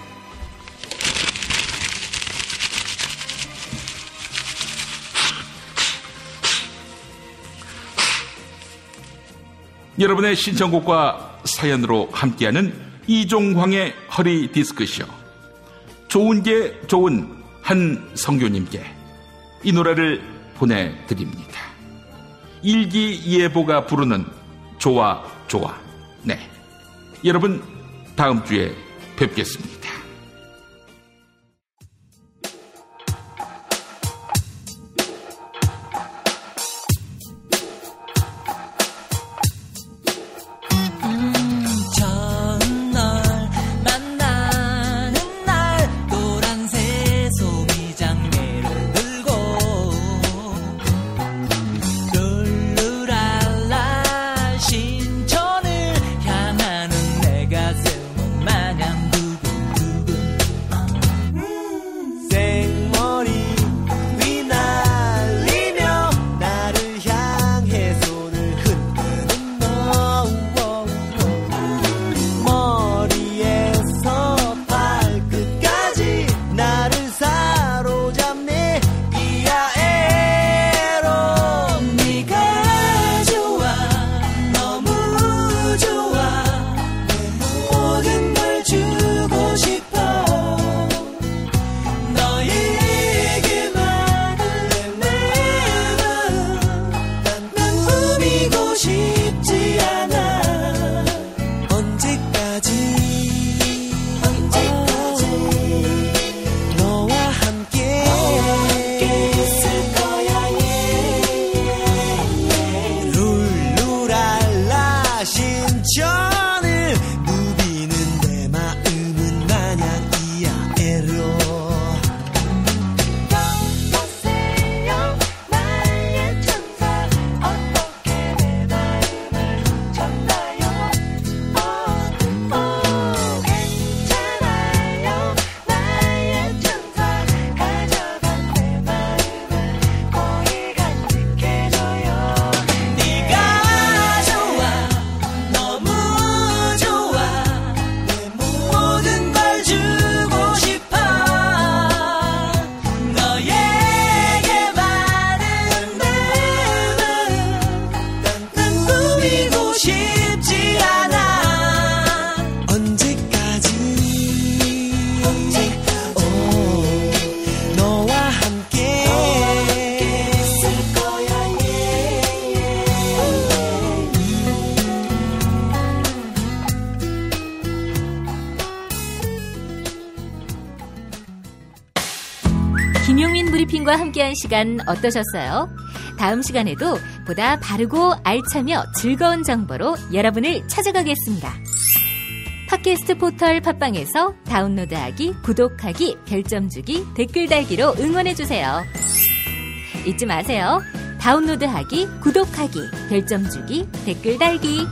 여러분의 신청곡과 사연으로 함께하는 이종황의 허리 디스크쇼. 좋은 게 좋은 한성교님께 이 노래를 보내드립니다. 일기예보가 부르는 좋아 좋아. 네, 여러분 다음 주에 뵙겠습니다. 김용민 브리핑과 함께한 시간 어떠셨어요? 다음 시간에도 보다 바르고 알차며 즐거운 정보로 여러분을 찾아가겠습니다. 팟캐스트 포털 팟빵에서 다운로드하기, 구독하기, 별점 주기, 댓글 달기로 응원해주세요. 잊지 마세요. 다운로드하기, 구독하기, 별점 주기, 댓글 달기.